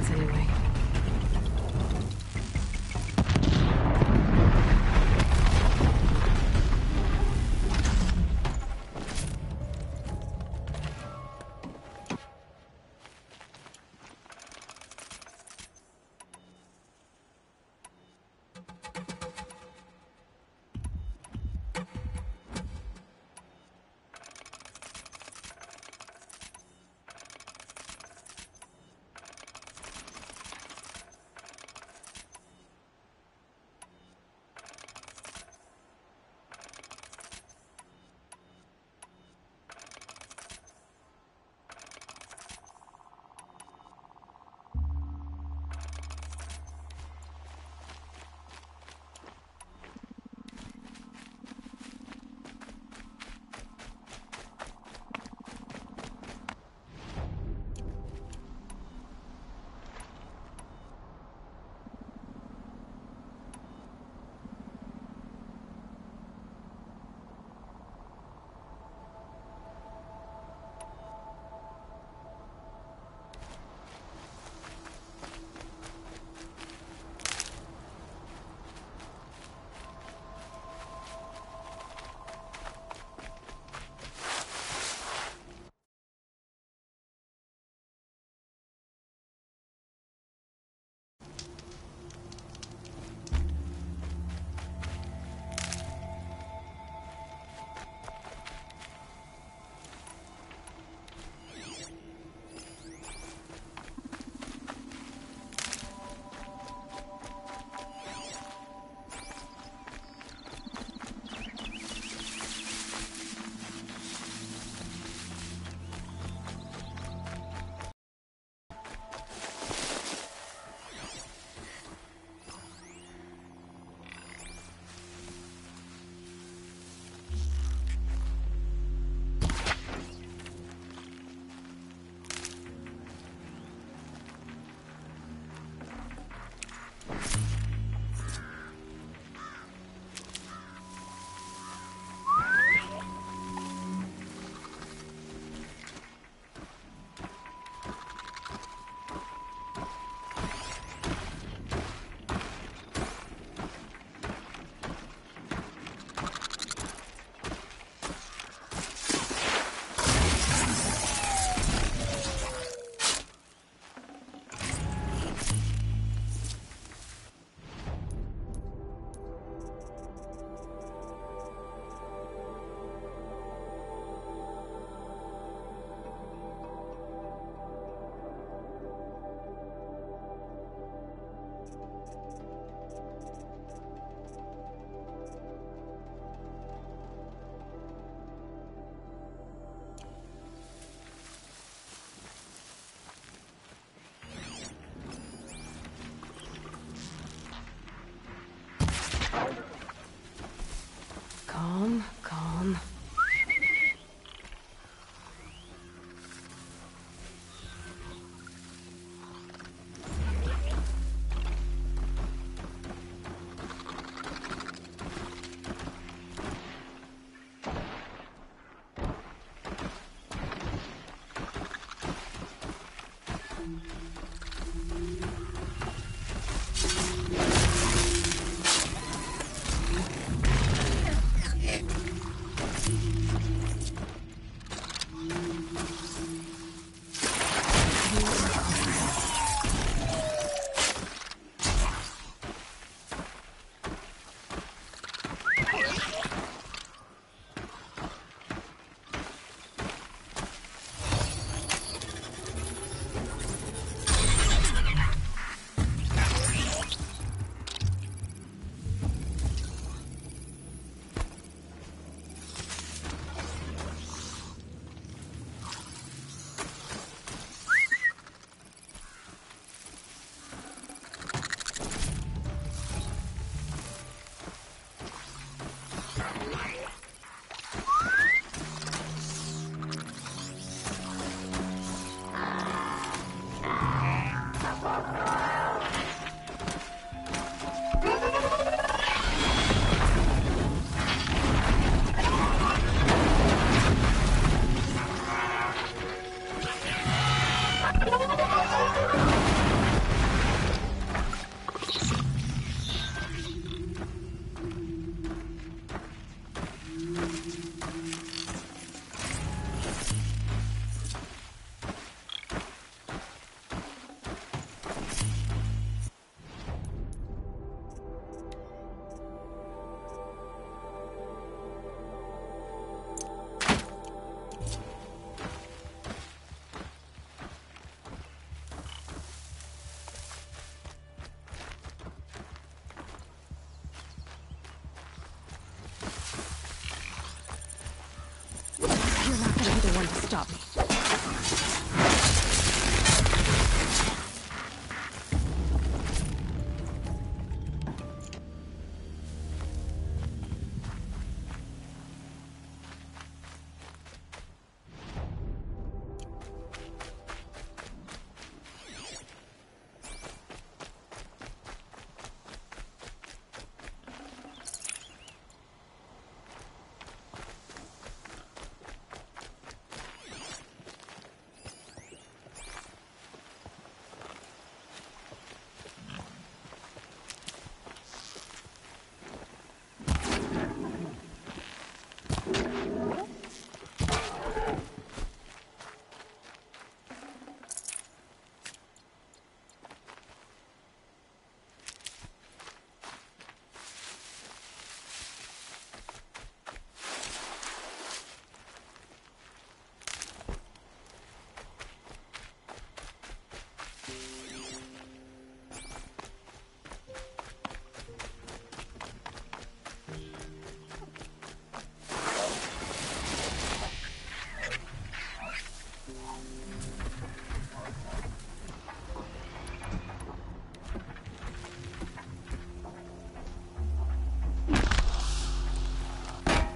chance anyway.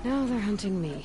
Now they're hunting me.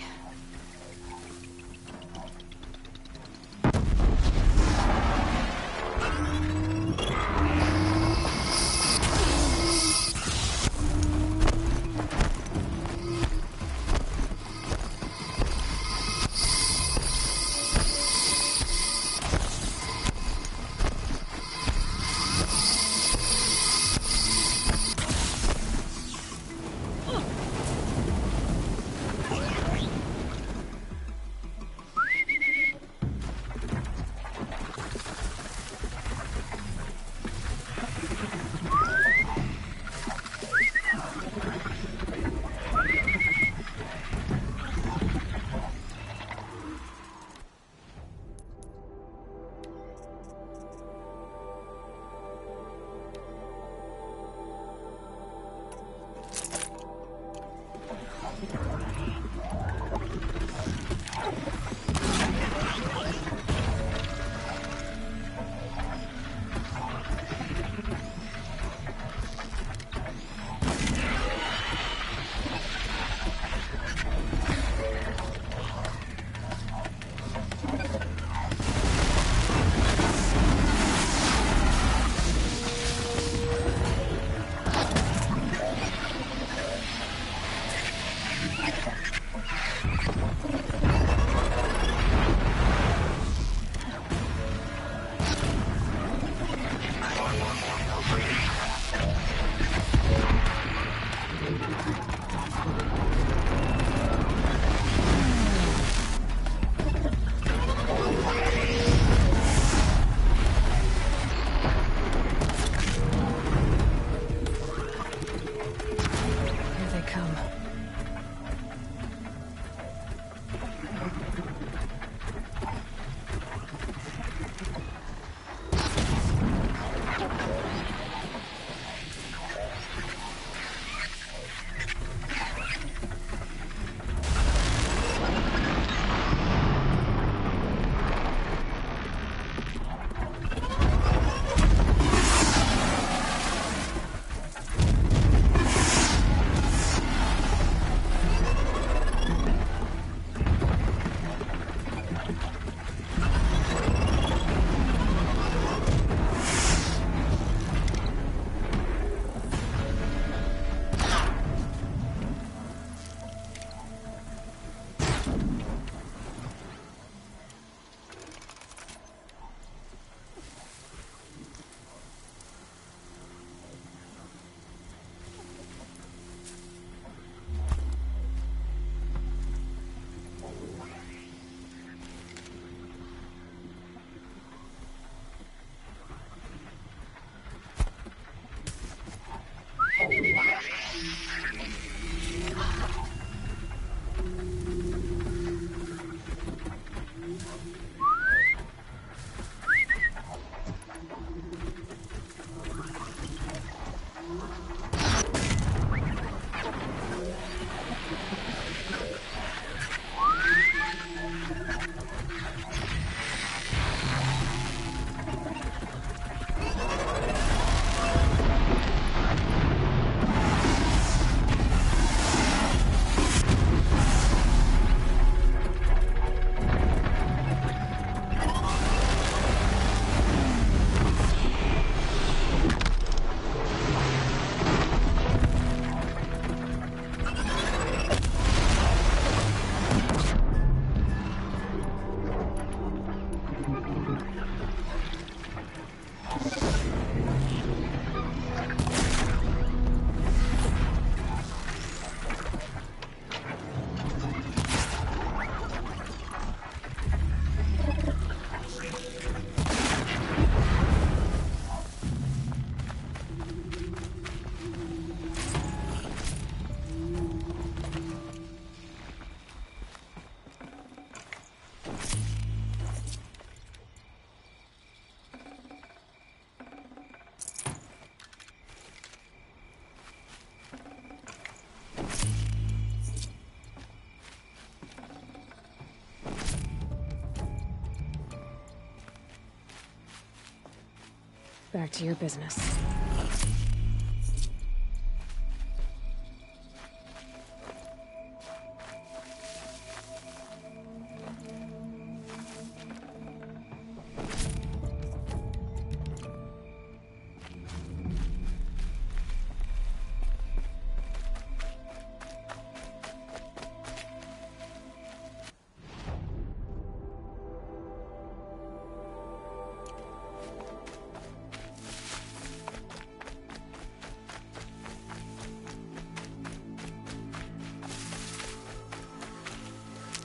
Back to your business.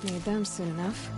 Need them soon enough.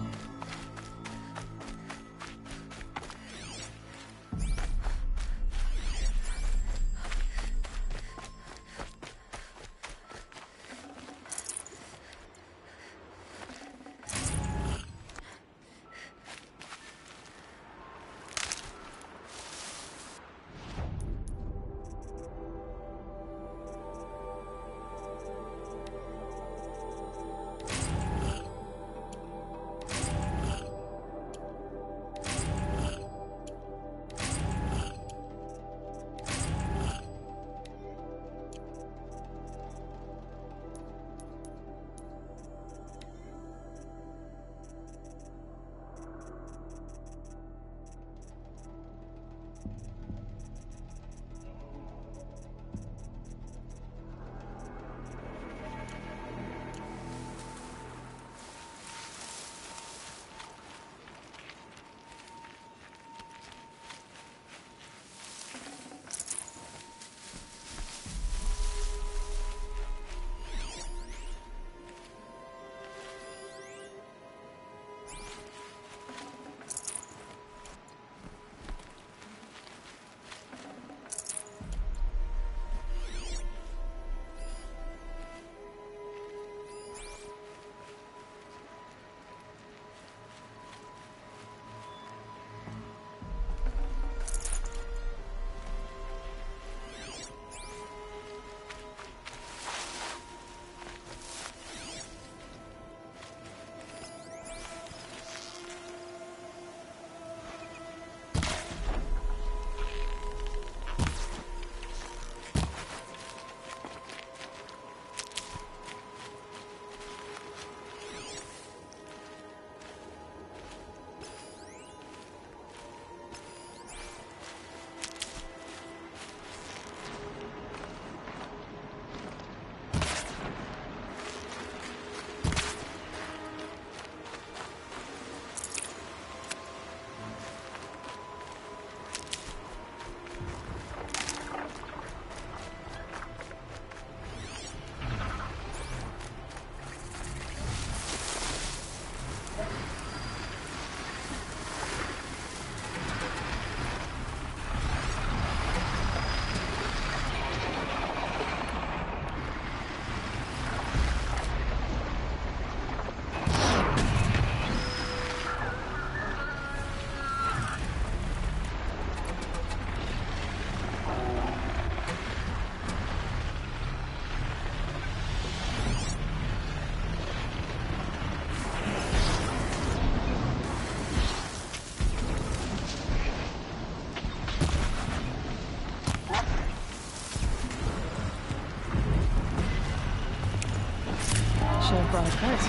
Should have brought a cart.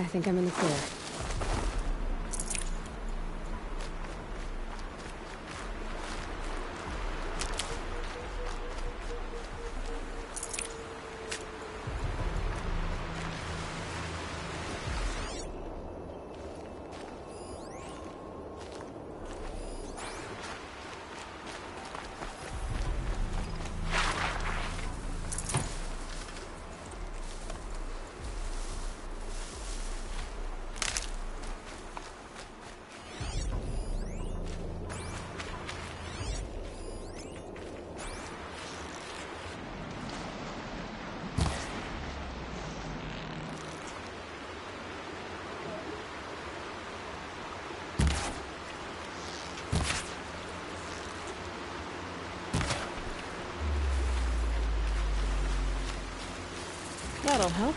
I think I'm in the clear. That'll help.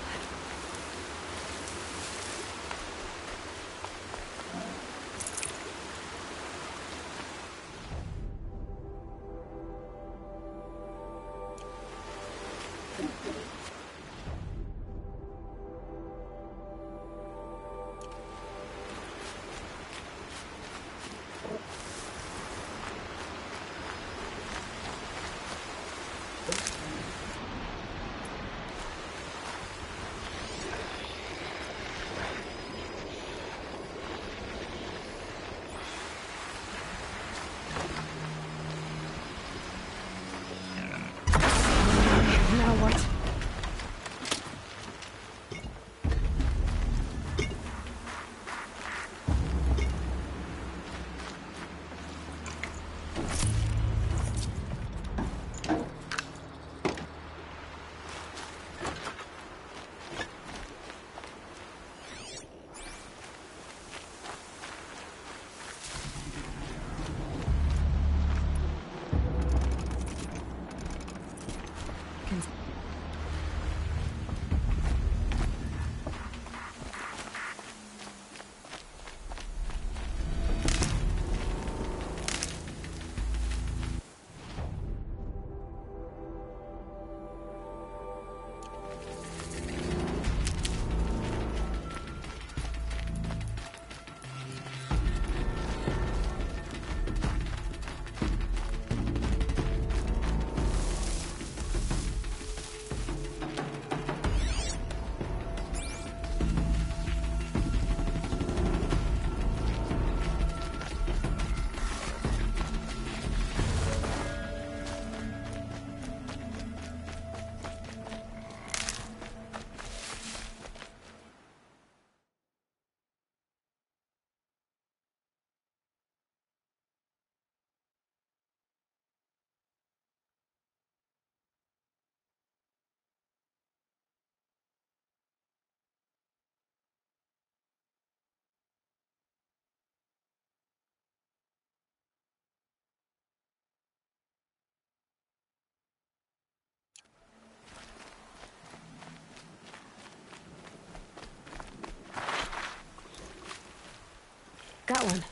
Got one.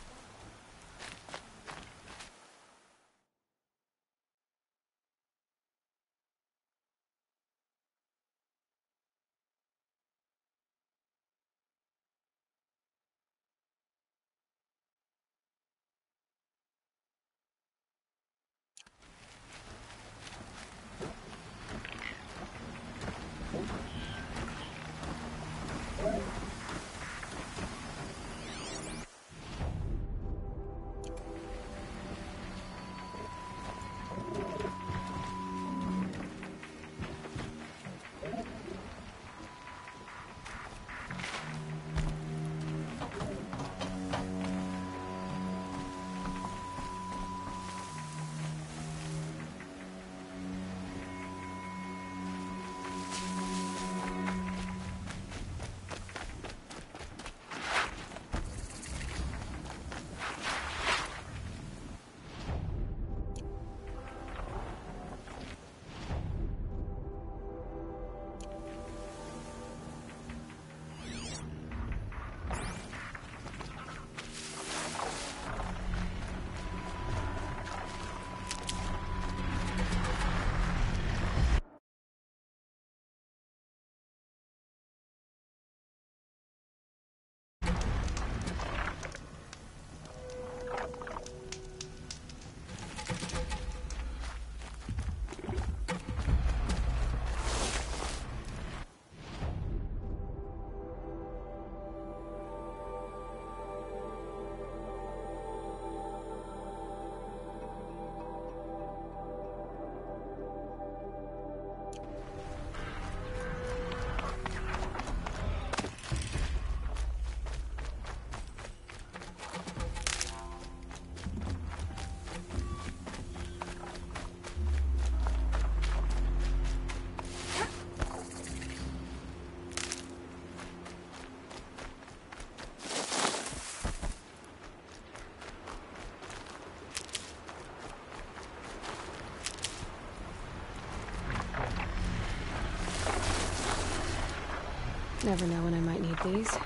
Never know when I might need these.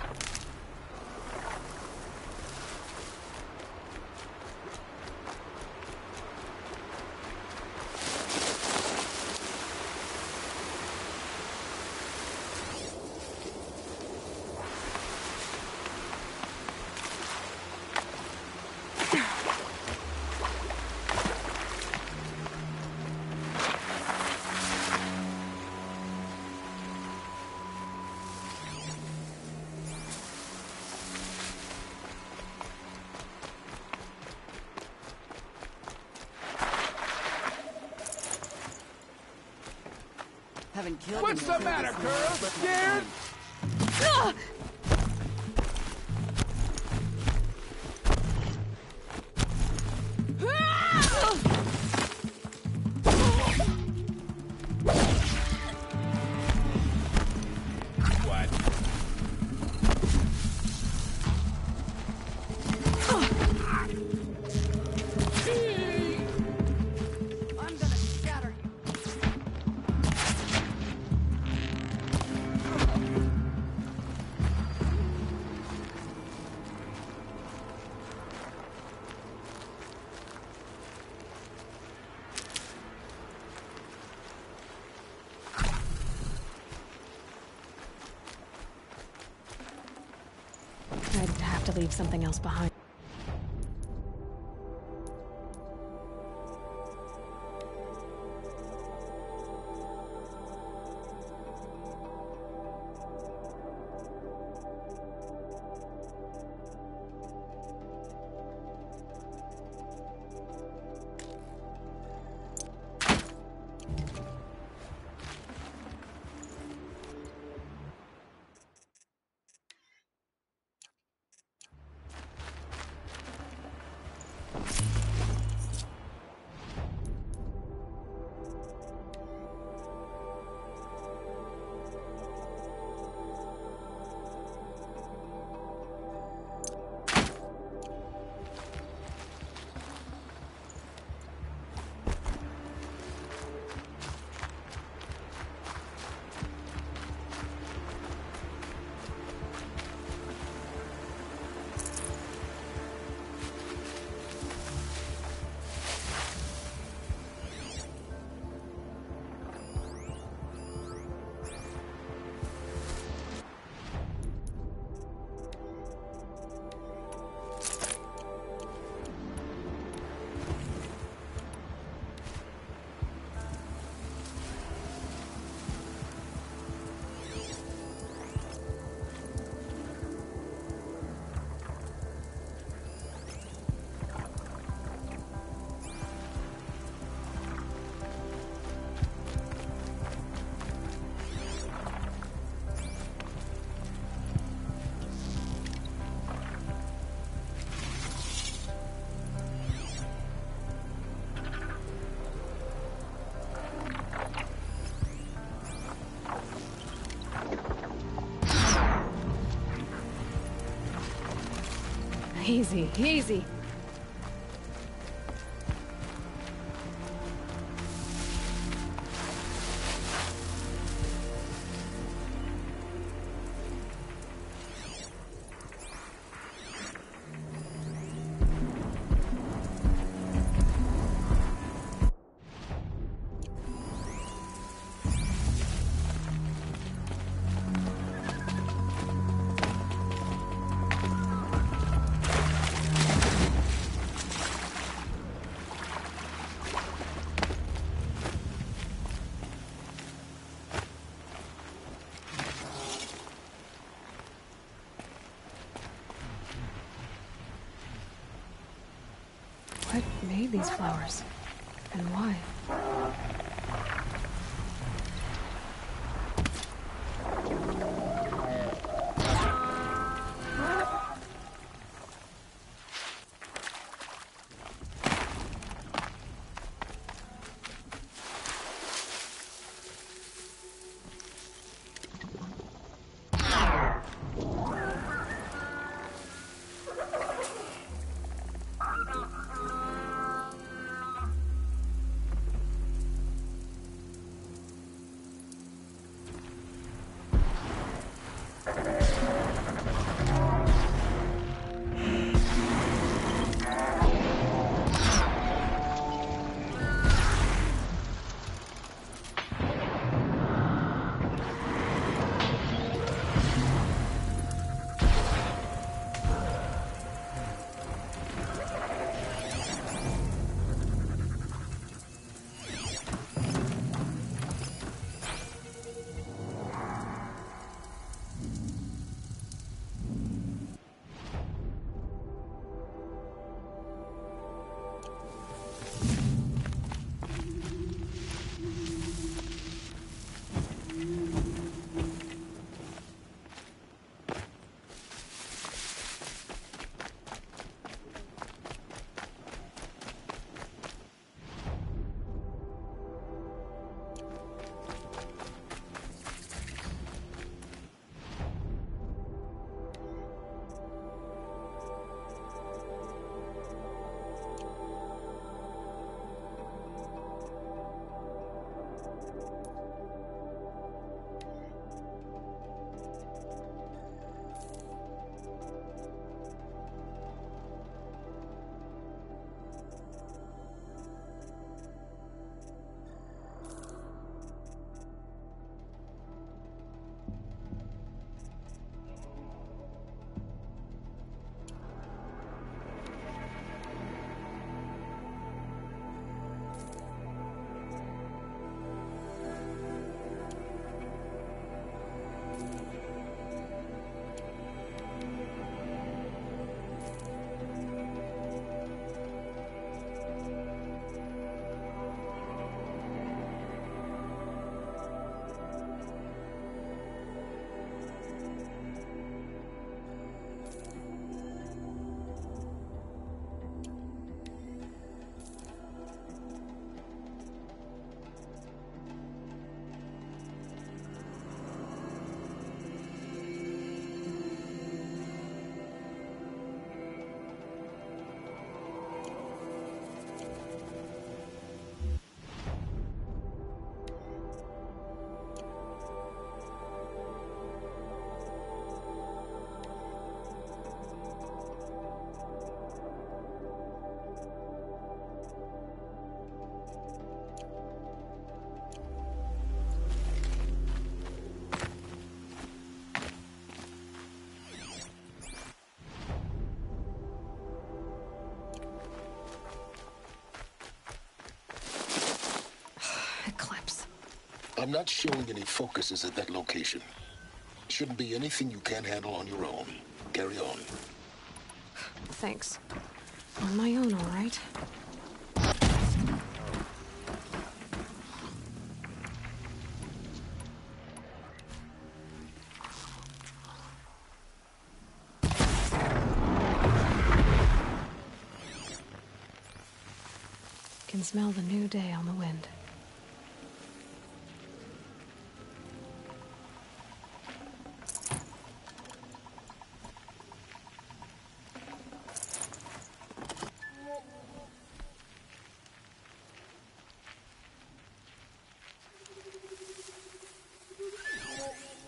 Haven't killed What's the matter, girl? Scared? What? I'm gonna shatter you. I'd have to leave something else behind. Easy, easy. What made these flowers? And why? I'm not showing any focuses at that location. Shouldn't be anything you can't handle on your own. Carry on. Thanks. On my own, all right? Can smell the new day on the wind.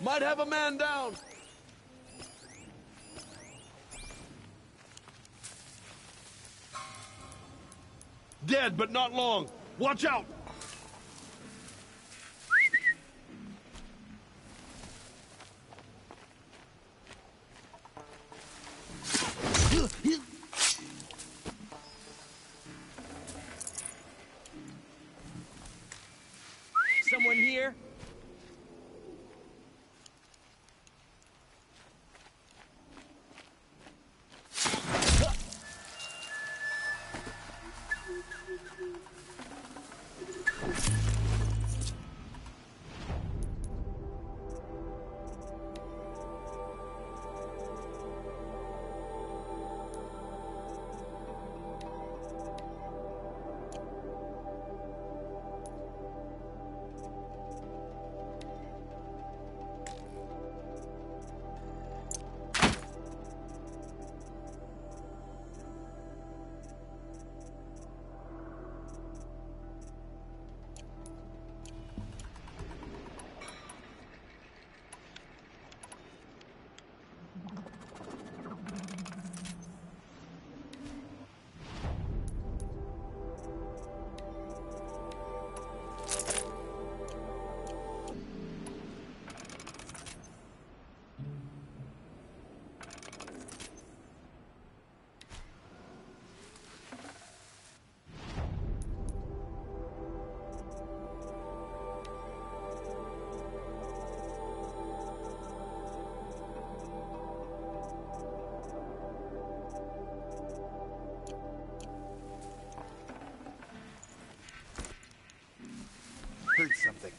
Might have a man down. Dead, but not long. Watch out! Someone here? Heard something.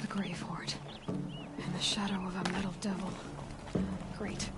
The Grave Horde. And the shadow of a metal devil. Great.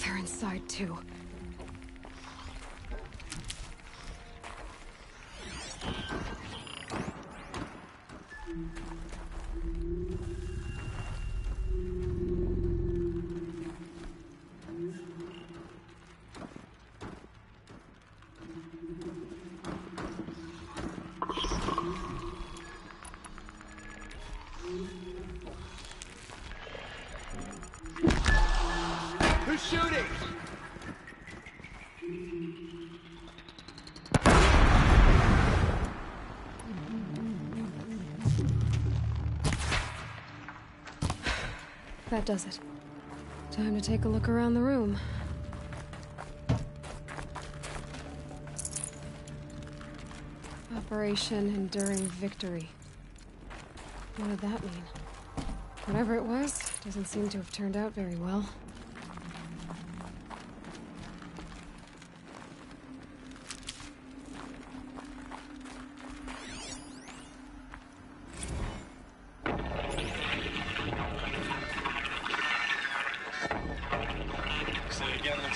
They're inside too. Who's shooting? That does it. Time to take a look around the room. Operation Enduring Victory. What did that mean? Whatever it was, doesn't seem to have turned out very well.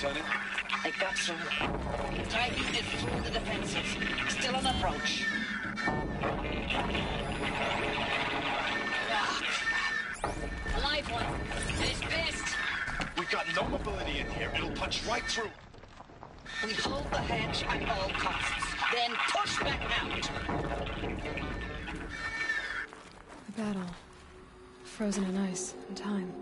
Lieutenant? They got some. Titan is through the defenses. Still on approach. Ah, crap. A live one. And it's pissed. We've got no mobility in here. It'll punch right through. We hold the hedge at all costs. Then push back out. The battle. Frozen in ice and time.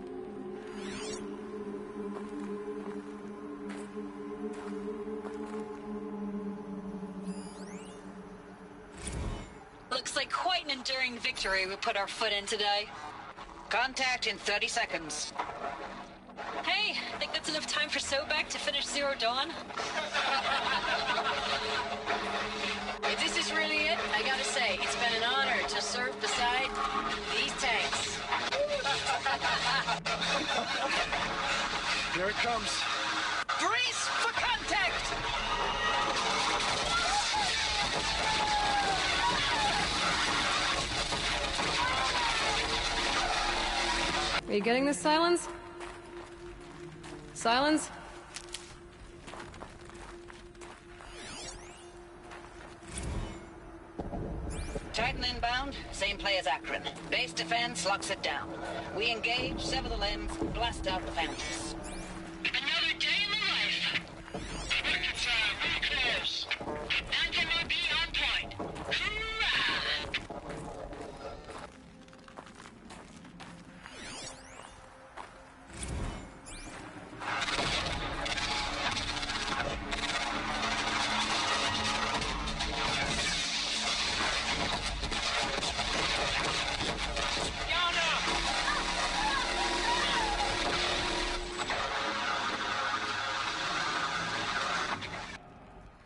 Looks like quite an enduring victory we put our foot in today. Contact in 30 seconds. Hey, think that's enough time for Sobek to finish Zero Dawn? If this is really it, I gotta say, it's been an honor to serve beside these tanks. Here it comes. Brace for contact! Are you getting this, Silence? Silence? Titan inbound, same play as Akron. Base defense locks it down. We engage, sever the lens, blast out the phantoms. Another day in the life. Rockets are real close. Anthem will be on point. Hoorah!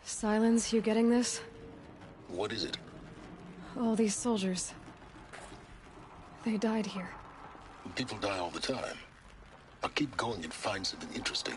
Silence, you getting this? What is it? All these soldiers. They died here. People die all the time. Now keep going and find something interesting.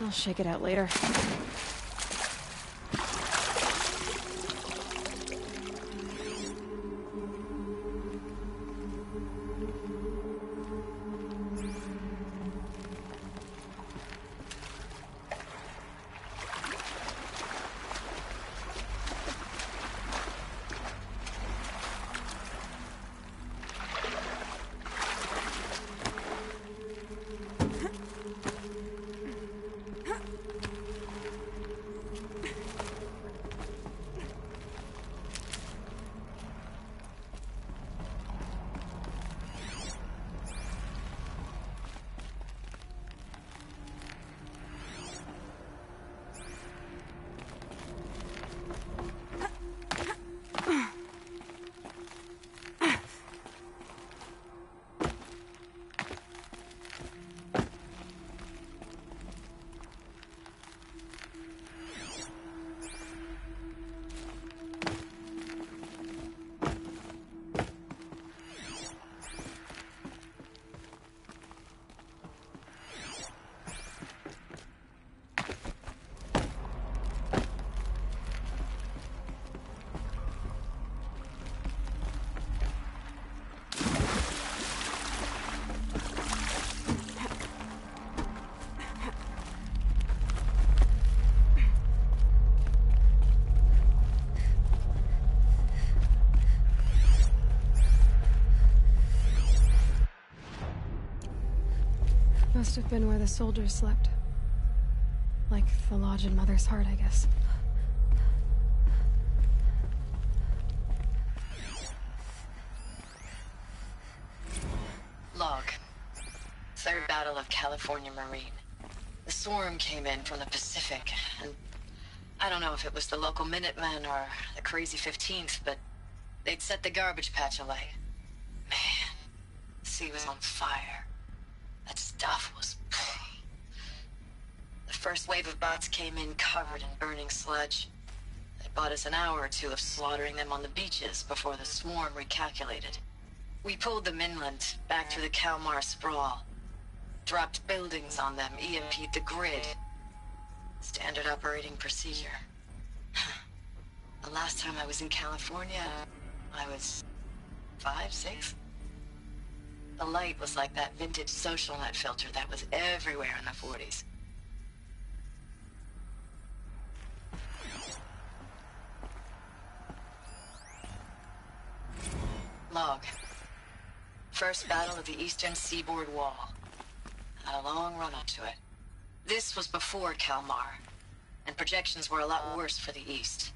I'll shake it out later. Must have been where the soldiers slept. Like the lodge in Mother's Heart, I guess. Log. Third Battle of California Marine. The swarm came in from the Pacific, and I don't know if it was the local Minutemen or the crazy 15th, but they'd set the garbage patch alight. Man, the sea was on fire. That stuff was... The first wave of bots came in covered in burning sludge. They bought us an hour or two of slaughtering them on the beaches before the swarm recalculated. We pulled them inland, back through the Kalmar sprawl. Dropped buildings on them, EMP'd the grid. Standard operating procedure. The last time I was in California, I was 5, 6? The light was like that vintage social net filter that was everywhere in the 40s. Log. First battle of the eastern seaboard wall. Had a long run up to it. This was before Kalmar, and projections were a lot worse for the east.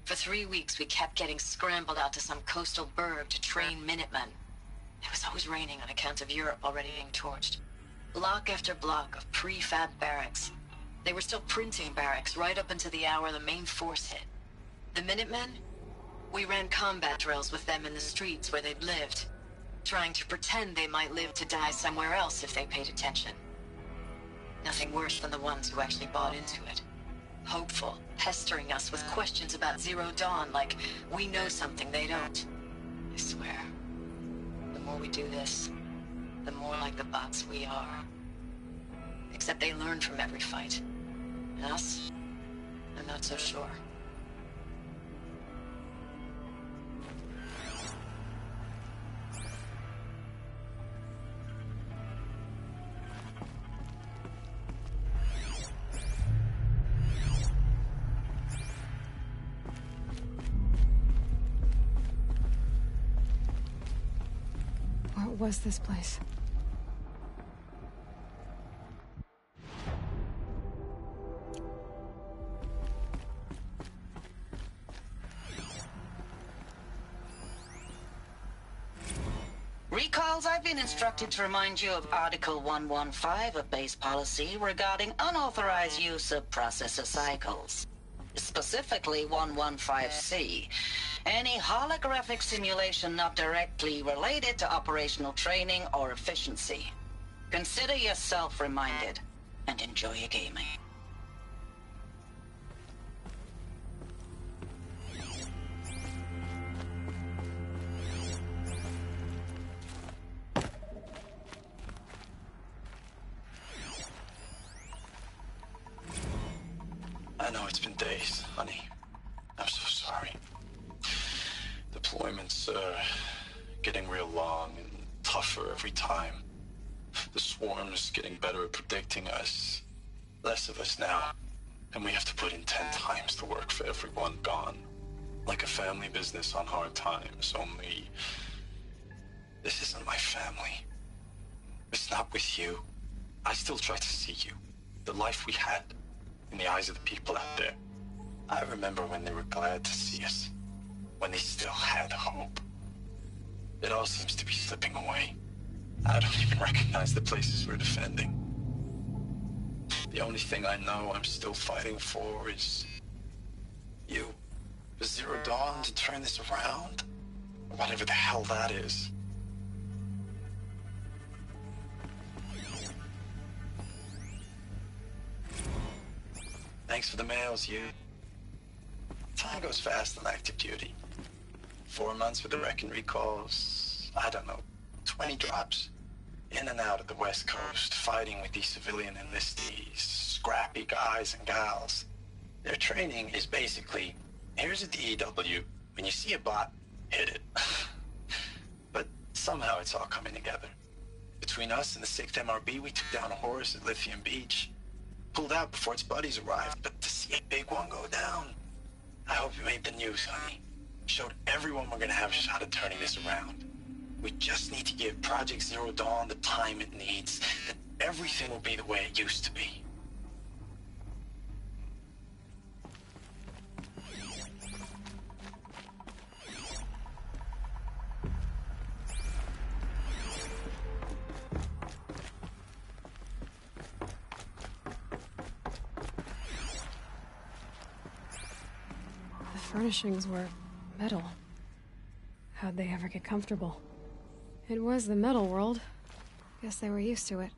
For 3 weeks we kept getting scrambled out to some coastal burg to train Minutemen. It was always raining on account of Europe already being torched. Block after block of prefab barracks. They were still printing barracks right up until the hour the main force hit. The Minutemen? We ran combat drills with them in the streets where they'd lived, trying to pretend they might live to die somewhere else if they paid attention. Nothing worse than the ones who actually bought into it. Hopeful, pestering us with questions about Zero Dawn like we know something they don't. I swear. The more we do this, the more like the bots we are. Except they learn from every fight. And us? I'm not so sure. What was this place? Recalls, I've been instructed to remind you of Article 115 of base policy regarding unauthorized use of processor cycles. Specifically 115C. Any holographic simulation not directly related to operational training or efficiency. Consider yourself reminded, and enjoy your gaming. know it's been days, honey. I'm so sorry. Deployments are getting real long and tougher every time. The swarm's getting better at predicting us. Less of us now. And we have to put in 10 times the work for everyone gone. Like a family business on hard times, only... this isn't my family. It's not with you. I still try to see you. The life we had. In the eyes of the people out there. I remember when they were glad to see us. When they still had hope. It all seems to be slipping away. I don't even recognize the places we're defending. The only thing I know I'm still fighting for is... you. The Zero Dawn to turn this around? Or whatever the hell that is. Thanks for the mails, you. Time goes fast on active duty. 4 months with the wreck and recalls, I don't know, 20 drops. In and out of the West Coast, fighting with these civilian enlistees, scrappy guys and gals. Their training is basically, here's a DEW, when you see a bot, hit it. But somehow it's all coming together. Between us and the 6th MRB, we took down a horse at Lithium Beach. Pulled out before its buddies arrived, but to see a big one go down, I hope you made the news, honey. Showed everyone we're gonna have a shot at turning this around. We just need to give Project Zero Dawn the time it needs, then everything will be the way it used to be. The furnishings were metal. How'd they ever get comfortable? It was the metal world. Guess they were used to it.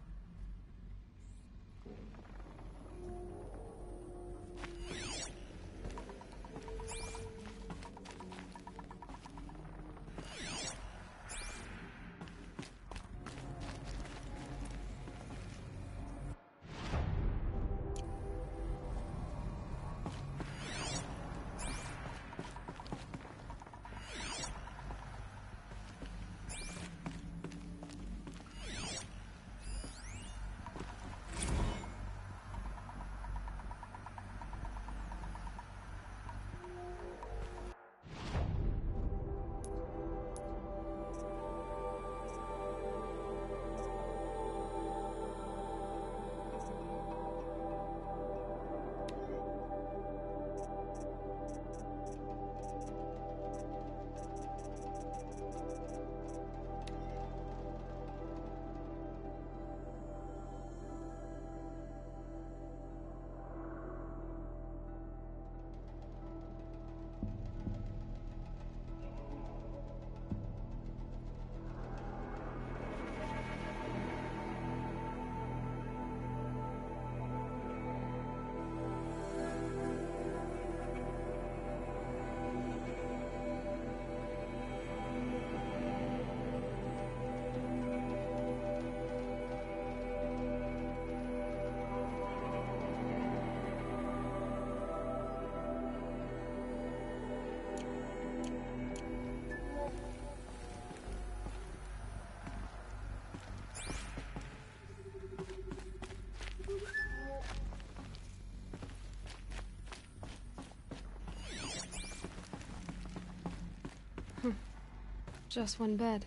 Just one bed.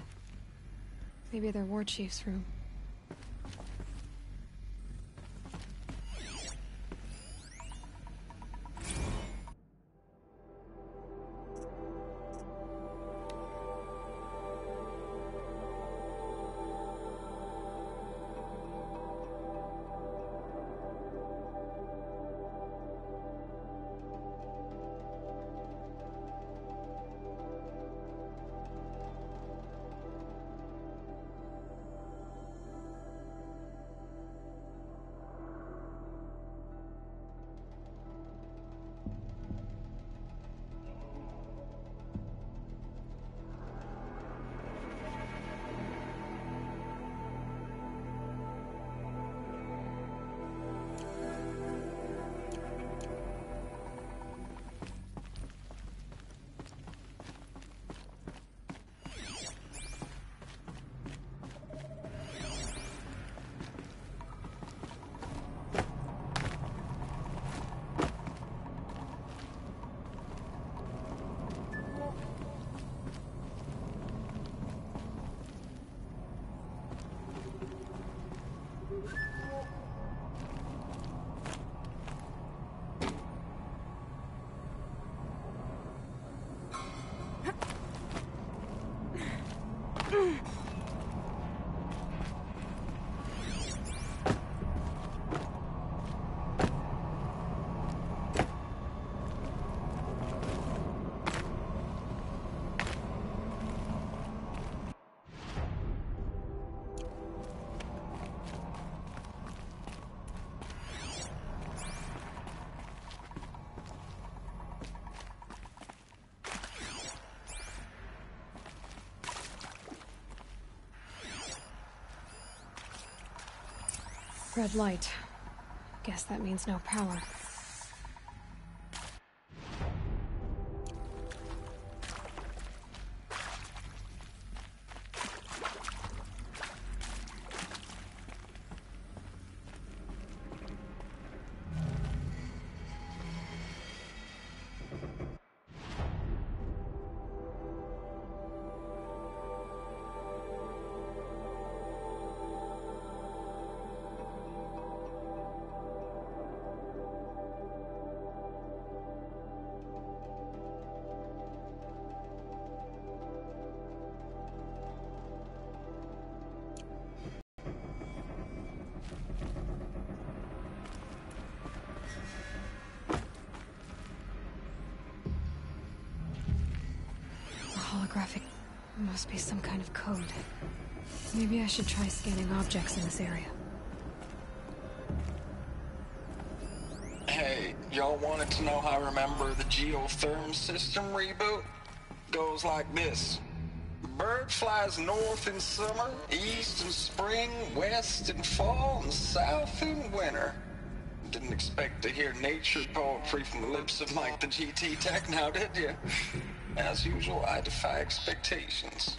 Maybe their war chief's room. Red light. Guess that means no power. Holographic must be some kind of code. Maybe I should try scanning objects in this area. Hey, y'all wanted to know how I remember the geotherm system reboot? Goes like this. Bird flies north in summer, east in spring, west in fall, and south in winter. Didn't expect to hear nature poetry from the lips of Mike the GT Tech now, did you? As usual, I defy expectations.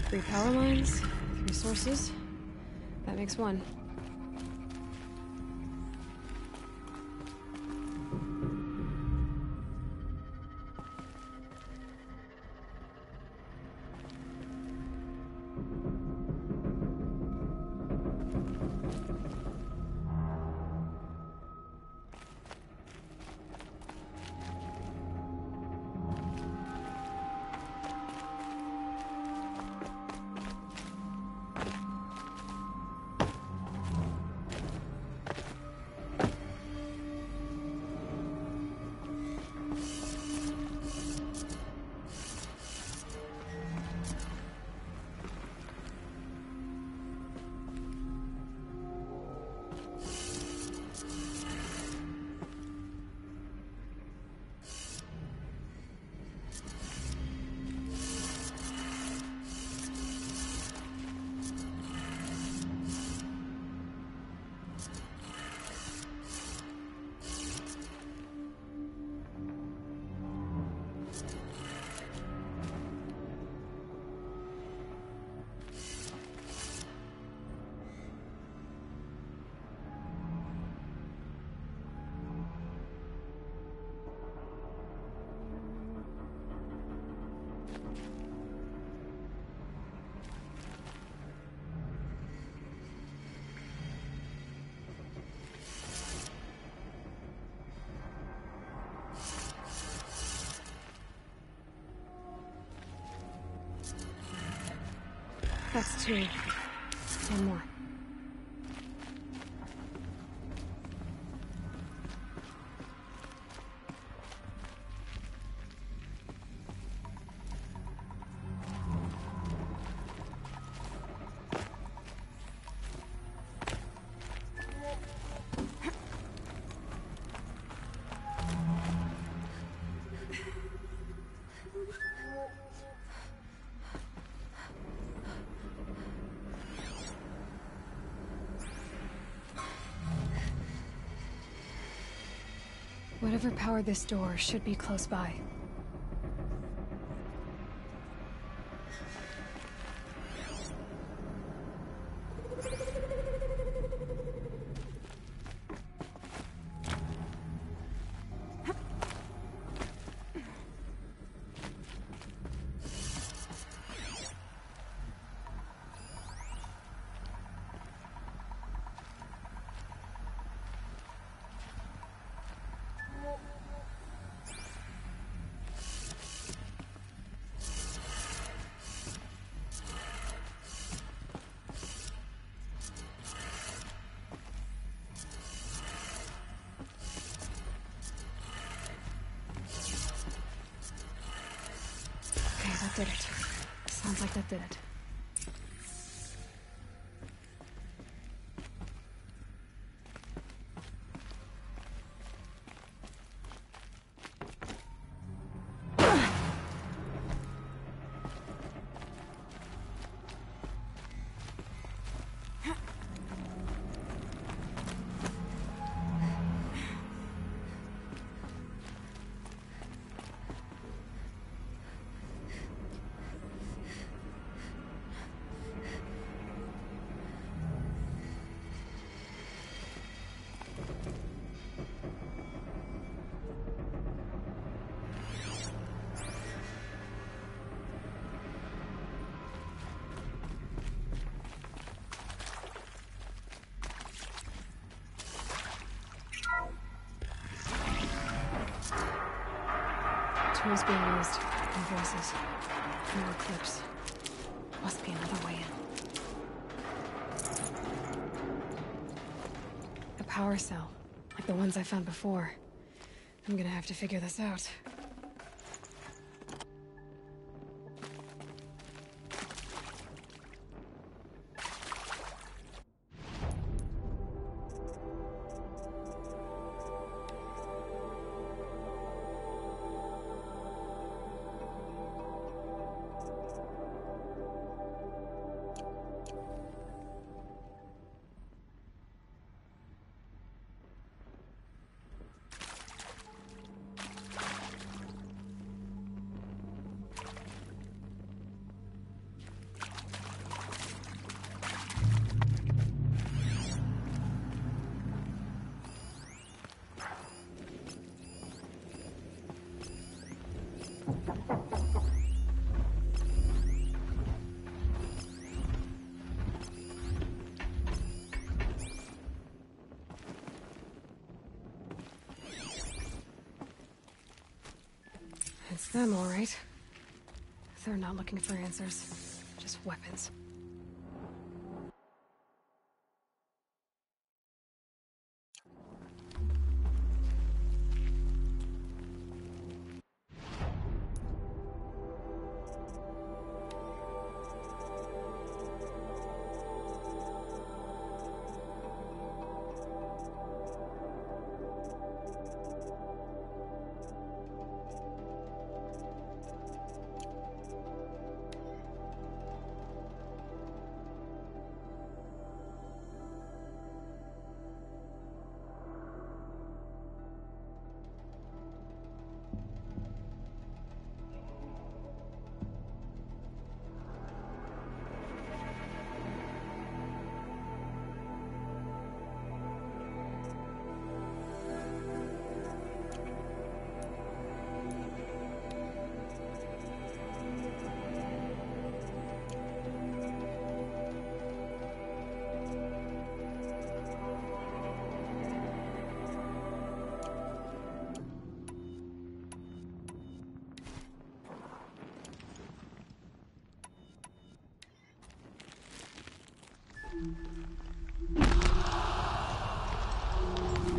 Three power lines, 3 sources. That makes 1. That's 2. 1 more. Whatever powered this door should be close by. did it. Sounds like that did it. Tools being used, and voices. More clips. Must be another way in. A power cell, like the ones I found before. I'm gonna have to figure this out. It's them, all right. They're not looking for answers, just weapons.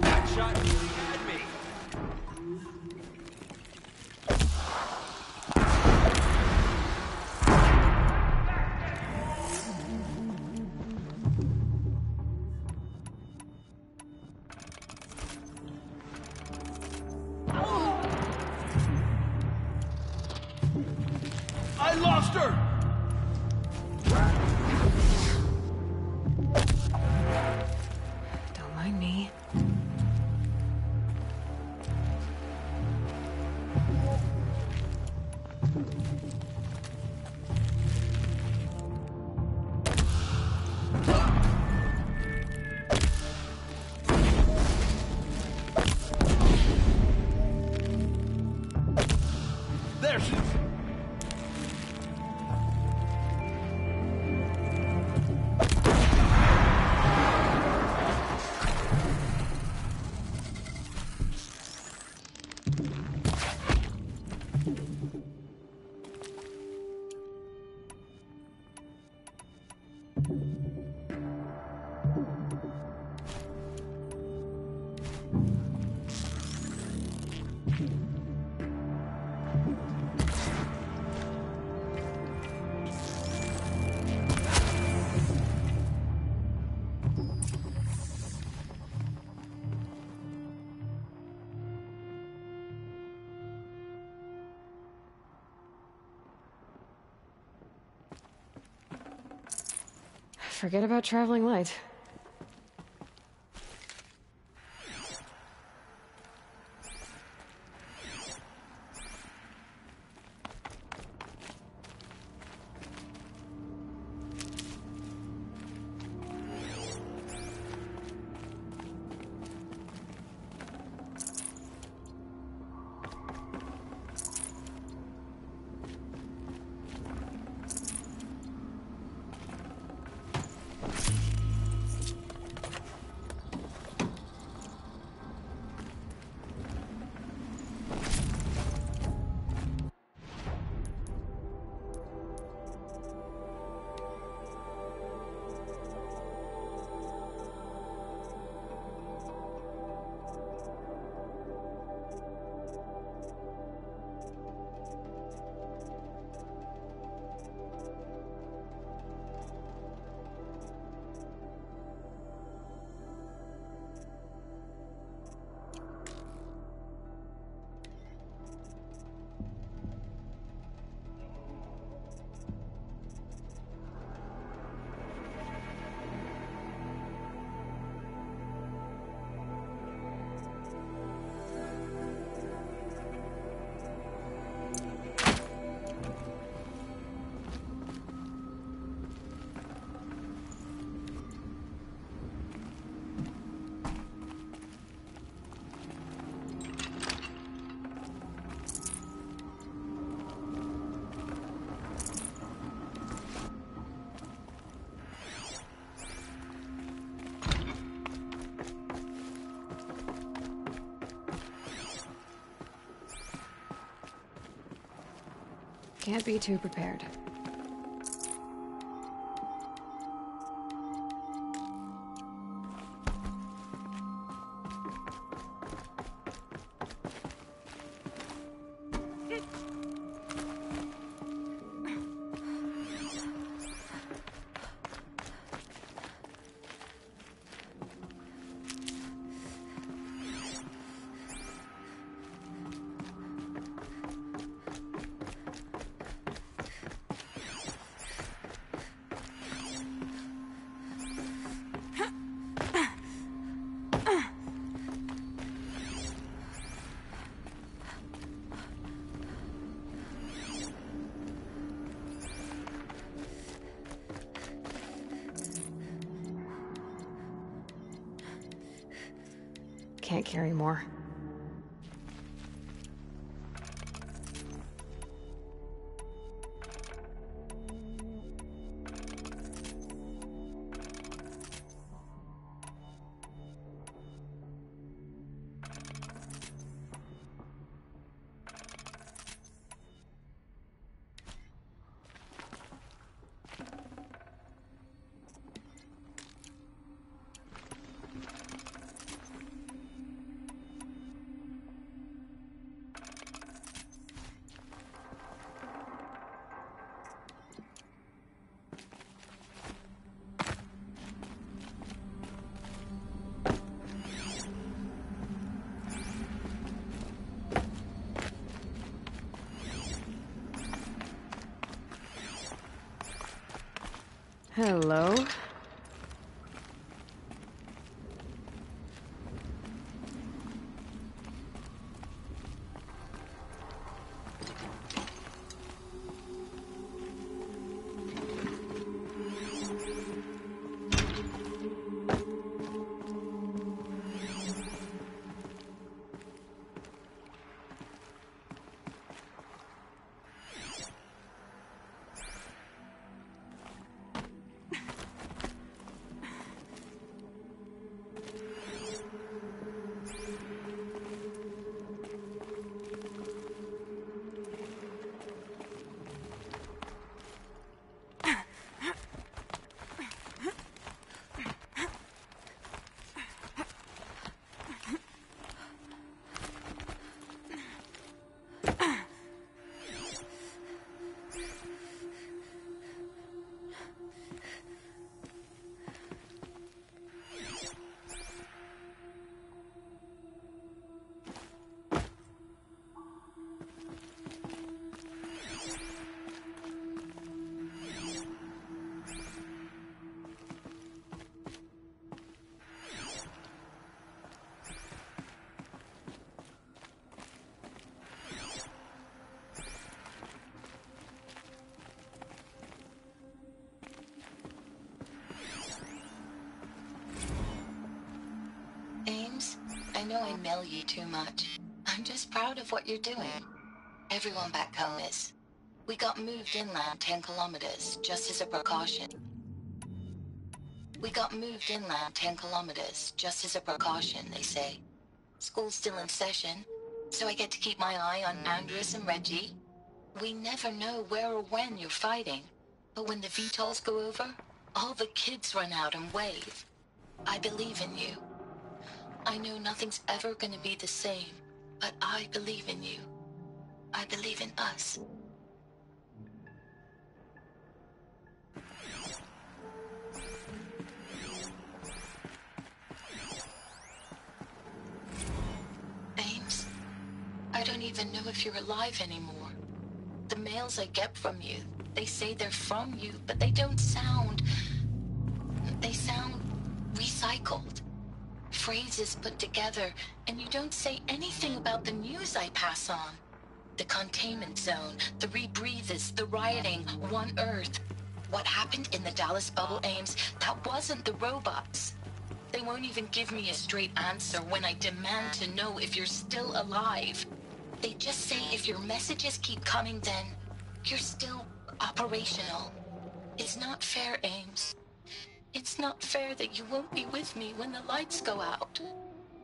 That shot really had me. I lost her! Don't mind me. There she is! Forget about traveling light. Can't be too prepared. Can't carry more. Hello? know I mail you too much. I'm just proud of what you're doing. Everyone back home is. We got moved inland 10 kilometers, just as a precaution. We got moved inland 10 kilometers, just as a precaution, they say. School's still in session, so I get to keep my eye on Andres and Reggie. We never know where or when you're fighting, but when the VTOLs go over, all the kids run out and wave. I believe in you. I know nothing's ever gonna be the same, but I believe in you. I believe in us. Ames, I don't even know if you're alive anymore. The mails I get from you, they say they're from you, but they don't sound... They sound recycled. Phrases put together, and you don't say anything about the news I pass on. The containment zone, the rebreathers, the rioting, One Earth. What happened in the Dallas bubble, Ames, that wasn't the robots. They won't even give me a straight answer when I demand to know if you're still alive. They just say if your messages keep coming, then you're still operational. It's not fair, Ames. It's not fair that you won't be with me when the lights go out.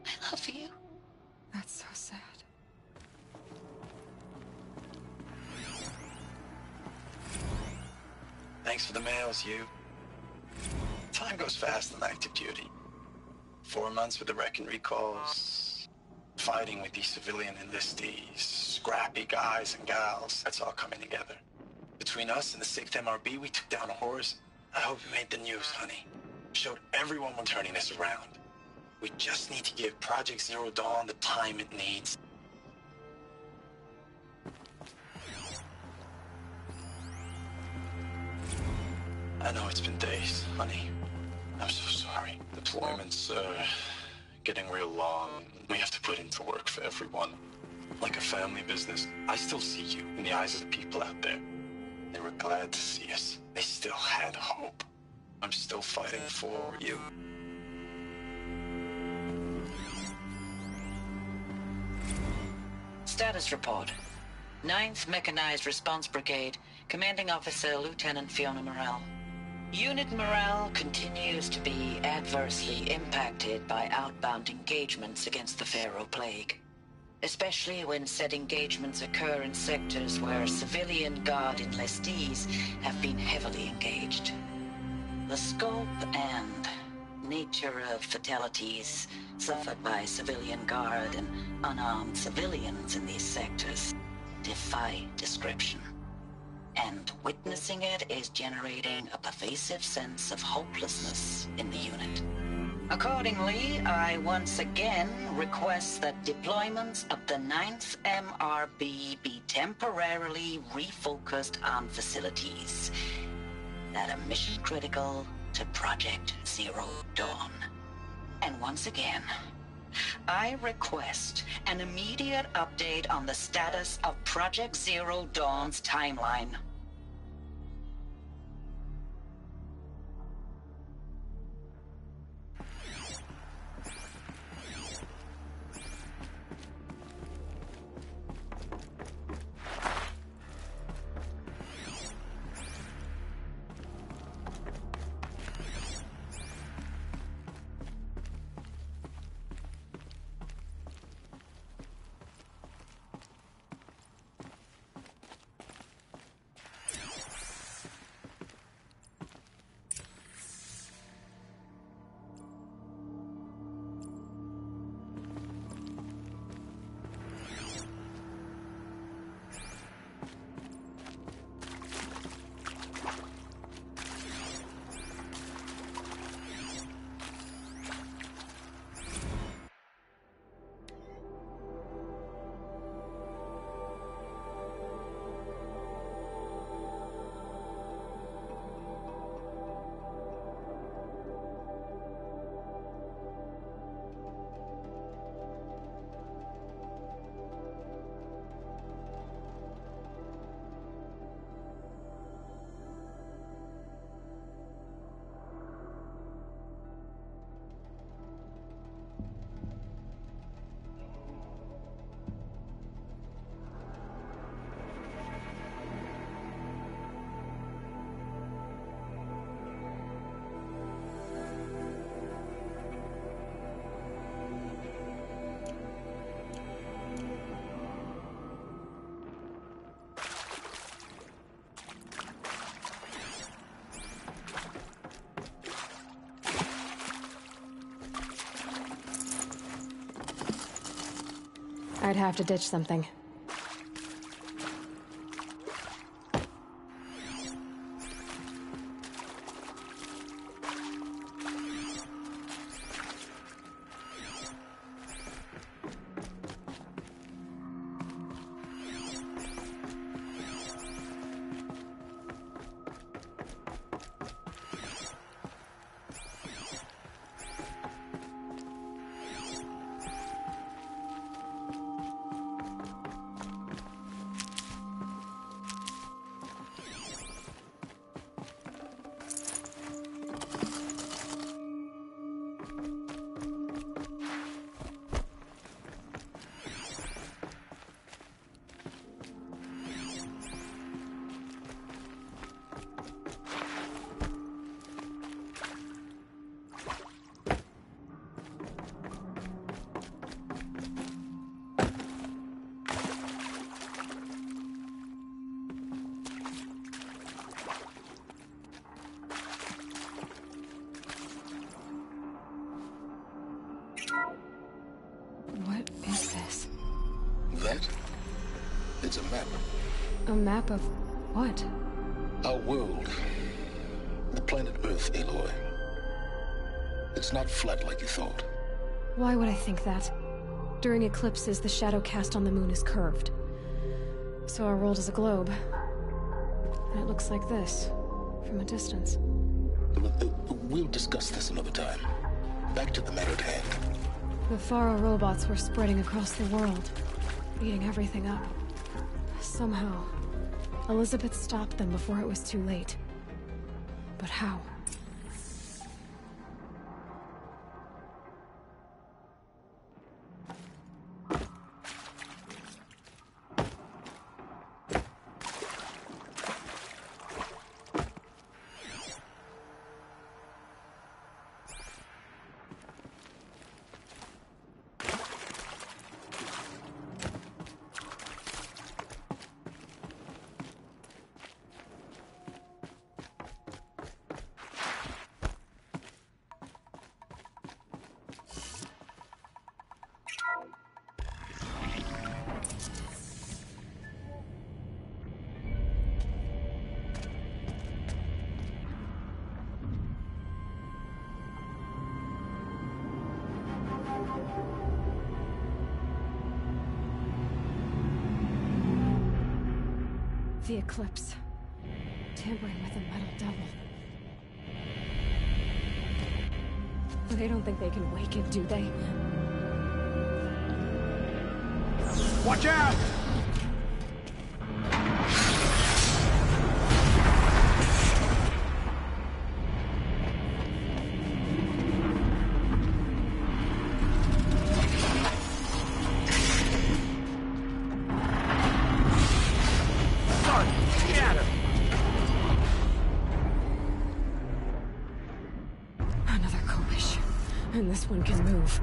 I love you. That's so sad. Thanks for the mails, you. Time goes fast on active duty. 4 months with the wrecking recalls, fighting with these civilian enlistees, scrappy guys and gals. That's all coming together. Between us and the 6th MRB, we took down a horse. I hope we made the news, honey. Showed everyone we're turning this around. We just need to give Project Zero Dawn the time it needs. I know it's been days, honey. I'm so sorry. Deployments are getting real long. We have to put into work for everyone. Like a family business. I still see you in the eyes of the people out there. They were glad to see us. They still had hope. I'm still fighting for you. Status report. 9th Mechanized Response Brigade, Commanding Officer Lieutenant Fiona Morrell. Unit morale continues to be adversely impacted by outbound engagements against the Pharaoh Plague, especially when said engagements occur in sectors where civilian guard enlistees have been heavily engaged. The scope and nature of fatalities suffered by civilian guard and unarmed civilians in these sectors defy description. And witnessing it is generating a pervasive sense of hopelessness in the unit. Accordingly, I once again request that deployments of the 9th MRB be temporarily refocused on facilities that are mission critical to Project Zero Dawn. And once again, I request an immediate update on the status of Project Zero Dawn's timeline. I'd have to ditch something. What is this? That? It's a map. A map of what? Our world. The planet Earth, Aloy. It's not flat like you thought. Why would I think that? During eclipses, the shadow cast on the moon is curved. So our world is a globe. And it looks like this, from a distance. We'll discuss this another time. Back to the matter at hand. The Faro robots were spreading across the world, eating everything up. Somehow, Elizabeth stopped them before it was too late. But how? The eclipse. Tampering with a metal devil. They don't think they can wake it, do they? Watch out! And this one can move.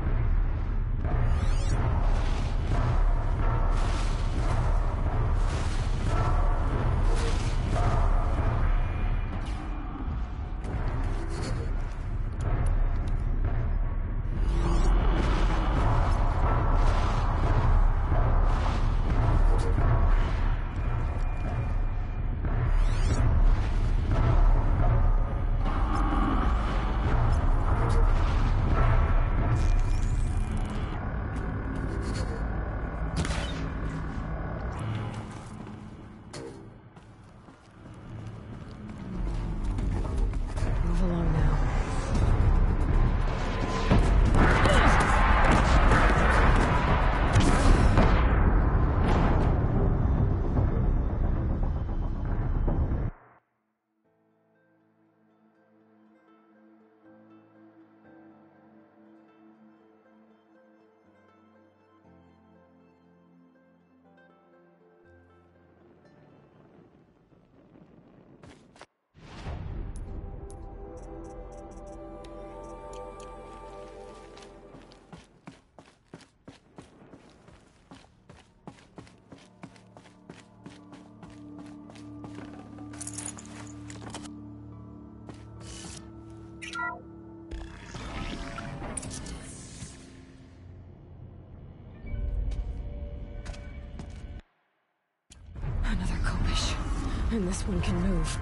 And this one can move.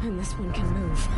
and this one can move.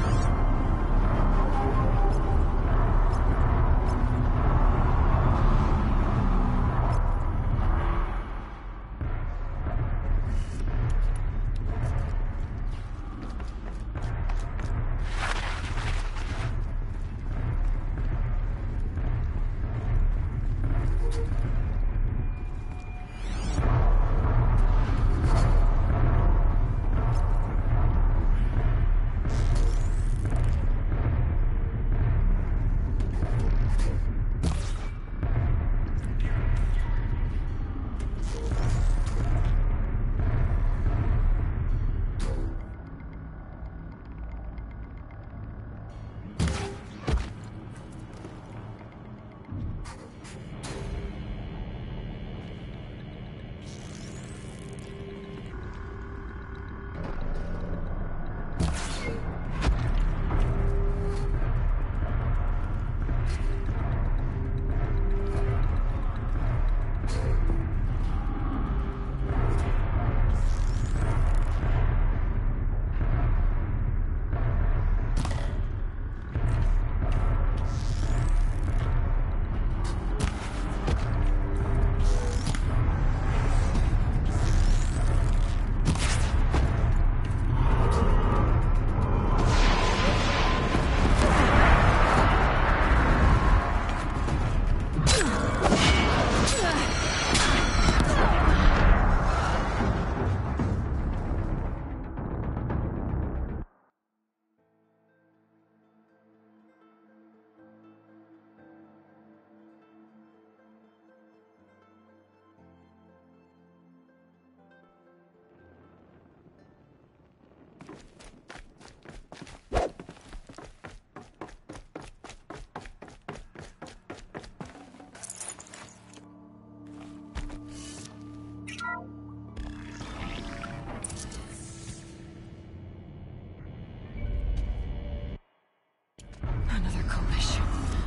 Another collision,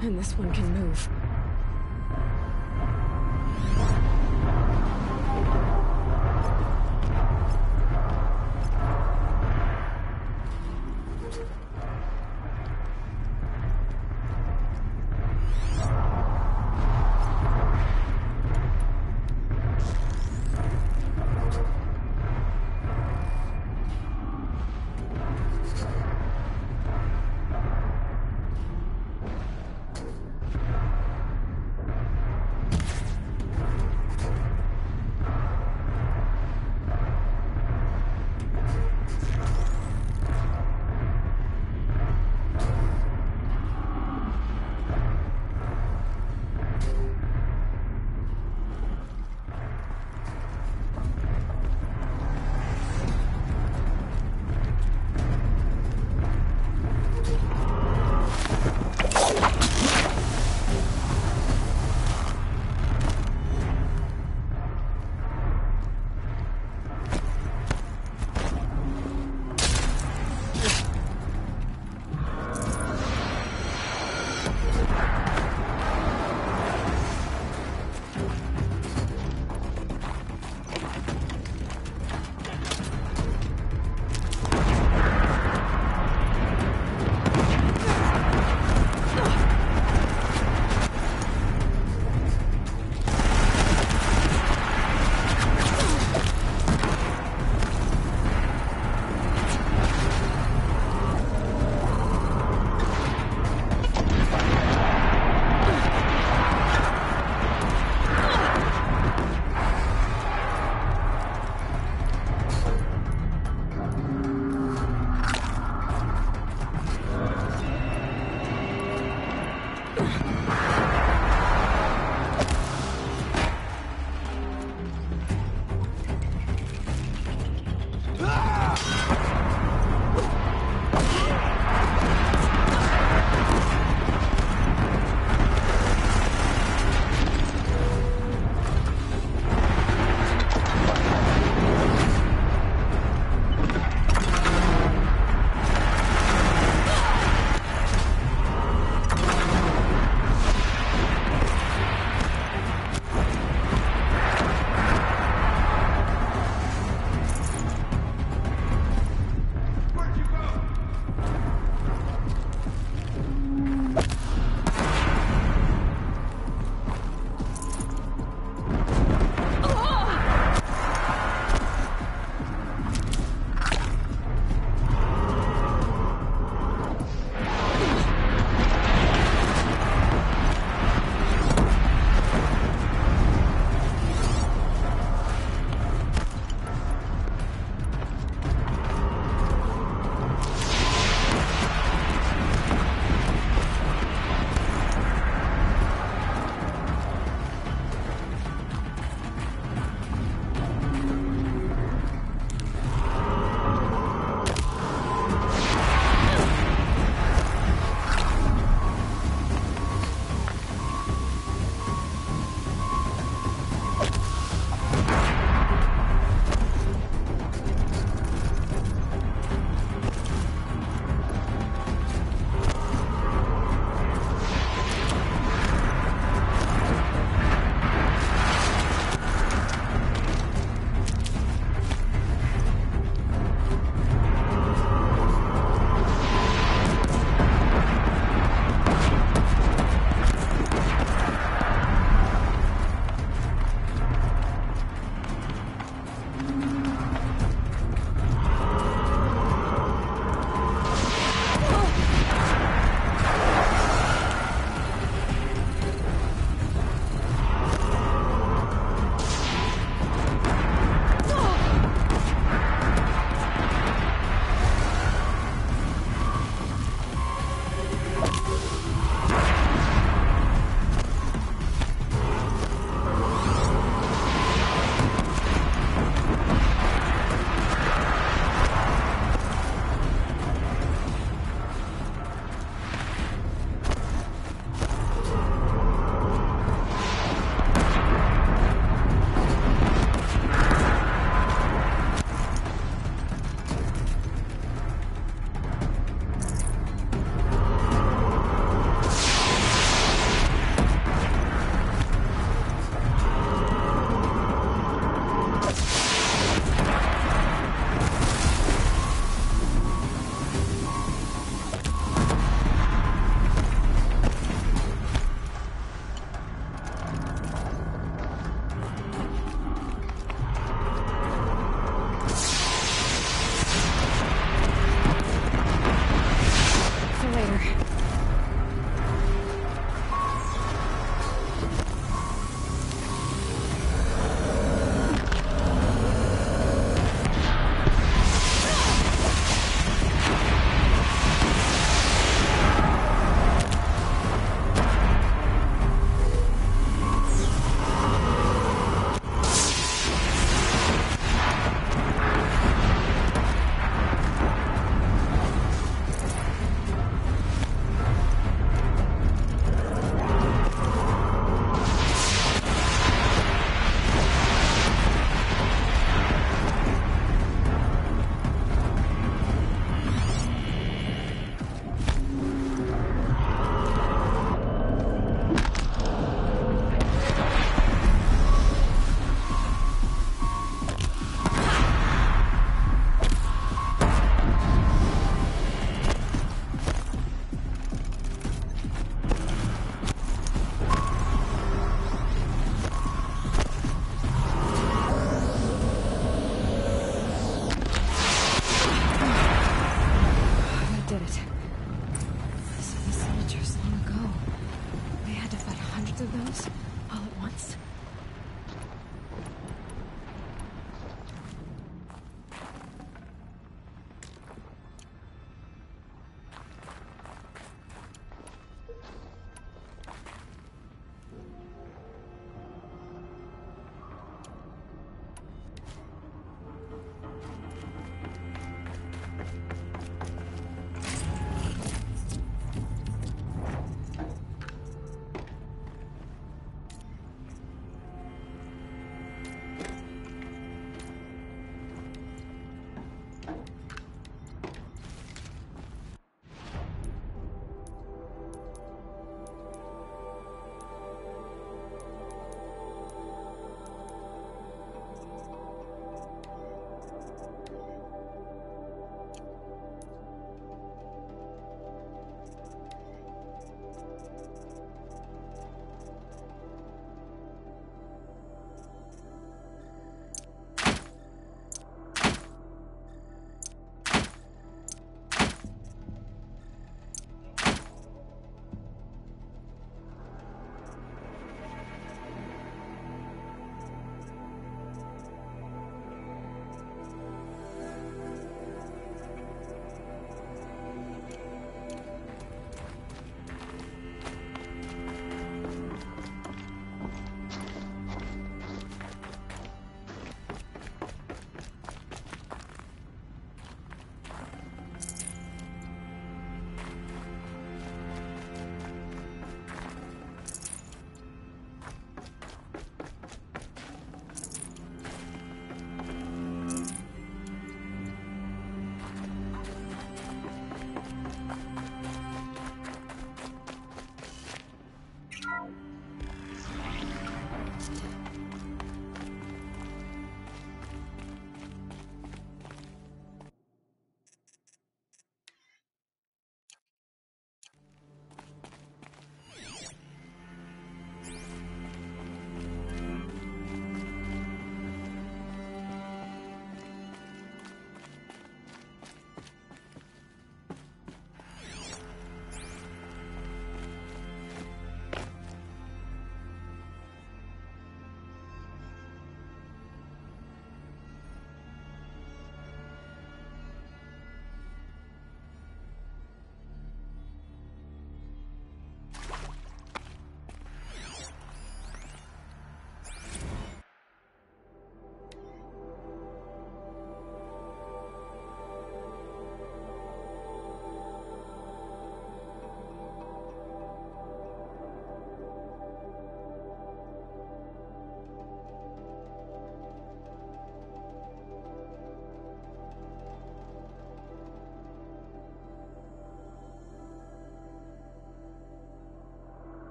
and this one can move.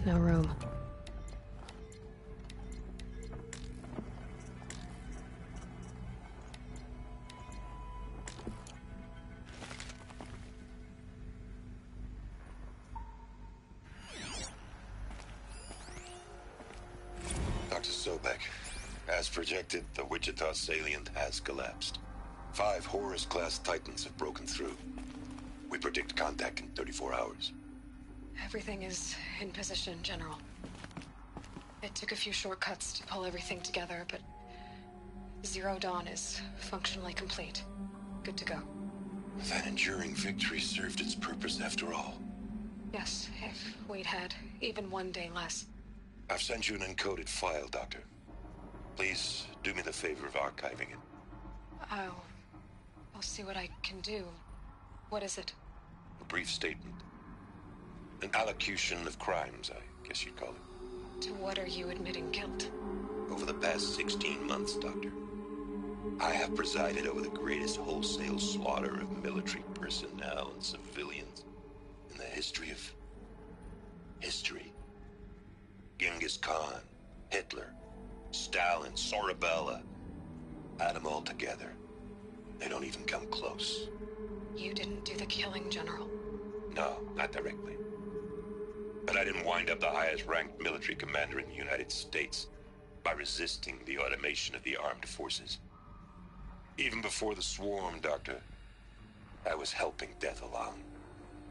no room. Dr. Sobek, as projected, the Wichita salient has collapsed. 5 Horus-class Titans have broken through. We predict contact in 34 hours. Everything is in position, General. It took a few shortcuts to pull everything together, but Zero Dawn is functionally complete. Good to go. That enduring victory served its purpose after all. Yes, if we'd had even one day less. I've sent you an encoded file, Doctor. Please do me the favor of archiving it. I'll see what I can do. What is it? A brief statement. An allocution of crimes, I guess you'd call it. To what are you admitting guilt? Over the past 16 months, Doctor, I have presided over the greatest wholesale slaughter of military personnel and civilians in the history of history. Genghis Khan, Hitler, Stalin, Sorabella. Add them all together. They don't even come close. You didn't do the killing, General. No, not directly. But I didn't wind up the highest-ranked military commander in the United States by resisting the automation of the armed forces. Even before the swarm, Doctor, I was helping death along.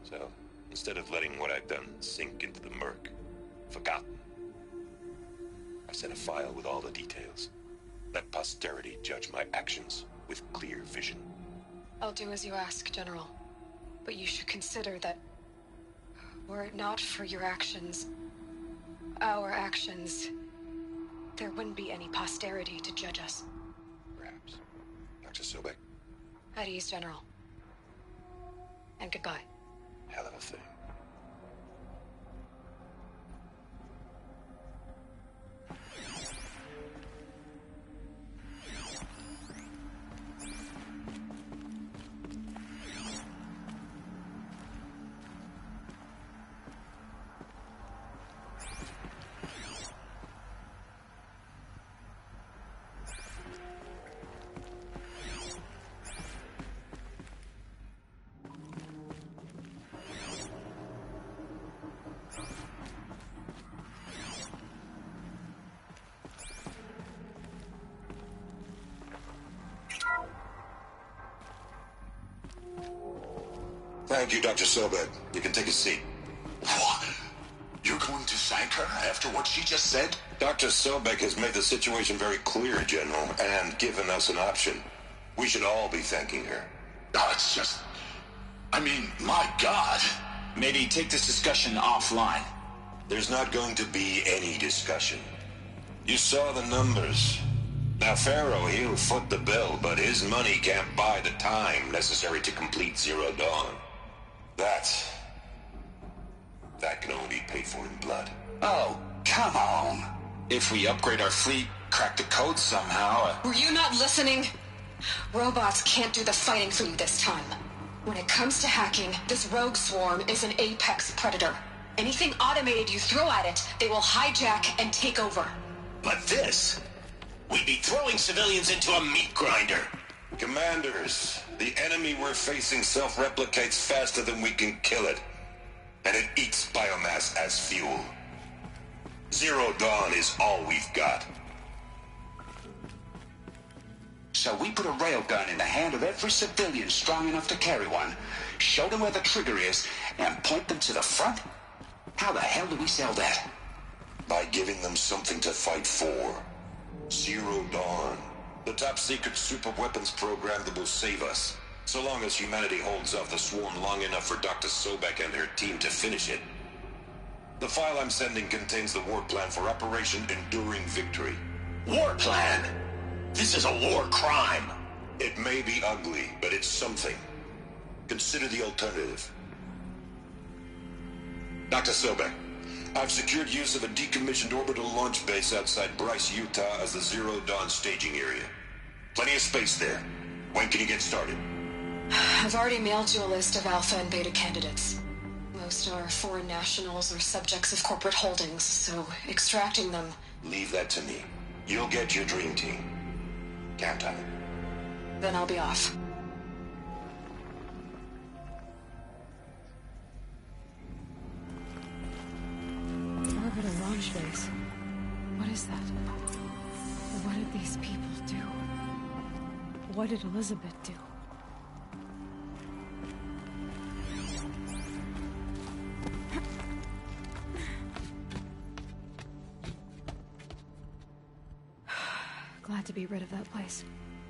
So, instead of letting what I've done sink into the murk, forgotten, I sent a file with all the details. Let posterity judge my actions with clear vision. I'll do as you ask, General. But you should consider that were it not for your actions, our actions, there wouldn't be any posterity to judge us. Perhaps. Dr. Sobek? At ease, General. And goodbye. Hell of a thing. Thank you, Dr. Sobek. You can take a seat. What? You're going to thank her after what she just said? Dr. Sobek has made the situation very clear, General, and given us an option. We should all be thanking her. No, it's just... I mean, my God. Maybe take this discussion offline. There's not going to be any discussion. You saw the numbers. Now, Pharaoh, he'll foot the bill, but his money can't buy the time necessary to complete Zero Dawn. That can only be paid for in blood. Oh, come on. If we upgrade our fleet, crack the code somehow... Were you not listening? Robots can't do the fighting for you this time. When it comes to hacking, this rogue swarm is an apex predator. Anything automated you throw at it, they will hijack and take over. But this... We'd be throwing civilians into a meat grinder. Commanders, the enemy we're facing self-replicates faster than we can kill it. And it eats biomass as fuel. Zero Dawn is all we've got. So we put a railgun in the hand of every civilian strong enough to carry one, show them where the trigger is, and point them to the front? How the hell do we sell that? By giving them something to fight for. Zero Dawn. The top-secret super-weapons program that will save us. So long as humanity holds off the swarm long enough for Dr. Sobek and her team to finish it. The file I'm sending contains the war plan for Operation Enduring Victory. War plan? This is a war crime. It may be ugly, but it's something. Consider the alternative. Dr. Sobek, I've secured use of a decommissioned orbital launch base outside Bryce, Utah as the Zero Dawn staging area. Plenty of space there. When can you get started? I've already mailed you a list of Alpha and Beta candidates. most are foreign nationals or subjects of corporate holdings, so extracting them... Leave that to me. You'll get your dream team. Count on it. Then I'll be off. Orbital launch base. What is that? What did these people do? What did Elizabeth do? Glad to be rid of that place.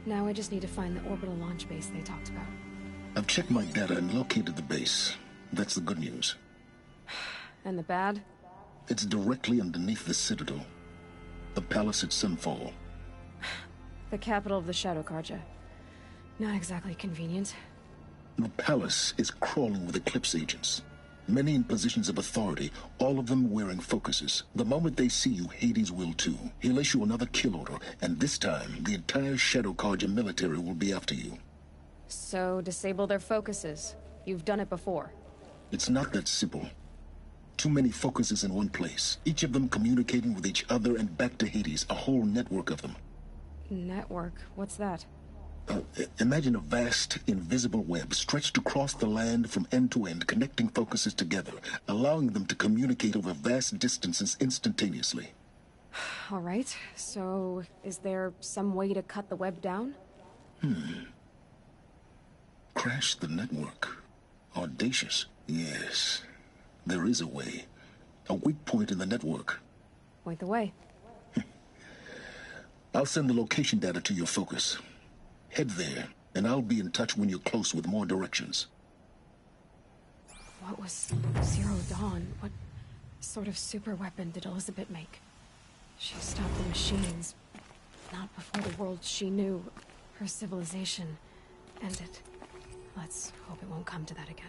Now I just need to find the orbital launch base they talked about. I've checked my data and located the base. That's the good news. And the bad? It's directly underneath the Citadel. The palace at Sunfall. The capital of the Shadow Carja. Not exactly convenient. The palace is crawling with Eclipse agents. Many in positions of authority, all of them wearing focuses. The moment they see you, Hades will too. He'll issue another kill order, and this time, the entire Shadow Carja military will be after you. So, disable their focuses. You've done it before. It's not that simple. Too many focuses in one place, each of them communicating with each other and back to Hades, a whole network of them. Network? What's that? Imagine a vast, invisible web stretched across the land from end to end, connecting focuses together, allowing them to communicate over vast distances instantaneously. All right, so is there some way to cut the web down? Crash the network. Audacious. Yes, there is a way. A weak point in the network. Point the way. I'll send the location data to your focus. Head there, and I'll be in touch when you're close with more directions. What was Zero Dawn? What sort of super weapon did Elizabeth make? She stopped the machines. Not before the world she knew, her civilization, ended. Let's hope it won't come to that again.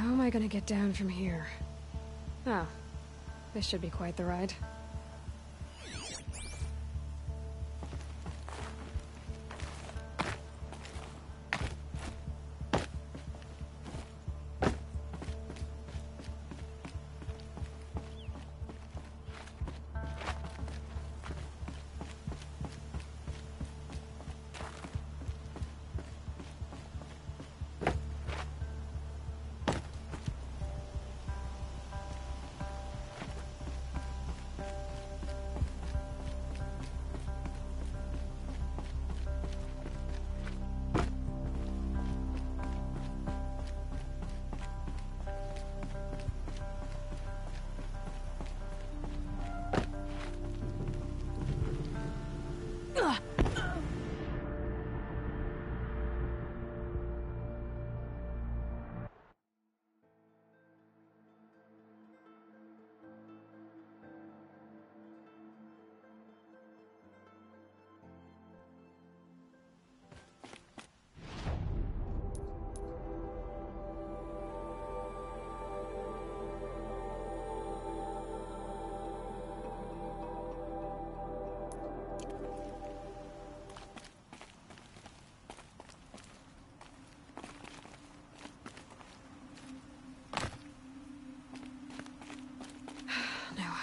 how am I gonna get down from here? Oh, this should be quite the ride.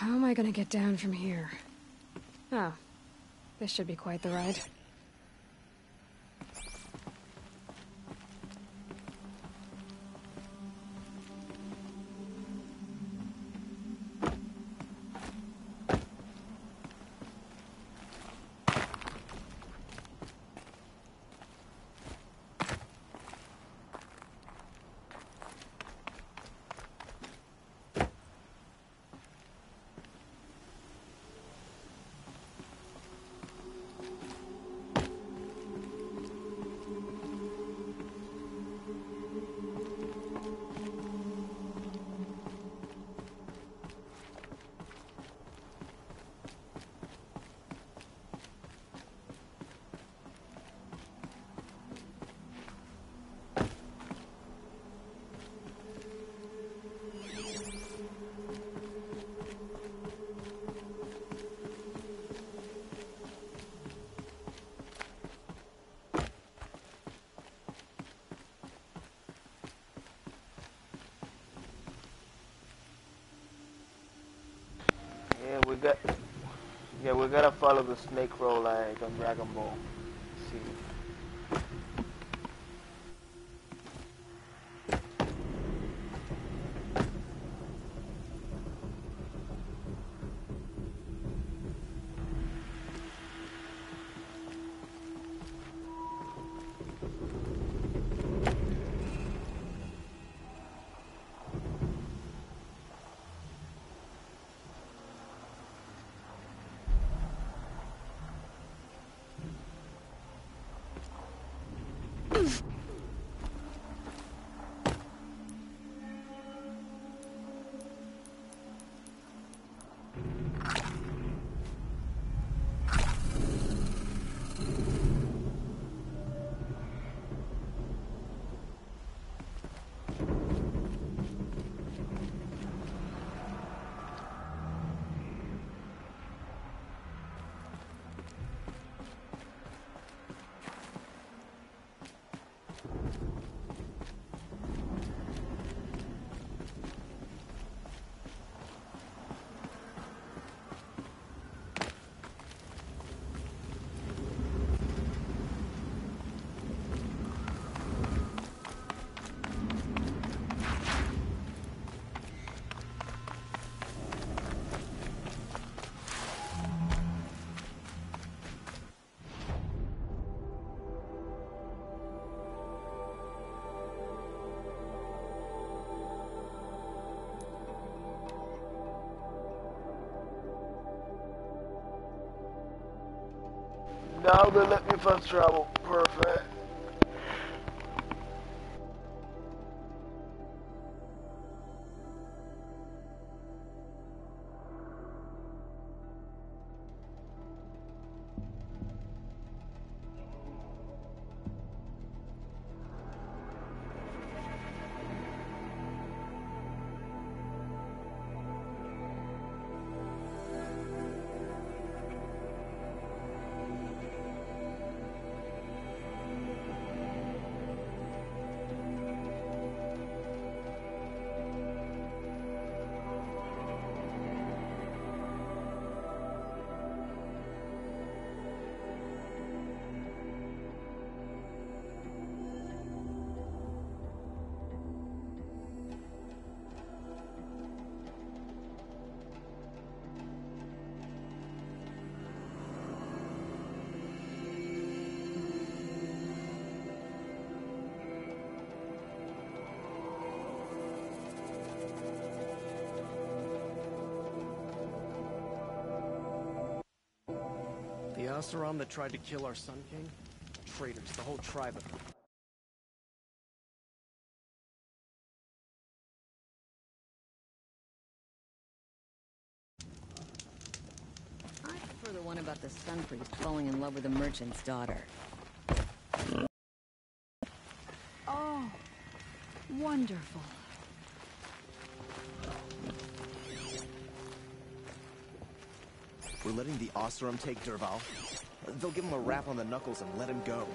How am I gonna get down from here? Oh, this should be quite the ride. We gotta follow the snake roll like on Dragon Ball. See. Now they let me fast travel. Perfect. Oseram that tried to kill our Sun King? Traitors, the whole tribe of them. I prefer the one about the Sun Priest falling in love with a merchant's daughter. Oh, wonderful. We're letting the Oseram take Derval? They'll give him a rap on the knuckles and let him go.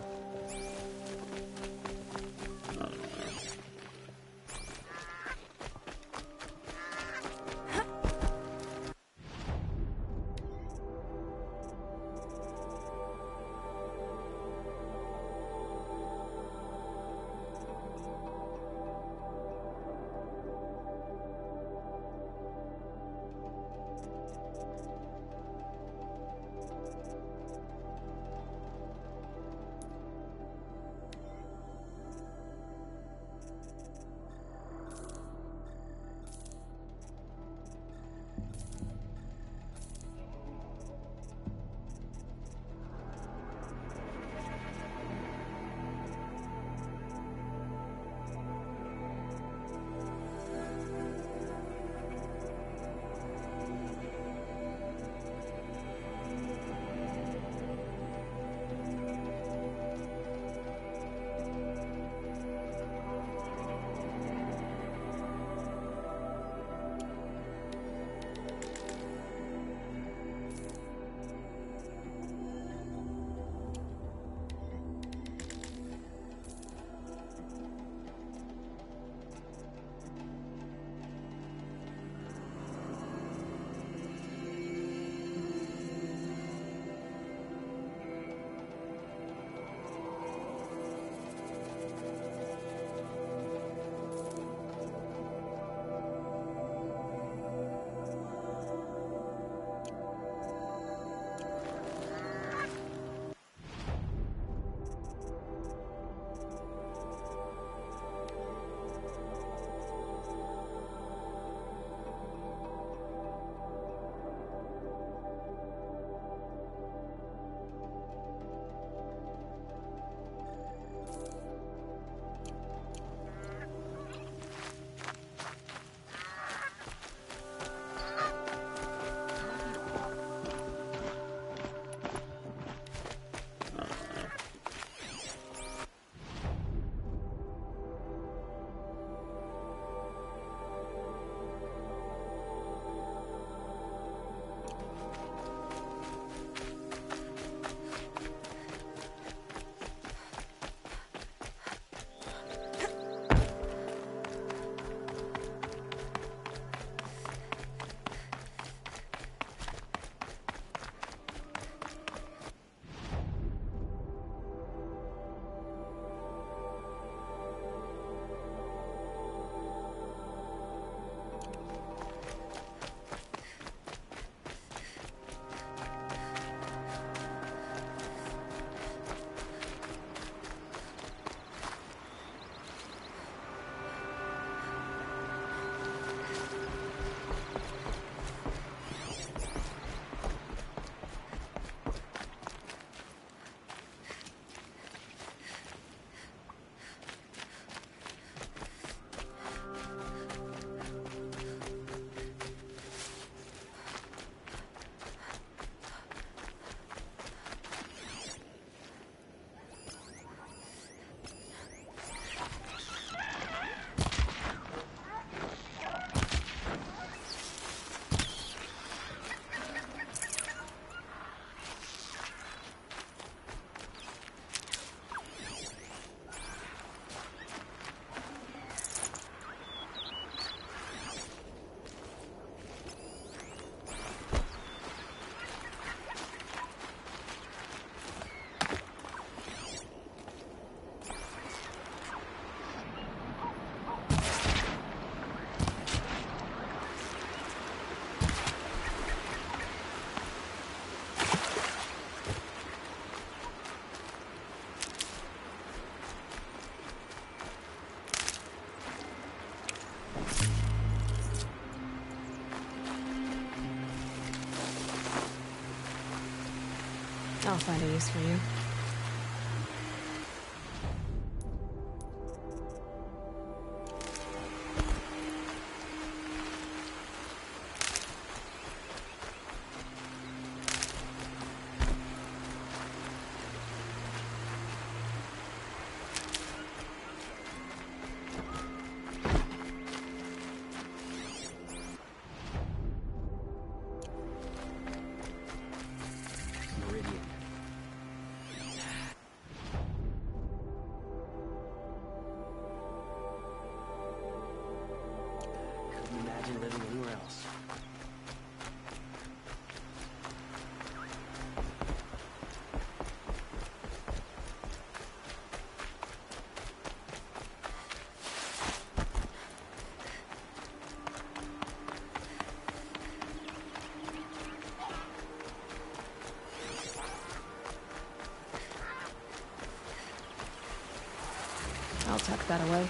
I'll find a use for you. Imagine living anywhere else. I'll tuck that away.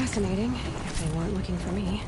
fascinating, if they weren't looking for me.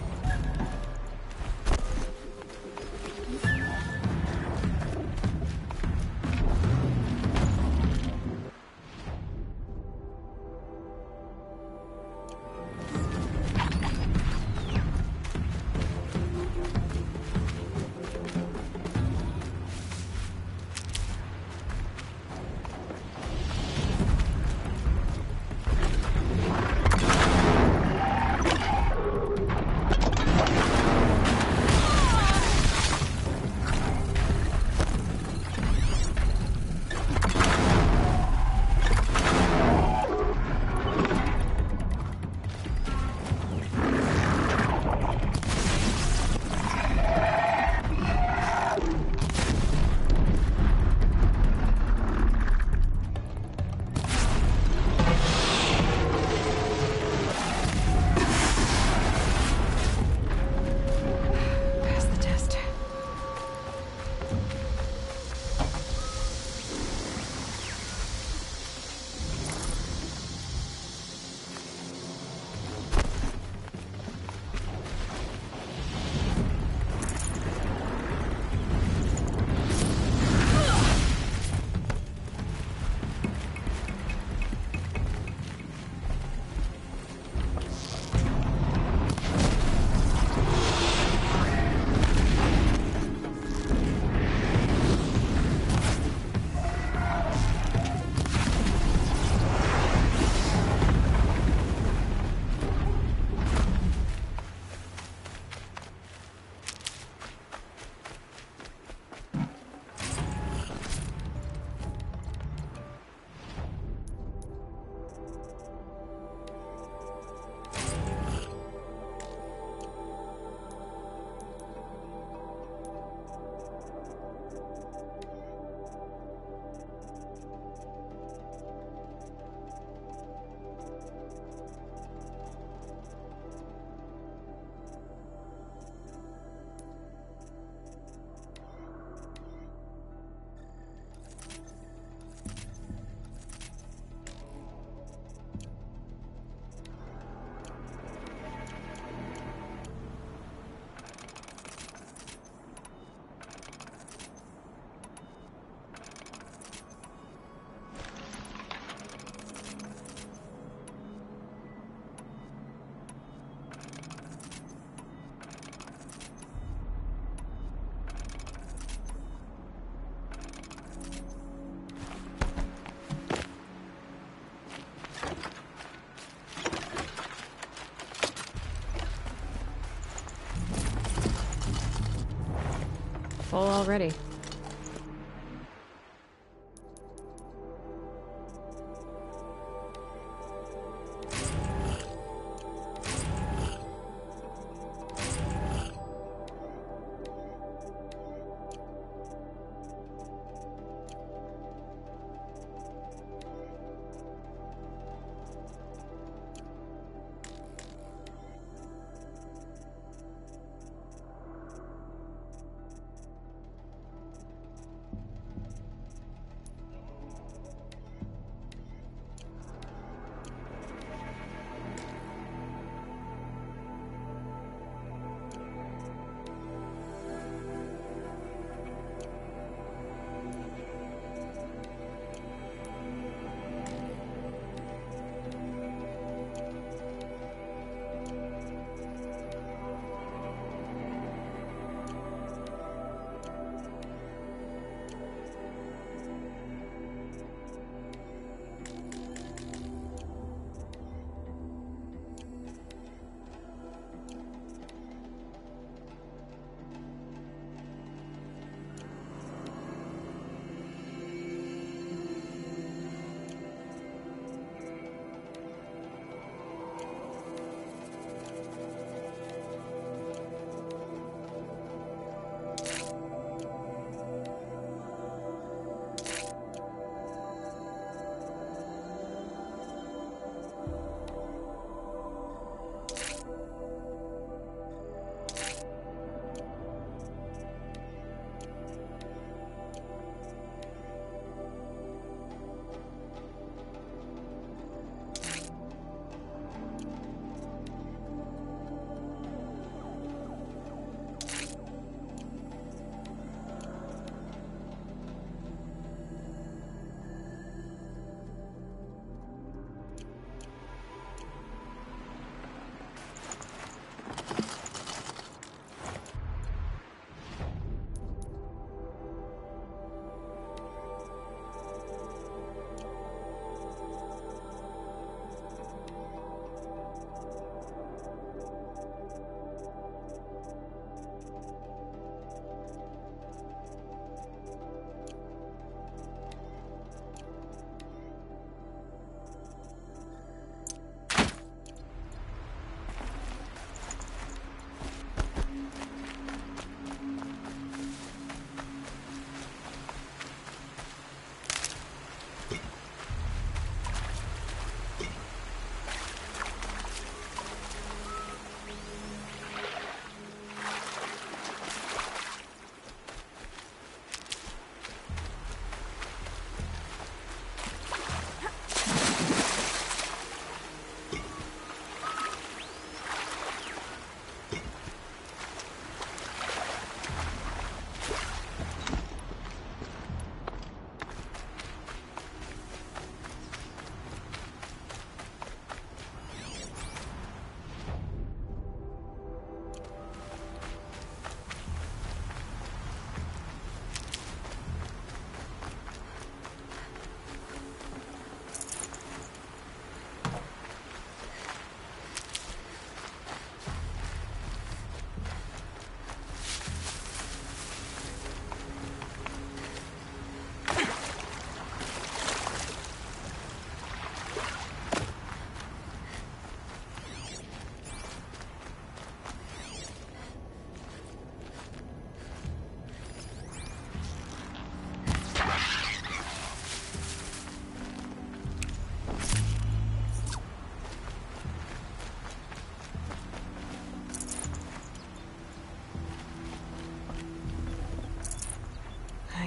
Full already.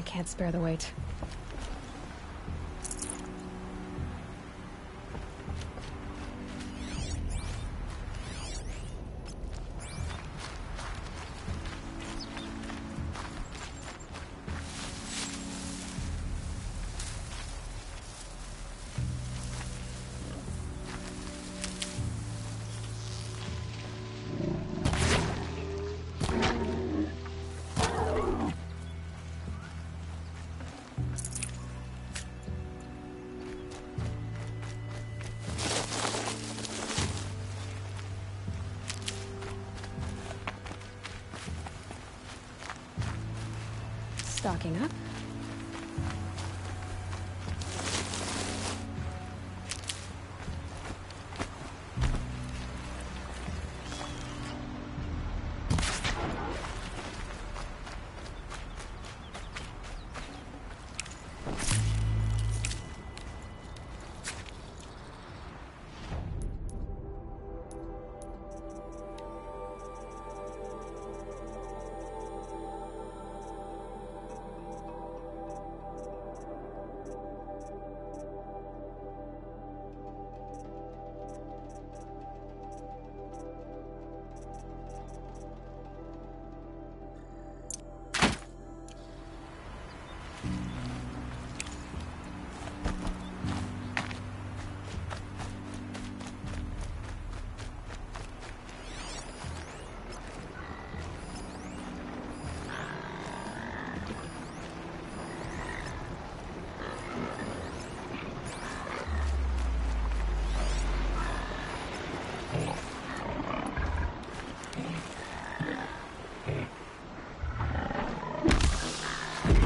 can't spare the weight. Stocking up.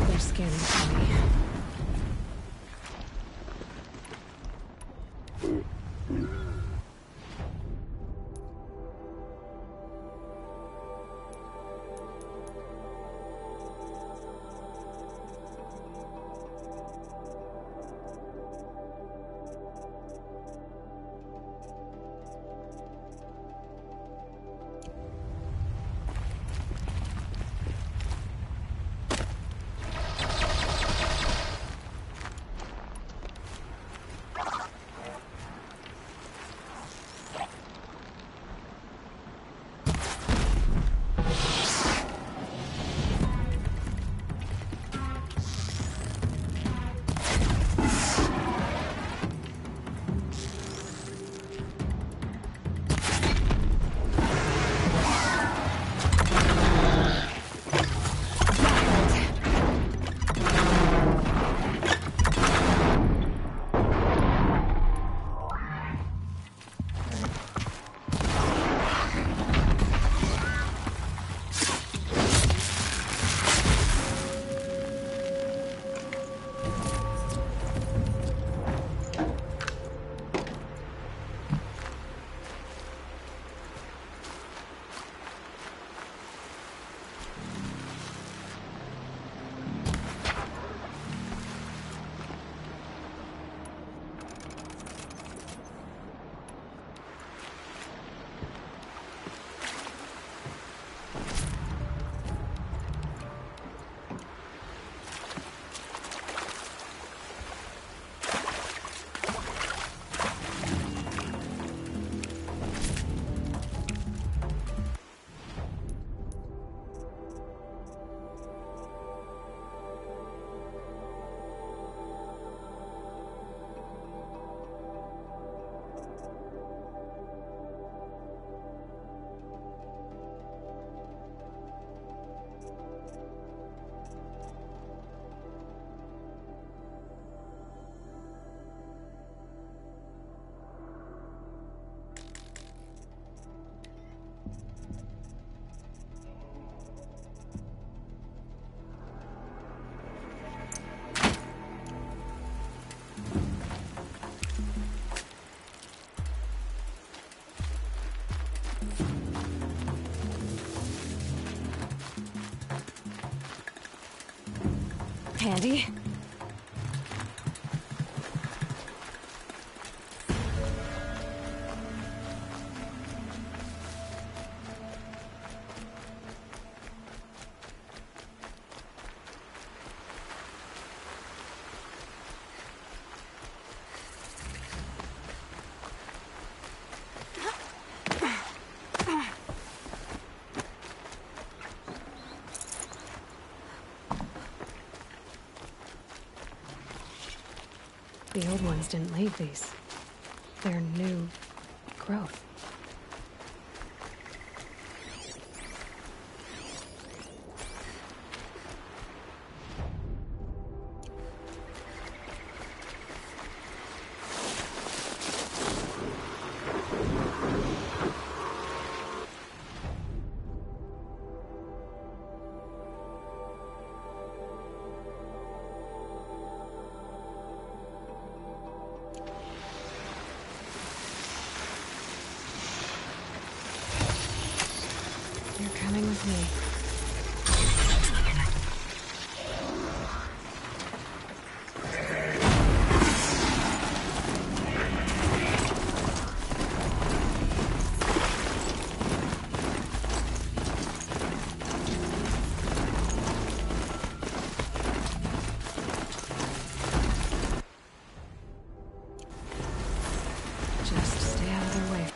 They're scanning for me. Handy. The old ones didn't leave these. They're new growth. You're coming with me. Just stay out of their way.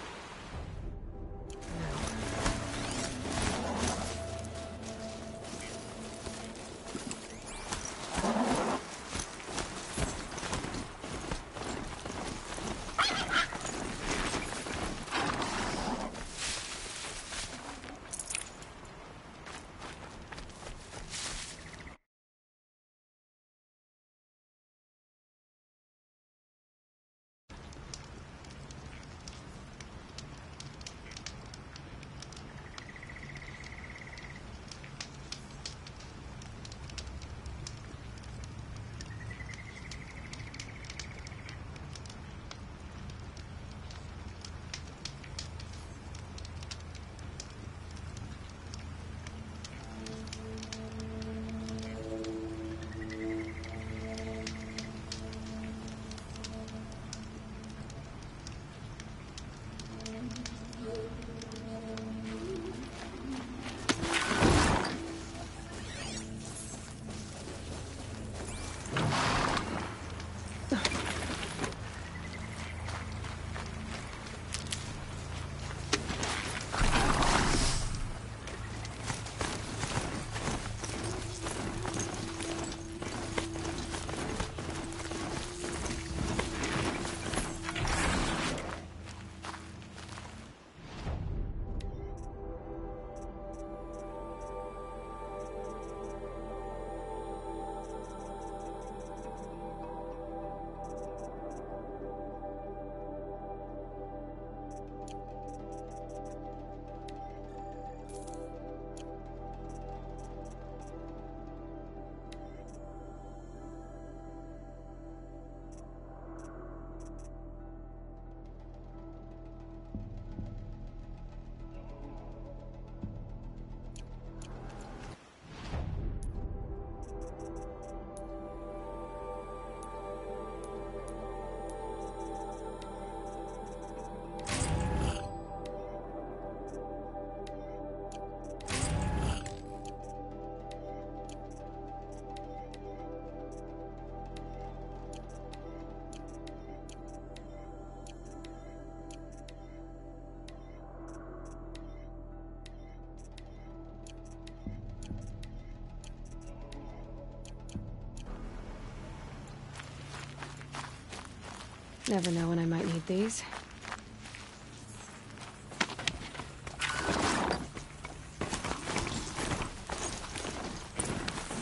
Never know when I might need these.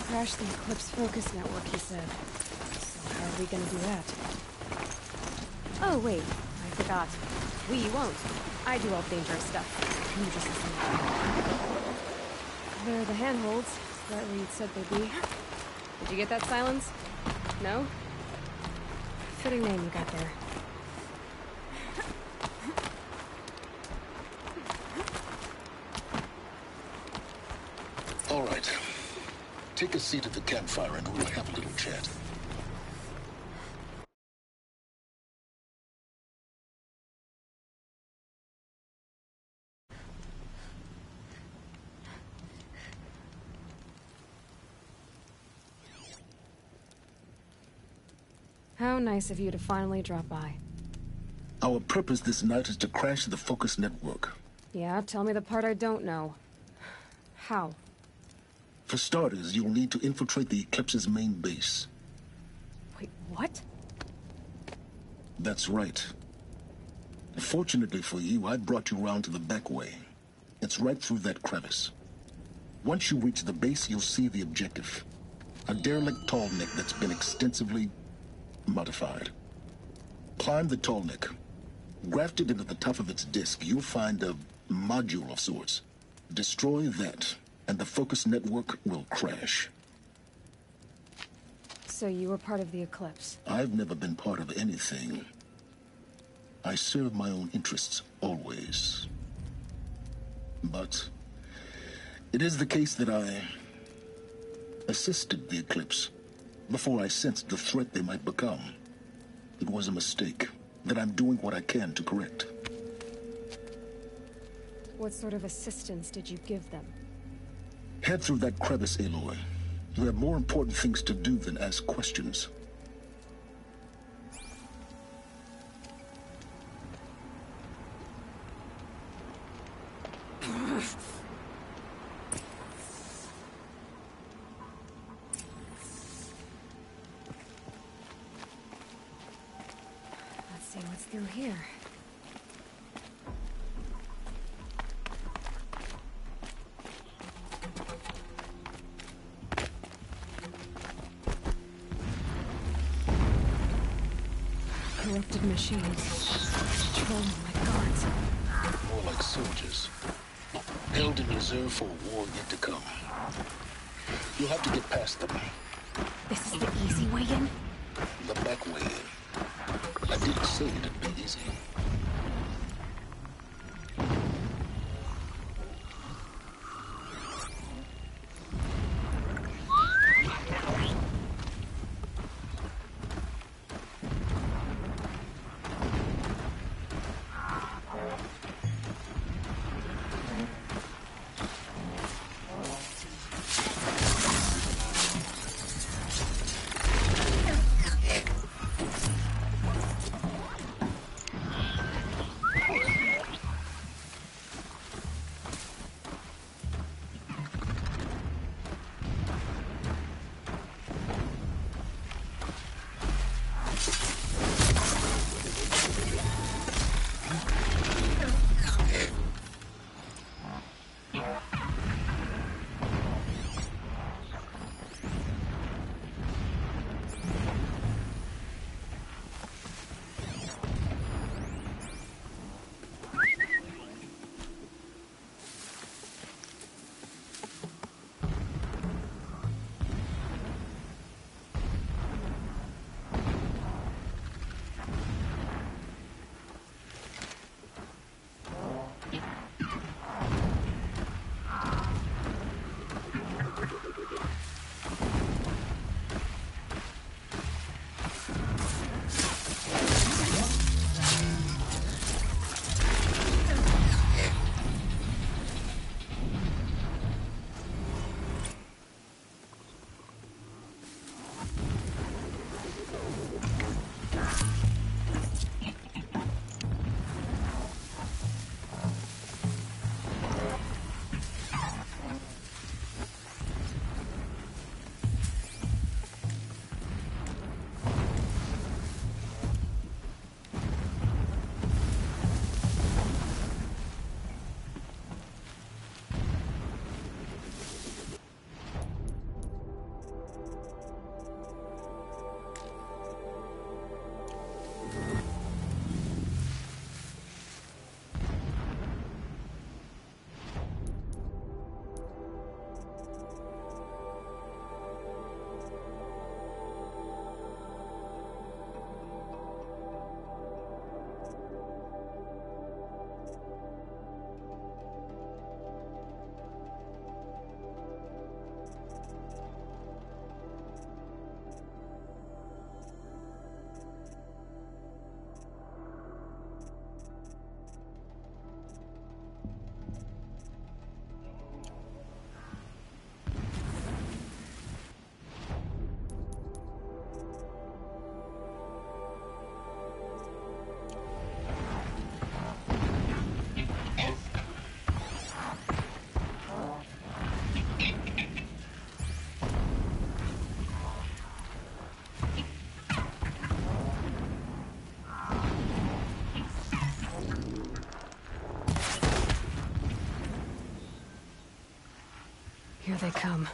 Crash the Eclipse focus network, he said. So how are we gonna do that? Oh, wait. I forgot. We won't. I do all the dangerous stuff. You just listen. They're the handholds. Right where you'd said they'd be. Did you get that, Silence? No? Fitting name you got there. All right. Take a seat at the campfire and we'll have a little chat. How nice of you to finally drop by. Our purpose this night is to crash the focus network. Yeah, tell me the part I don't know. How? For starters, you'll need to infiltrate the Eclipse's main base. Wait, what? That's right. Fortunately for you, I brought you round to the back way. It's right through that crevice. Once you reach the base, you'll see the objective. A derelict tall neck that's been extensively modified. Climb the tall neck. Grafted into the top of its disk, you'll find a module of sorts. Destroy that, and the focus network will crash. So you were part of the Eclipse? I've never been part of anything. I serve my own interests, always. But it is the case that I assisted the Eclipse before I sensed the threat they might become. It was a mistake that I'm doing what I can to correct. What sort of assistance did you give them? Head through that crevice, Aloy. You have more important things to do than ask questions. Let's see what's through here. Corrupted machines. Controlling my guards. More like soldiers. Held in reserve for a war yet to come. You'll have to get past them. This is the easy way in? The back way in. I didn't say it'd be easy. they come.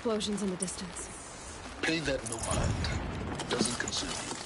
explosions in the distance. Pay that no mind. Doesn't concern you.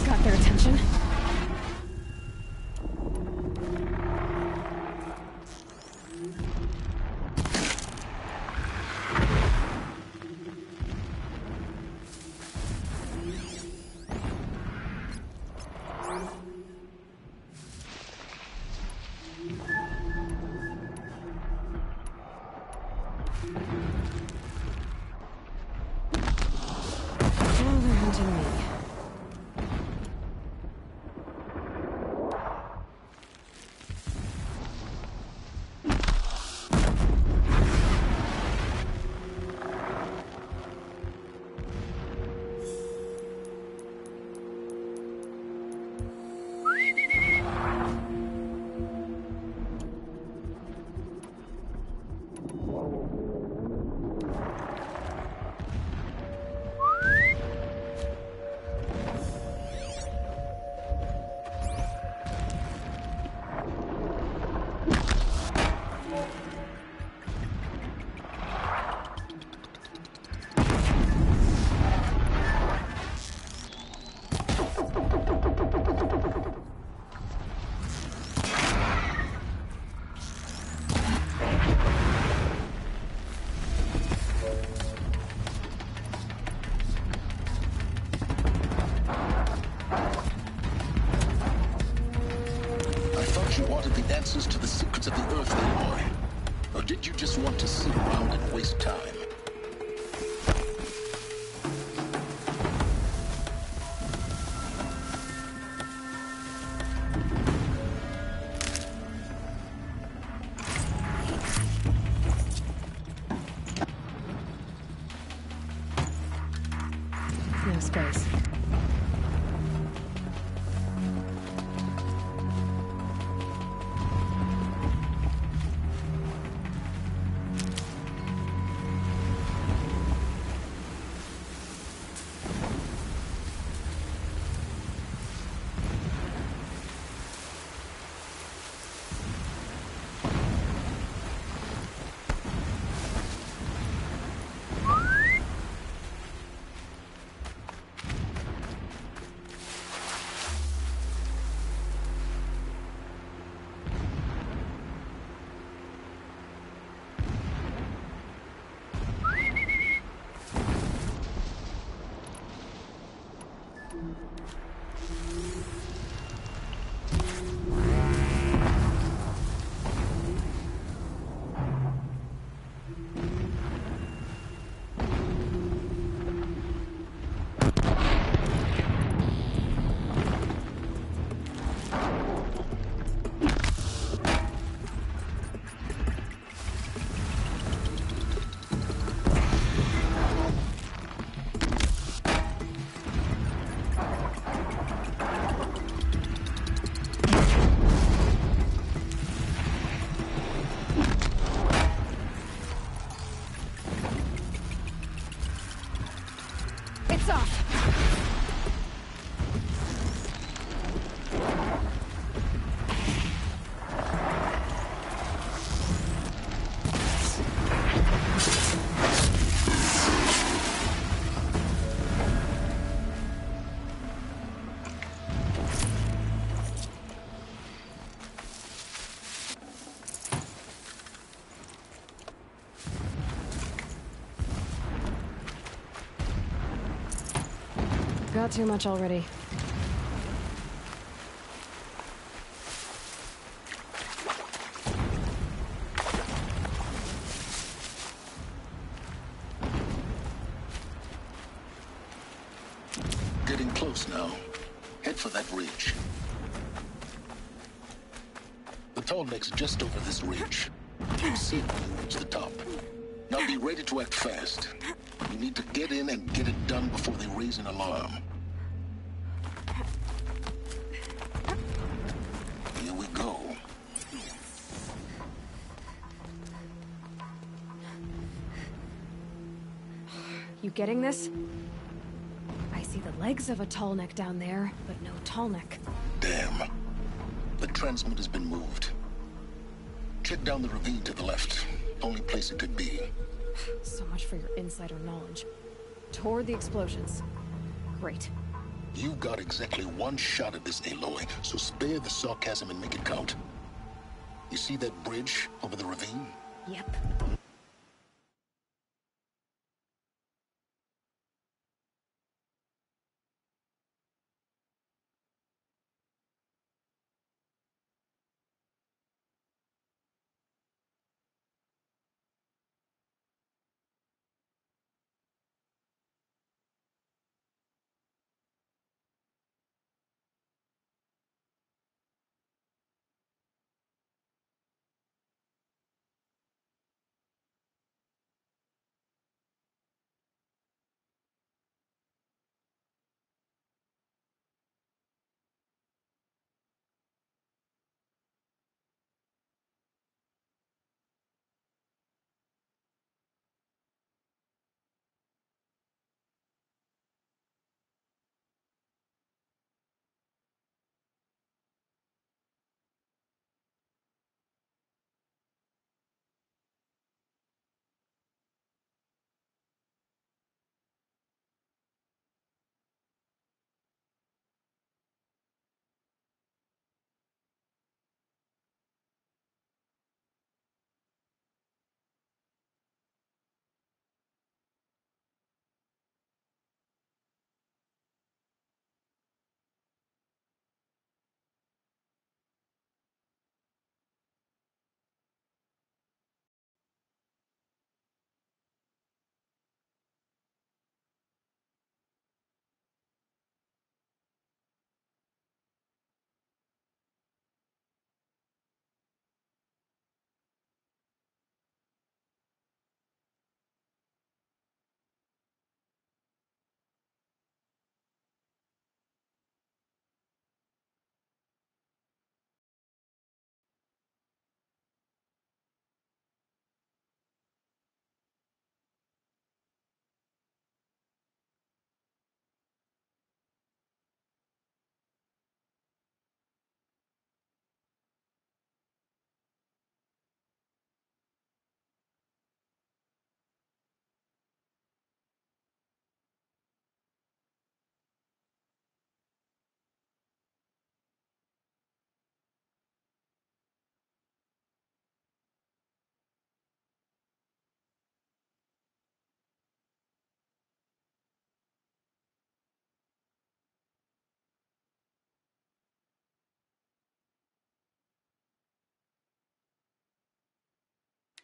Got their attention. Now they're hunting me. You wanted the answers to the secrets of the Earth, boy? Or did you just want to sit around and waste time? No space. It's off. Got too much already. Getting close now. Head for that ridge. The tall neck's just over this ridge. You'll see it when you reach the top. Now be ready to act fast. You need to get in and get it done before they raise an alarm. You getting this? I see the legs of a tall neck down there, but no tall neck. Damn. The transmitter's been moved. Check down the ravine to the left. Only place it could be. So much for your insider knowledge. Toward the explosions. Great. You've got exactly one shot at this, Aloy, so spare the sarcasm and make it count. You see that bridge over the ravine? Yep.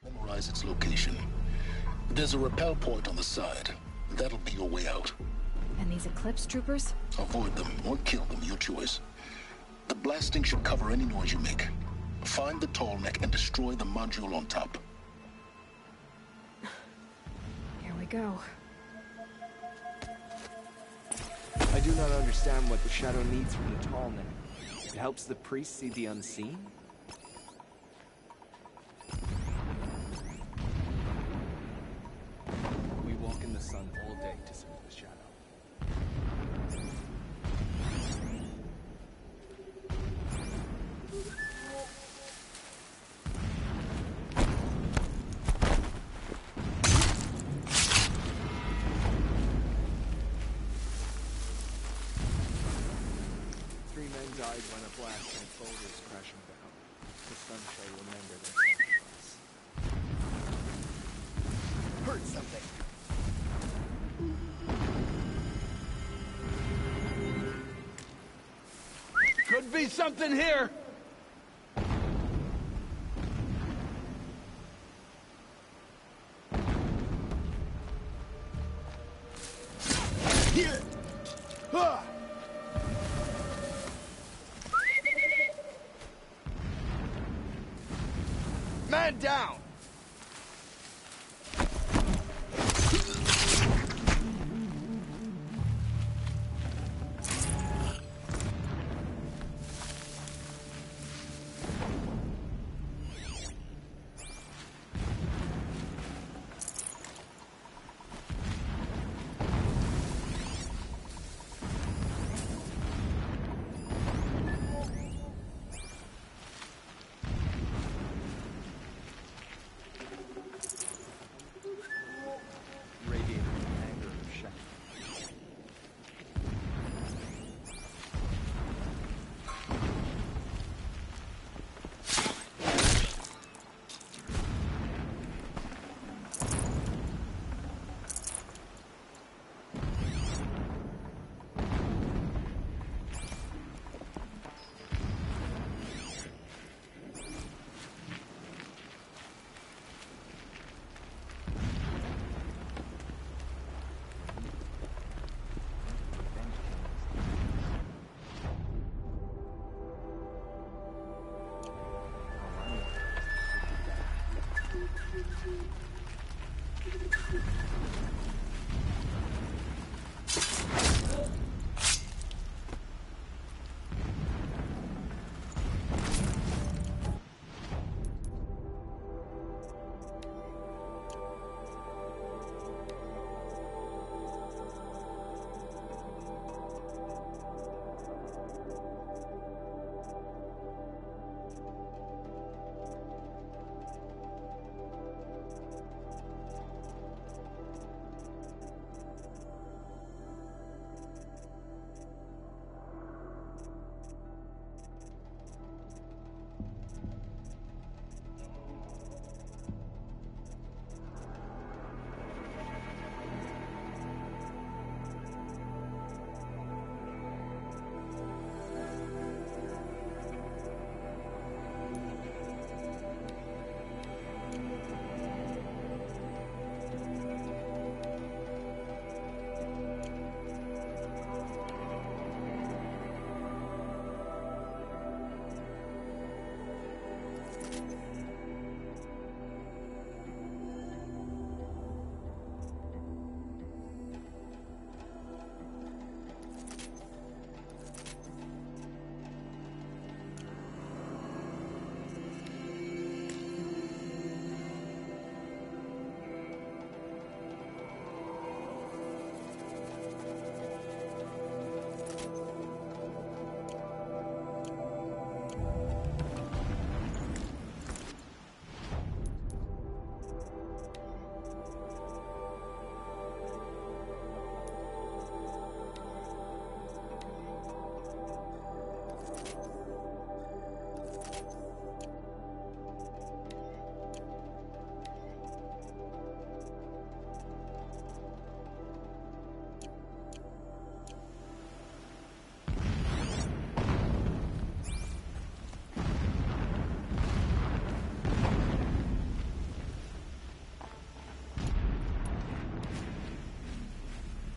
Memorize its location. There's a rappel point on the side. That'll be your way out. And these Eclipse troopers? Avoid them or kill them, your choice. The blasting should cover any noise you make. Find the tall neck and destroy the module on top. Here we go. I do not understand what the shadow needs from the tall neck. It helps the priest see the unseen? We walk in the sun all day to smooth the shadow. Died when a blast sent boulders crashing down. The sun shall remember their sacrifice. Heard something. Could be something here. Here. Ah. Man down!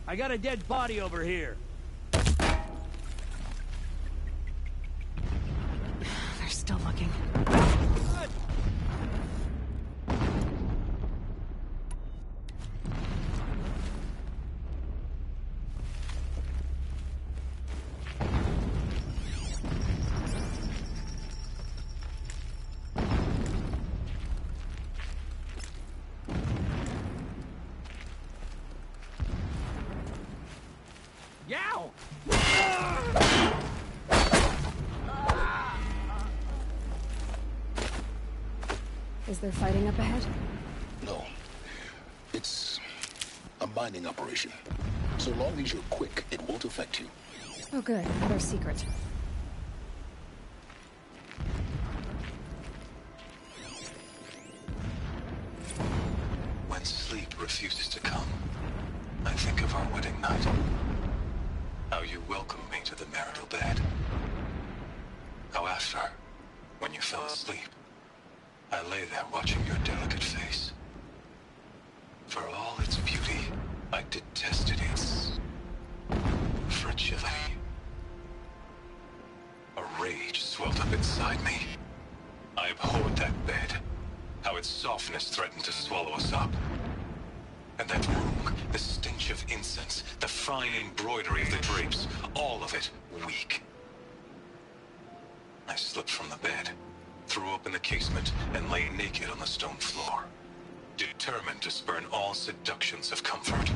I got a dead body over here. They're still looking. Yow! Is there fighting up ahead? No. It's a mining operation. So long as you're quick, it won't affect you. Oh good, another secret. When sleep refuses to come, I think of our wedding night. How you welcomed me to the marital bed. How after, when you fell asleep, I lay there watching your delicate face. For all its beauty, I detested its fragility. A rage swelled up inside me. I abhorred that bed. How its softness threatened to swallow us up. And that room, the stench of incense, the fine embroidery of the drapes, all of it weak. I slipped from the bed, threw open the casement, and lay naked on the stone floor, determined to spurn all seductions of comfort.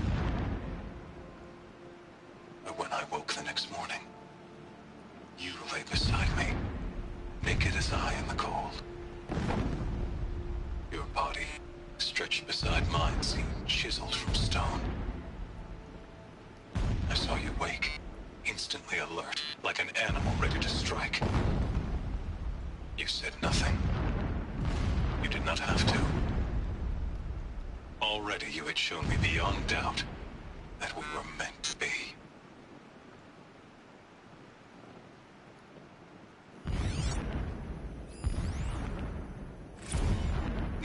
But when I woke the next morning, you lay beside me, naked as I in the cold. Your body, stretched beside mine, seemed chiseled from stone. I saw you wake, instantly alert, like an animal ready to strike. You said nothing. You did not have to. Already you had shown me beyond doubt that we were meant to be.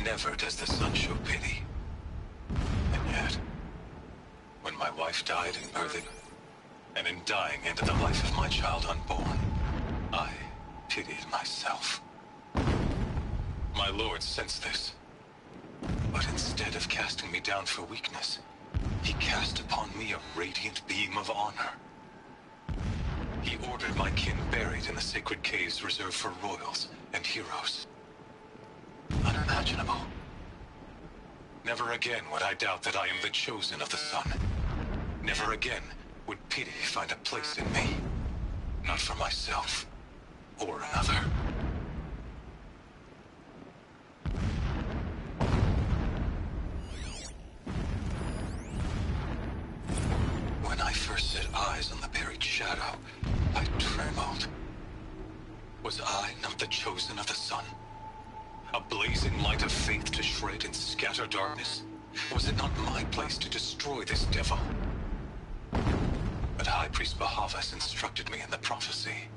Never does the sun show pity. And yet, when my wife died in birthing, and in dying ended the life of my child unborn, I pitied myself. My lord sensed this. But instead of casting me down for weakness, he cast upon me a radiant beam of honor. He ordered my kin buried in the sacred caves reserved for royals and heroes. Unimaginable. Never again would I doubt that I am the chosen of the sun. Never again would pity find a place in me. Not for myself or another. When I first set eyes on the buried shadow, I trembled. Was I not the chosen of the sun? A blazing light of faith to shred and scatter darkness? Was it not my place to destroy this devil? But High Priest Bahavas instructed me in the prophecy,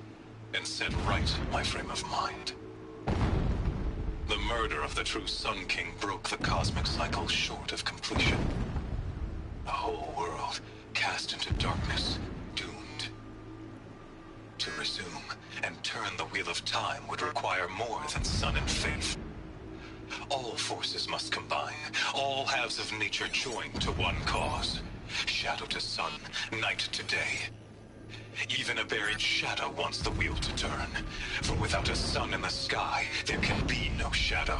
and set right my frame of mind. The murder of the true Sun King broke the cosmic cycle short of completion. The whole world cast into darkness, doomed. To resume and turn the wheel of time would require more than sun and faith. All forces must combine, all halves of nature join to one cause. Shadow to sun, night to day. Even a buried shadow wants the wheel to turn, for without a sun in the sky, there can be no shadow.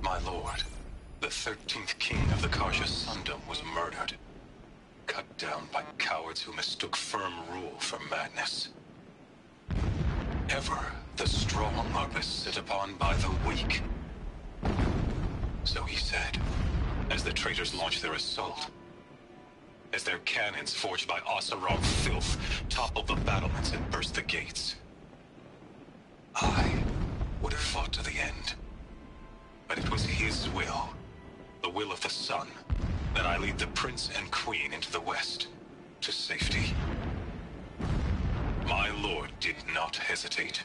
My lord, the 13th king of the Karja Sundom was murdered. Cut down by cowards who mistook firm rule for madness. Ever the strong are beset upon by the weak. So he said, as the traitors launched their assault. As their cannons forged by Oseram filth toppled the battlements and burst the gates. I would have fought to the end. But it was his will, the will of the sun, Then I lead the Prince and Queen into the west, to safety. My lord did not hesitate.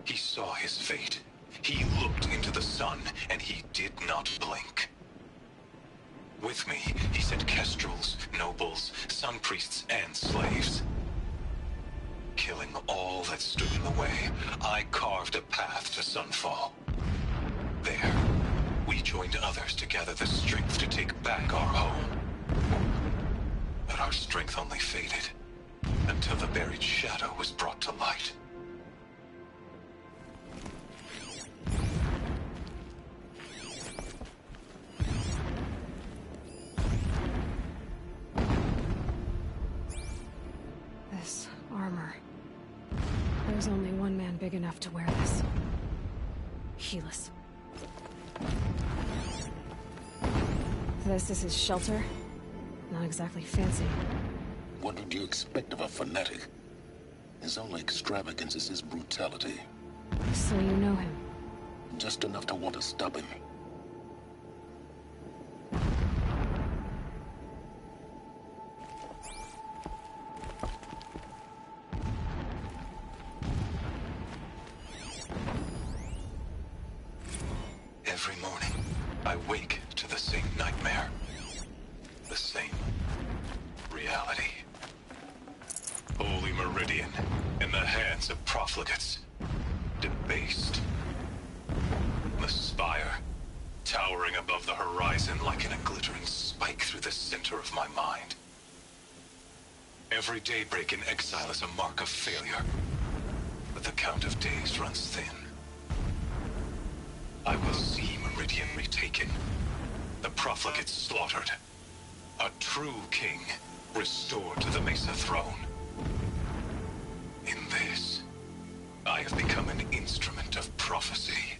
He saw his fate. He looked into the sun, and he did not blink. With me, he sent kestrels, nobles, sun priests, and slaves. Killing all that stood in the way, I carved a path to Sunfall. There, we joined others to gather the strength to take back our home. But our strength only faded, until the buried shadow was brought to light. This armor. There's only one man big enough to wear this. Helis. This is his shelter? Not exactly fancy. What would you expect of a fanatic? His only extravagance is his brutality. So you know him? Just enough to want to stop him. Every morning, I wake to the same nightmare. The same reality. Holy Meridian, in the hands of profligates. Debased. The spire, towering above the horizon like a glittering spike through the center of my mind. Every daybreak in exile is a mark of failure, but the count of days runs thin. I will see Meridian retaken, the profligates slaughtered, a true king restored to the Mesa throne. In this, I have become an instrument of prophecy.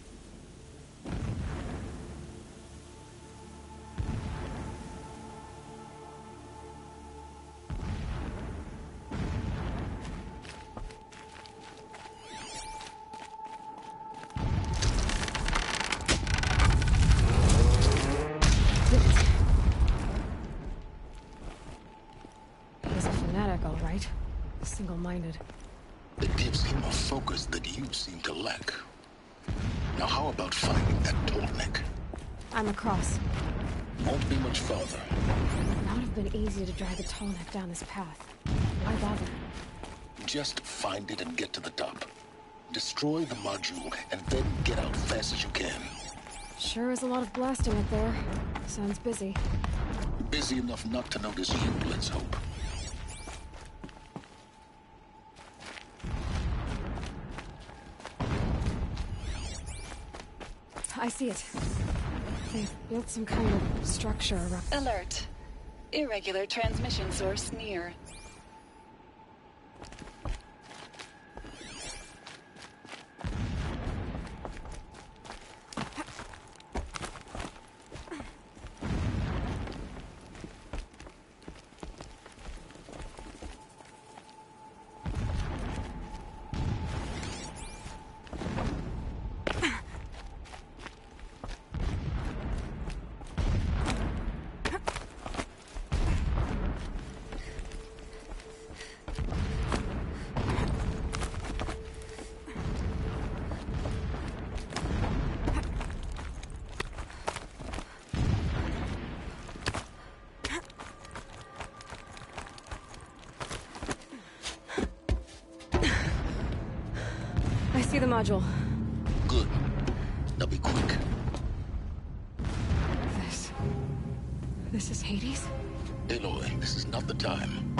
He's a fanatic, all right. Single-minded. It gives him a focus that you seem to lack. Now how about finding that Tolnik? I'm across. Won't be much farther. Would not have been easy to drag a Tolnik down this path. Why bother? Just find it and get to the top. Destroy the module and then get out fast as you can. Sure is a lot of blasting it there. Sounds busy. Busy enough not to notice you, let's hope. I see it. They've built some kind of structure around... Alert. Irregular transmission source near. I see the module. Good. Now be quick. This is Hades? Aloy, this is not the time.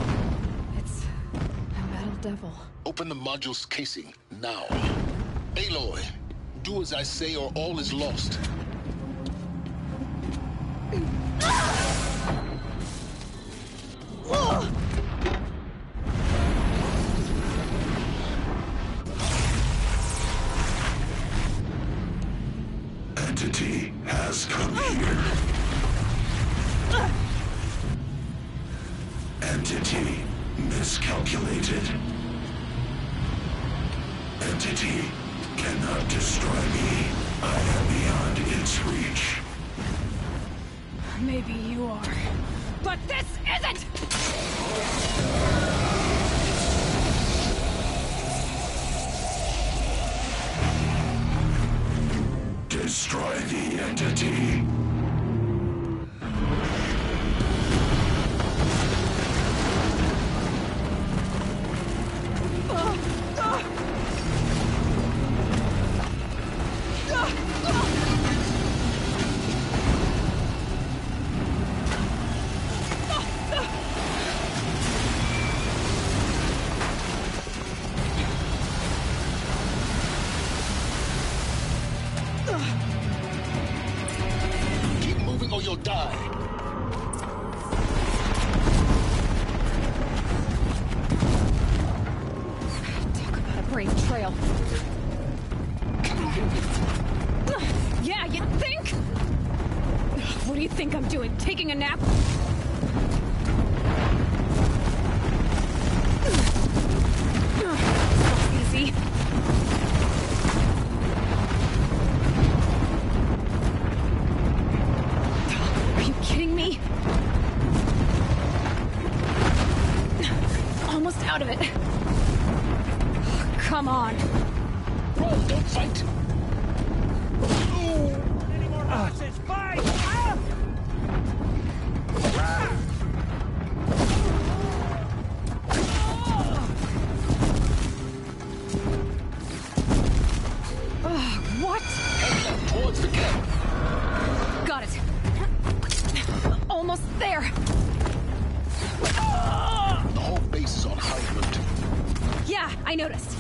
It's a metal devil. Open the module's casing, now. Aloy, do as I say or all is lost. Entity has come here. Entity miscalculated. Entity cannot destroy me. I am beyond its reach. Maybe you are. But this isn't! Destroy the entity. Keep moving or you'll die. Talk about a brave trail. Yeah, you think? What do you think I'm doing? Taking a nap? Easy. Are you kidding me? Almost out of it. Come on. Bro, don't fight. Any more horses? Fight! What? Head left towards the camp. Got it. Almost there. The whole base is on high alert. Yeah, I noticed.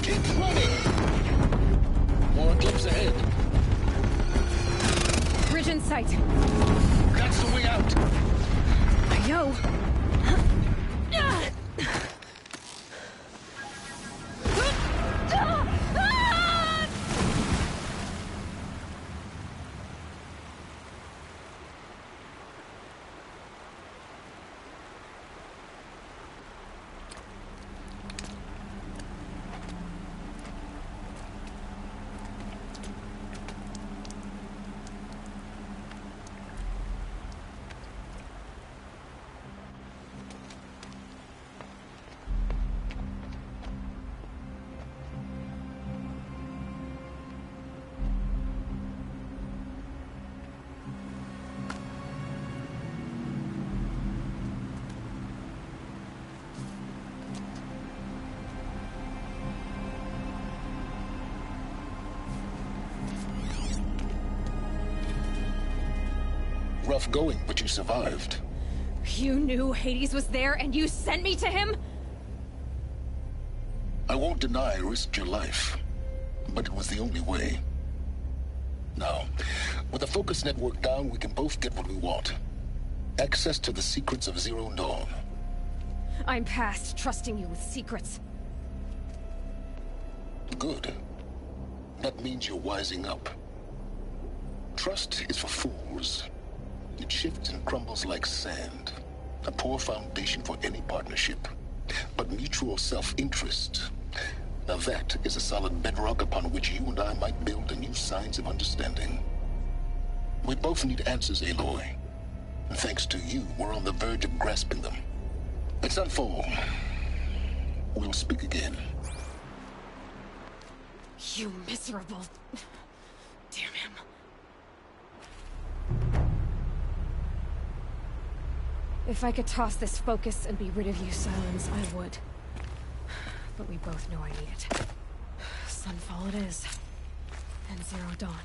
Keep running. More clips ahead. Bridge in sight. That's the way out. I know. Rough going, but you survived. You knew Hades was there and you sent me to him? I won't deny I risked your life, but it was the only way. Now, with the focus network down, we can both get what we want. Access to the secrets of Zero Dawn. I'm past trusting you with secrets. Good. That means you're wising up. Trust is for fools. It shifts and crumbles like sand. A poor foundation for any partnership. But mutual self-interest, now that is a solid bedrock upon which you and I might build new signs of understanding. We both need answers, Aloy. And thanks to you, we're on the verge of grasping them. Let's unfold. We'll speak again. You miserable... Damn him. If I could toss this focus and be rid of you, Silence, I would. But we both know I need it. Sunfall it is. And Zero Dawn.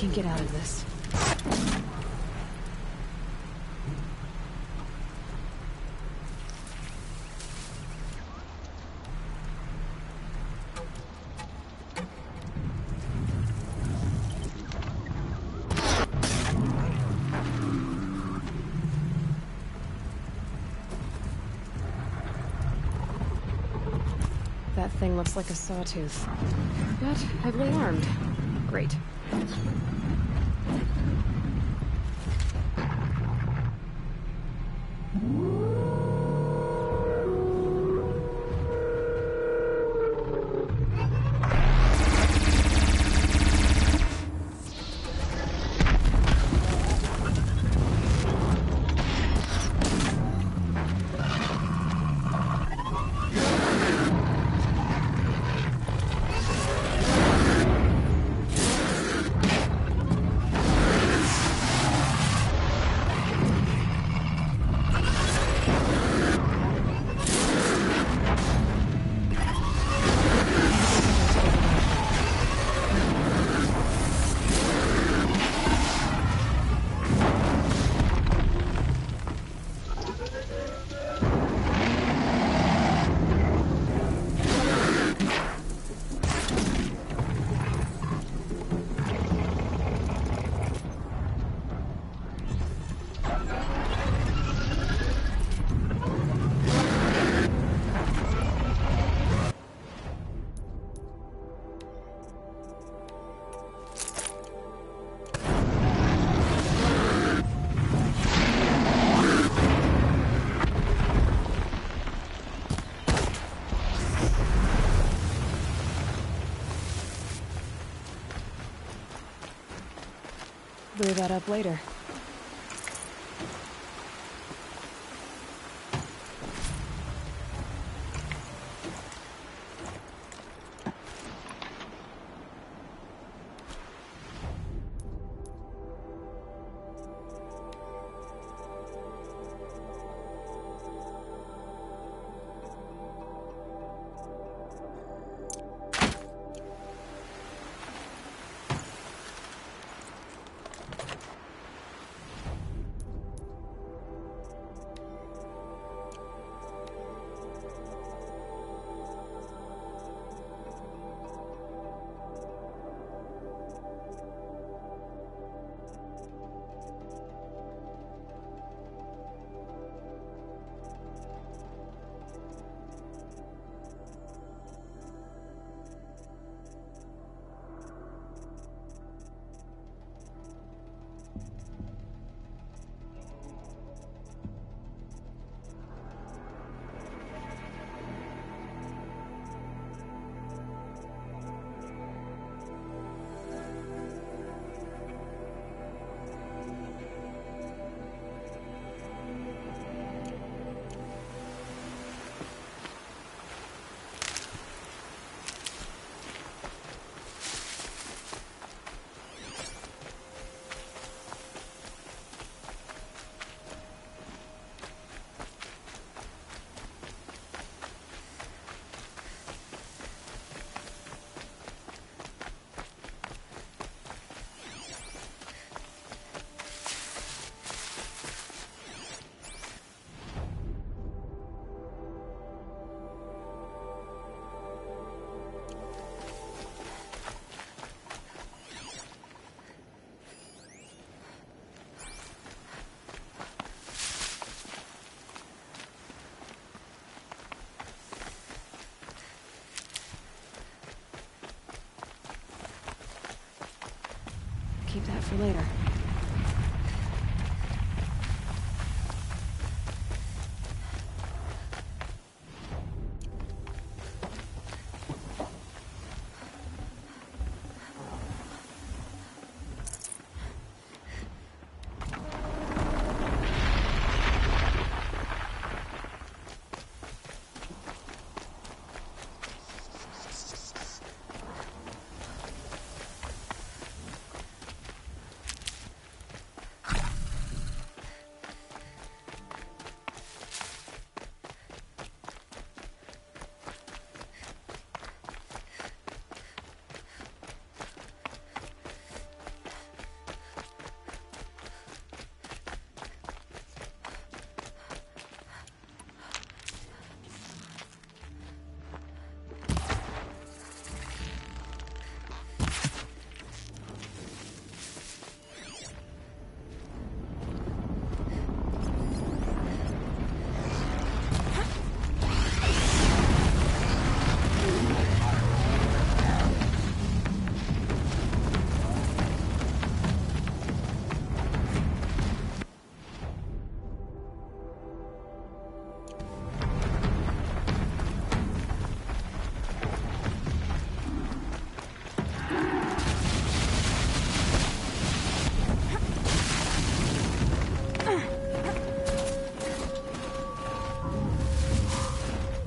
can get out of this. That thing looks like a sawtooth, but heavily armed. Great. Blew that up later. Keep that for later.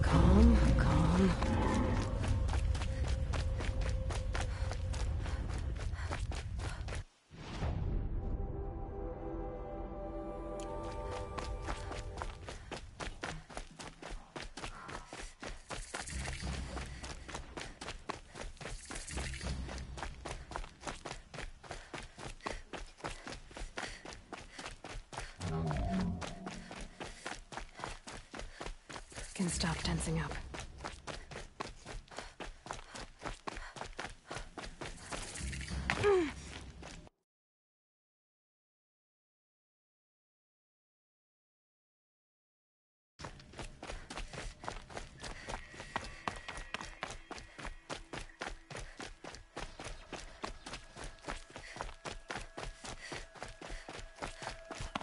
Calm, calm. Can stop tensing up.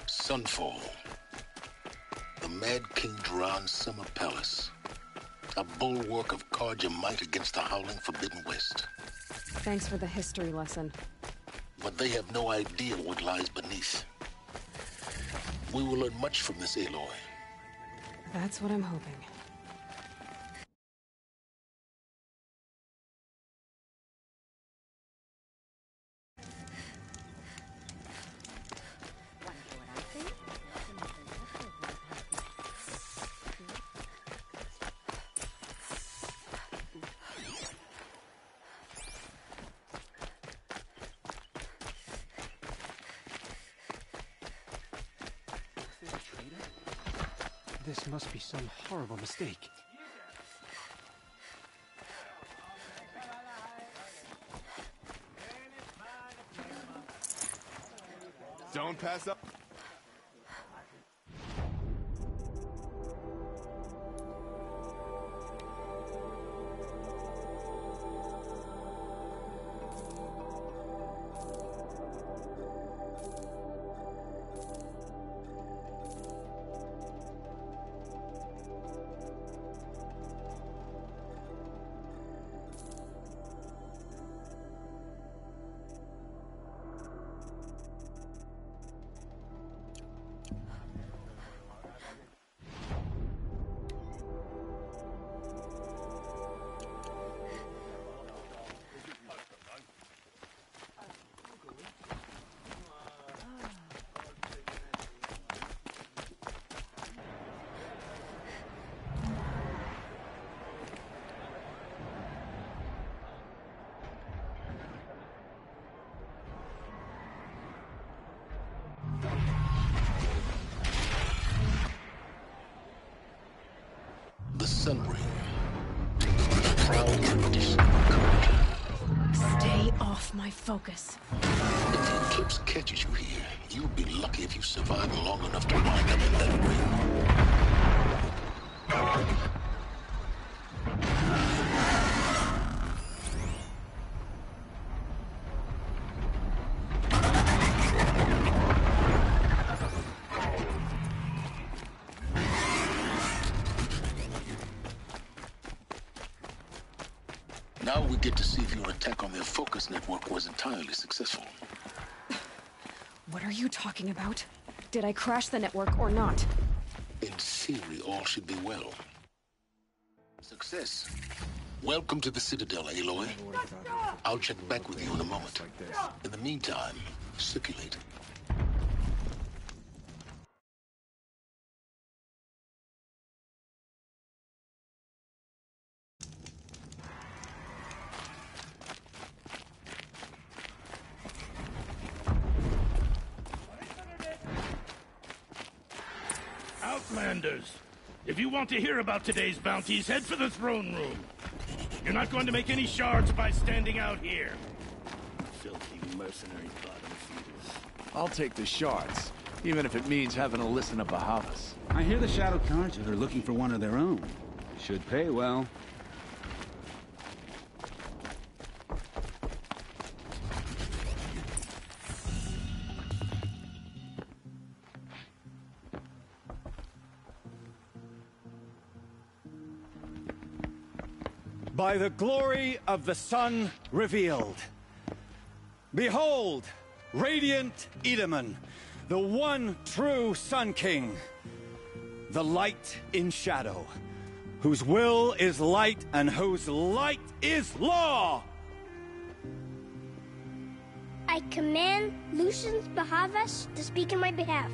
Sunfall. The Mad King Duran's summer palace. A bulwark of Carja might against the howling Forbidden West. Thanks for the history lesson. But they have no idea what lies beneath. We will learn much from this, Aloy. That's what I'm hoping. This must be some horrible mistake. Don't pass up. The Sun Ring. The proud tradition of Carja. Stay off my focus. If the eclipse catches you here, you'll be lucky if you survive long enough to wind up in that ring. Now we get to see if your attack on their focus network was entirely successful. What are you talking about? Did I crash the network or not? In theory, all should be well. Success. Welcome to the Citadel, Aloy. I'll check back with you in a moment. In the meantime, circulate. Outlanders, if you want to hear about today's bounties, head for the throne room. You're not going to make any shards by standing out here. Filthy mercenary bottom feeders. I'll take the shards, even if it means having to listen to Bahavas. I hear the Shadow Carja are looking for one of their own. Should pay well. By the glory of the sun revealed. Behold, radiant Edaman, The one true Sun King. The light in shadow. Whose will is light and whose light is law! I command Lucius Bahavas to speak in my behalf.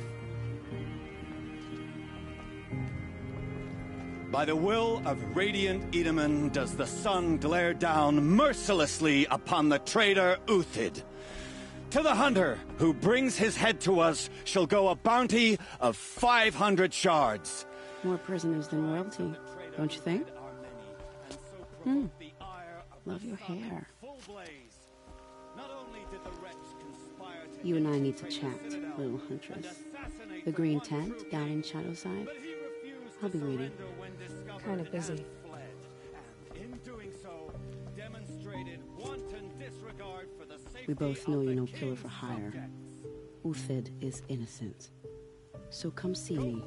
By the will of Radiant Edaman does the sun glare down mercilessly upon the traitor Uthid. To the hunter who brings his head to us shall go a bounty of 500 shards. More prisoners than royalty, don't you think? Love your hair. You and I need to chat, little huntress. The green tent down in Shadowside? I'll be waiting. Kind of busy. We both know you're no killer for hire. Uthid is innocent. So come see me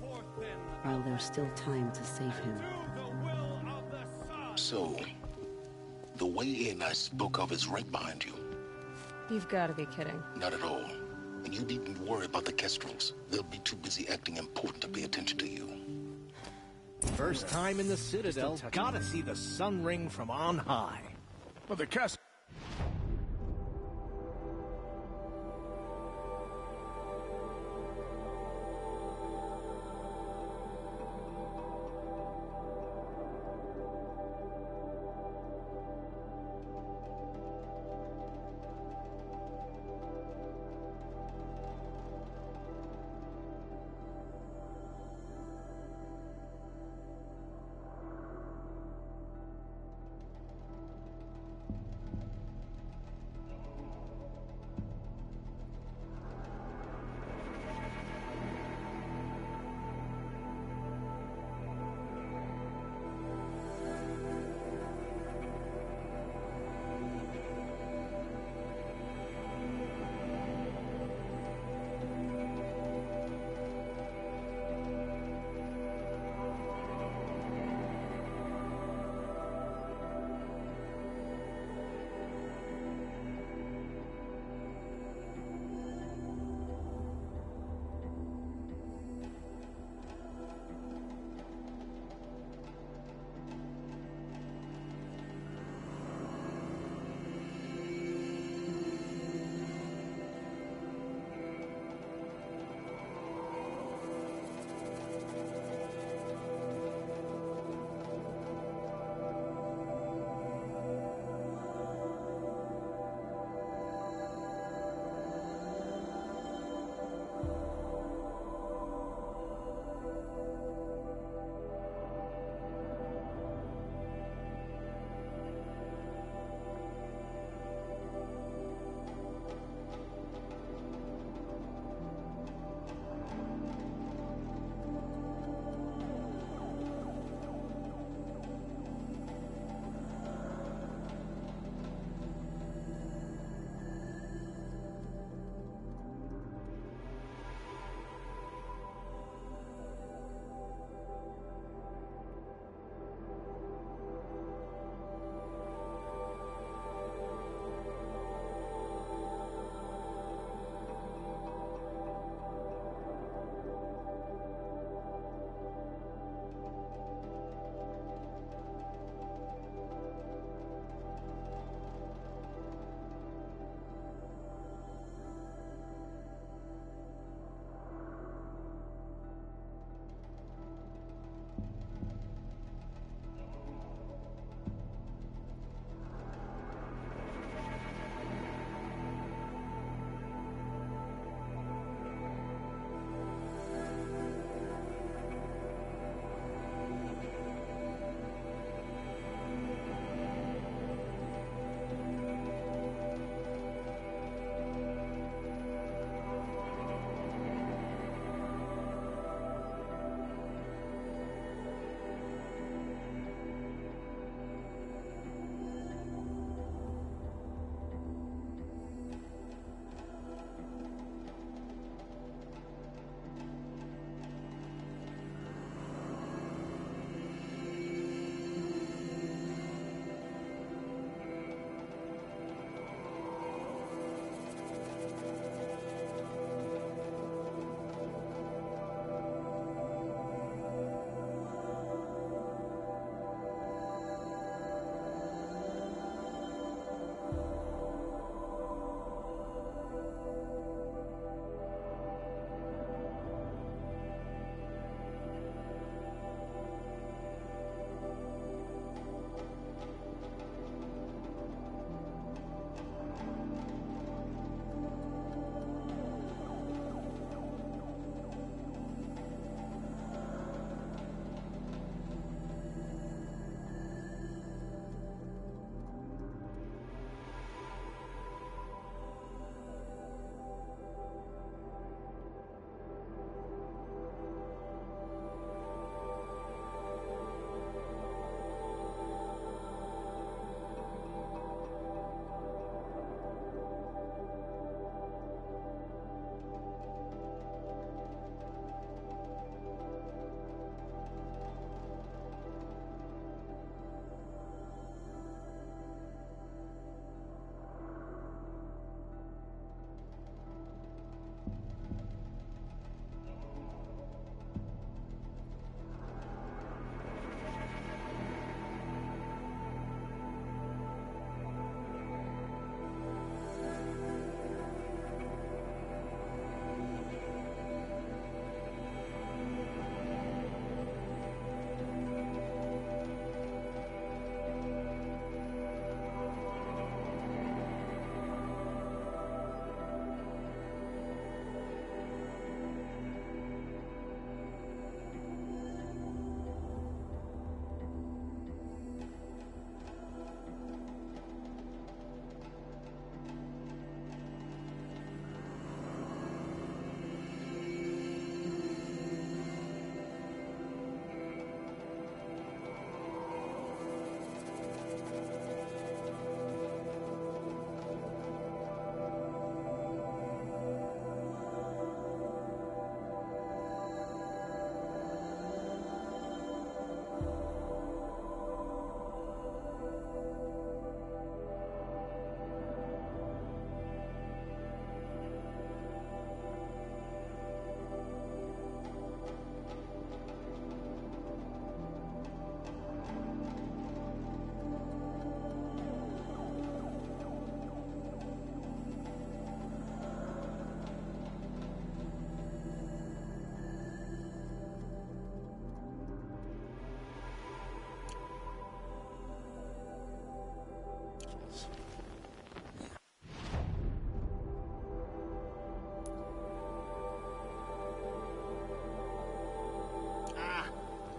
while there's still time to save him. So, the way in I spoke of is right behind you. You've got to be kidding. Not at all. And you needn't worry about the Kestrels. They'll be too busy acting important to pay attention to you. First time in the Citadel, gotta see the sun ring from on high. Well, the Kestrels...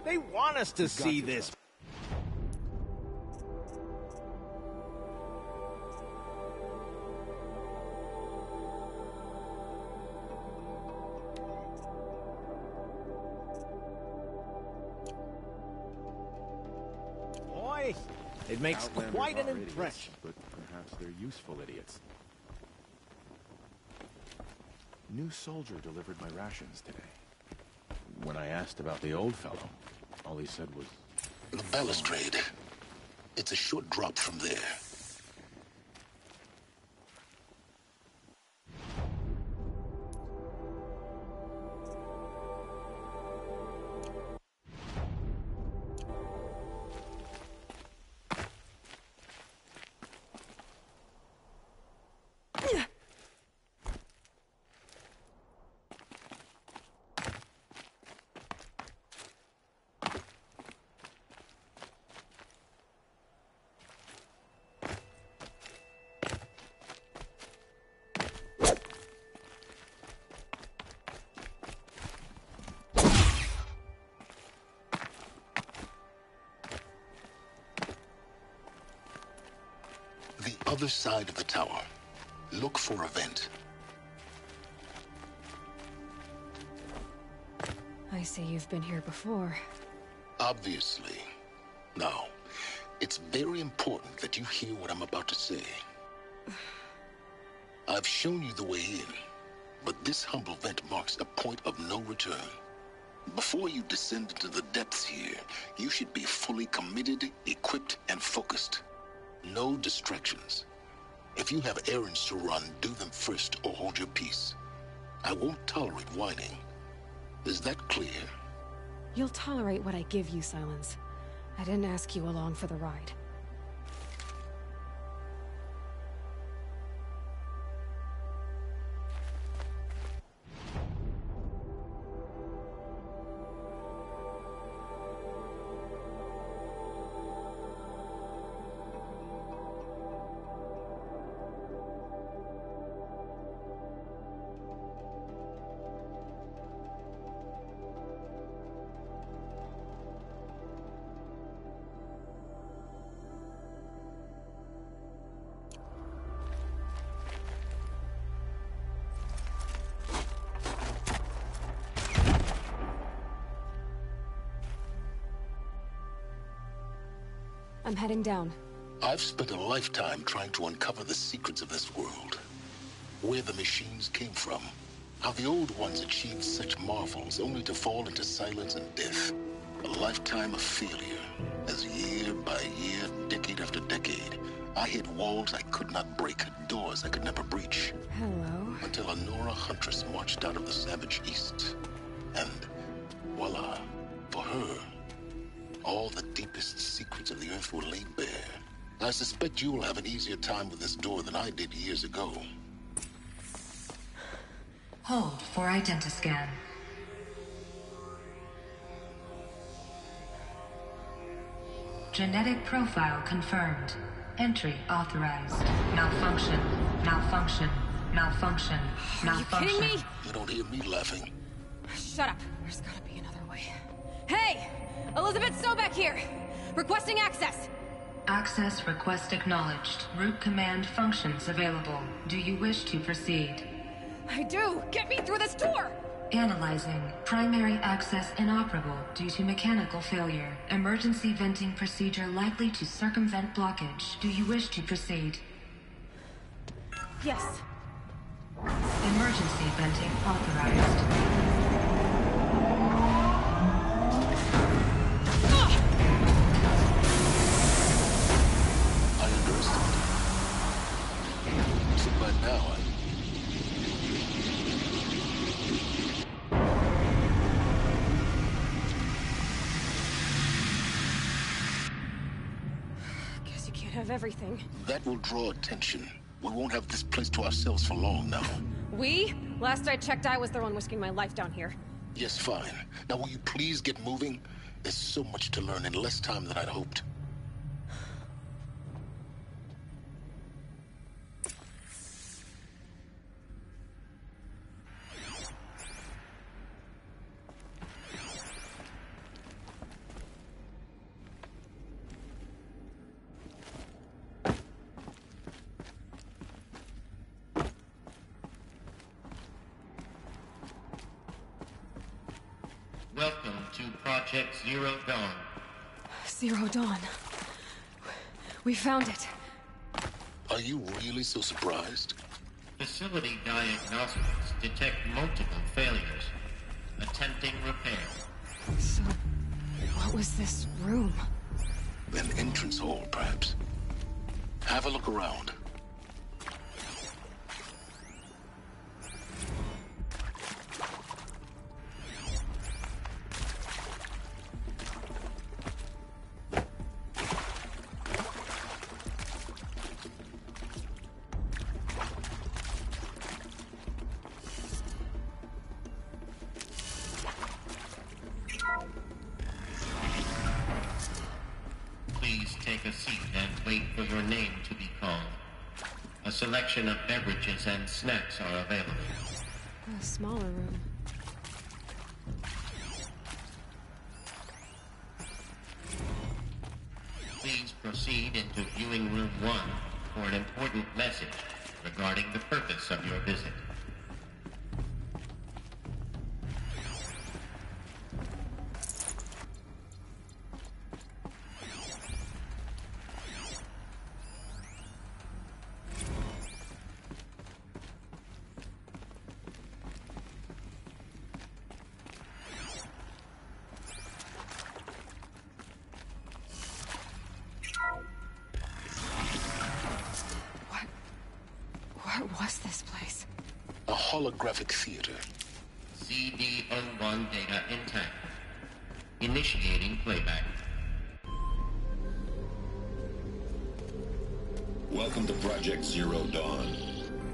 They want us to see this. Boy, it makes quite an impression. But perhaps they're useful idiots. New soldier delivered my rations today. When I asked about the old fellow, all he said was... The balustrade. It's a short drop from there. The other side of the tower. Look for a vent. I see you've been here before. Obviously. Now, it's very important that you hear what I'm about to say. I've shown you the way in, but this humble vent marks a point of no return. Before you descend into the depths here, you should be fully committed, equipped, and focused. No distractions. If you have errands to run, do them first or hold your peace. I won't tolerate whining. Is that clear? You'll tolerate what I give you, Silence. I didn't ask you along for the ride. I'm heading down. I've spent a lifetime trying to uncover the secrets of this world. Where the machines came from. How the old ones achieved such marvels only to fall into silence and death. A lifetime of failure. As year by year, decade after decade, I hit walls I could not break, doors I could never breach. Hello. Until a Nora huntress marched out of the savage east. And voila, for her, all the deepest secrets of the earth were laid bare. I suspect you'll have an easier time with this door than I did years ago. Hold for identiscan. Genetic profile confirmed. Entry authorized. Malfunction. Malfunction. Malfunction. Malfunction. Are you kidding me? You don't hear me laughing. Shut up. There's gotta be another way. Hey! Elizabeth Sobek here! Requesting access! Access request acknowledged. Root command functions available. Do you wish to proceed? I do! Get me through this door! Analyzing. Primary access inoperable due to mechanical failure. Emergency venting procedure likely to circumvent blockage. Do you wish to proceed? Yes. Emergency venting authorized. Everything. That will draw attention. We won't have this place to ourselves for long now. We? Last I checked, I was the one risking my life down here. Yes, fine. Now will you please get moving? There's so much to learn in less time than I'd hoped. Welcome to Project Zero Dawn. Zero Dawn. We found it. Are you really so surprised? Facility diagnostics detect multiple failures. Attempting repair. So, what was this room? An entrance hall, perhaps. Have a look around. Please take a seat and wait for your name to be called. A selection of beverages and snacks are available. A smaller room. Please proceed into viewing room 1 for an important message regarding the purpose of your visit. What was this place? A holographic theater. CD01 data intact. Initiating playback. Welcome to Project Zero Dawn.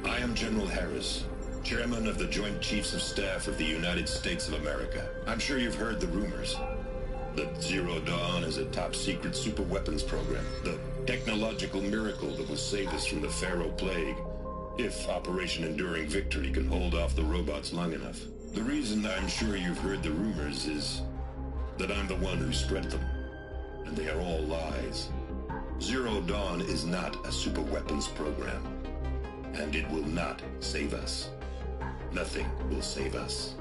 I am General Harris, Chairman of the Joint Chiefs of Staff of the United States of America. I'm sure you've heard the rumors. That Zero Dawn is a top-secret super-weapons program. The technological miracle that will save us from the Pharaoh Plague, if Operation Enduring Victory can hold off the robots long enough. The reason I'm sure you've heard the rumors is that I'm the one who spread them. And they are all lies. Zero Dawn is not a super-weapons program. And it will not save us. Nothing will save us.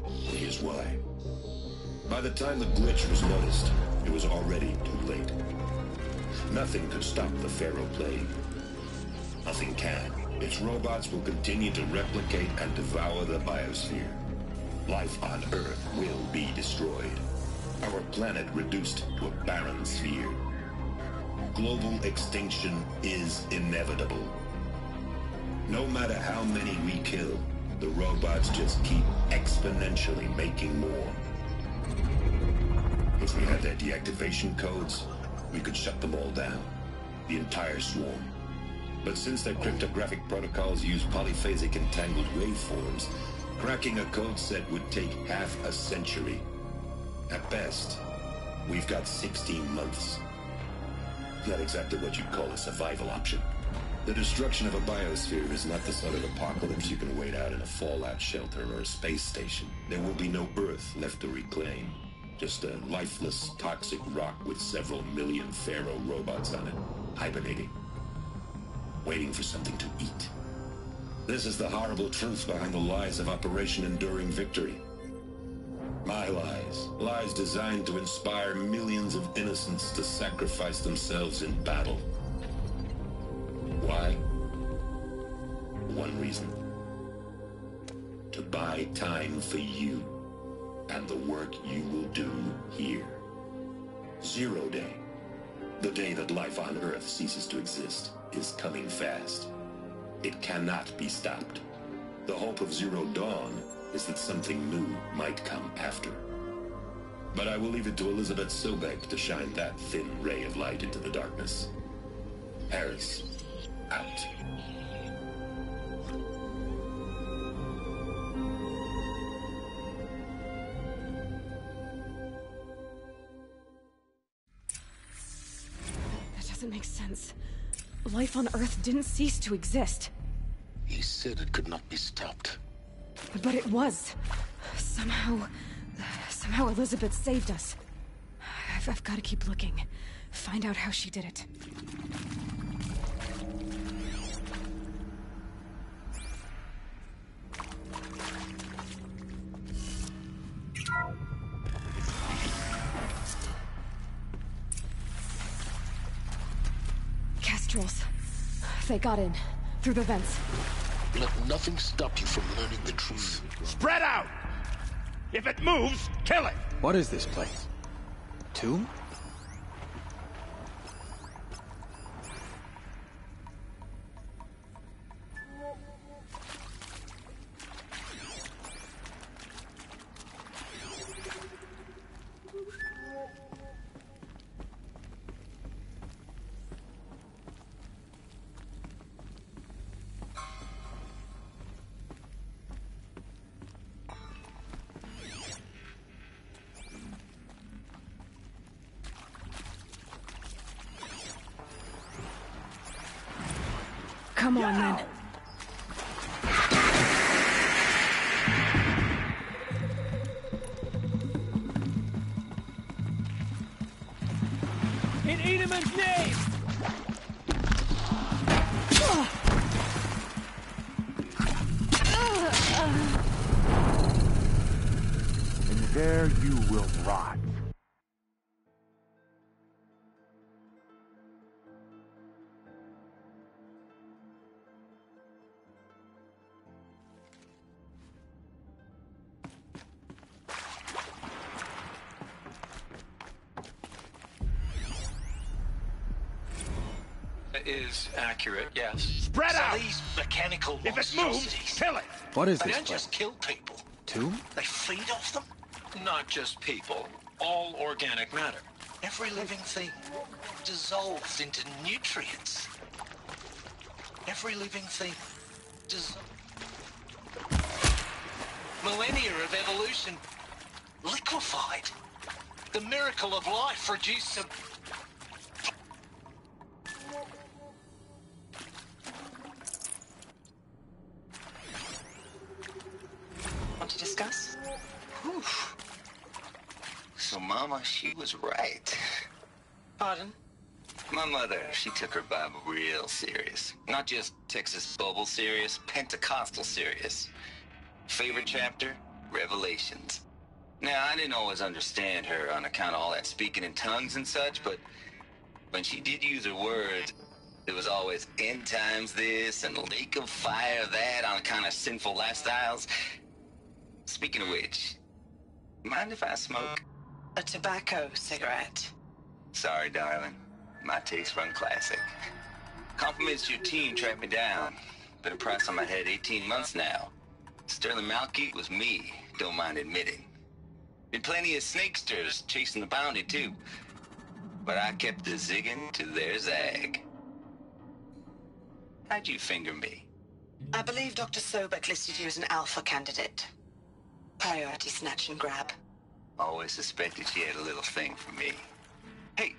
Here's why. By the time the glitch was noticed, it was already too late. Nothing could stop the Pharaoh Plague. Nothing can. Its robots will continue to replicate and devour the biosphere. Life on Earth will be destroyed. Our planet reduced to a barren sphere. Global extinction is inevitable. No matter how many we kill, the robots just keep exponentially making more. If we had their deactivation codes, we could shut them all down. The entire swarm. But since their cryptographic protocols use polyphasic entangled waveforms, cracking a code set would take half a century. At best, we've got 16 months. Not exactly what you'd call a survival option. The destruction of a biosphere is not the sort of apocalypse you can wait out in a fallout shelter or a space station. There will be no Earth left to reclaim. Just a lifeless, toxic rock with several million Pharaoh robots on it, hibernating, waiting for something to eat. This is the horrible truth behind the lies of Operation Enduring Victory. My lies. Lies designed to inspire millions of innocents to sacrifice themselves in battle. Why? One reason. To buy time for you. And the work you will do here. Zero Day, the day that life on Earth ceases to exist, is coming fast. It cannot be stopped. The hope of Zero Dawn is that something new might come after. But I will leave it to Elizabeth Sobek to shine that thin ray of light into the darkness. Harris, out. Doesn't make sense. Life on Earth didn't cease to exist. He said it could not be stopped. But it was. Somehow Elizabeth saved us. I've got to keep looking. Find out how she did it. Kestrels. They got in. Through the vents. Let nothing stop you from learning the truth. Spread out! If it moves, kill it! What is this place? A tomb? Come on, then. In Edelman's name! And there you will rot. Is accurate, yes. Spread So out! these mechanical If it moves, kill it! What is They this don't place? just kill people. Tomb? They feed off them. Not just people. All organic matter. Every living thing dissolves into nutrients. Every living thing dissolves. Millennia of evolution liquefied. The miracle of life reduced to... Want to discuss? Whew. So Mama, she was right. Pardon? My mother, she took her Bible real serious. Not just Texas Bible serious, Pentecostal serious. Favorite chapter? Revelations. Now, I didn't always understand her on account of all that speaking in tongues and such, but when she did use her words, it was always end times this and lake of fire that on account of sinful lifestyles. Speaking of which, mind if I smoke? A tobacco cigarette. Sorry, darling. My tastes run classic. Compliments to your team tracked me down. Been a price on my head 18 months now. Sterling Malky was me, don't mind admitting. Been plenty of snakesters chasing the bounty, too. But I kept the zigging to their zag. How'd you finger me? I believe Dr. Sobek listed you as an alpha candidate. Priority snatch and grab. Always suspected she had a little thing for me. Hey,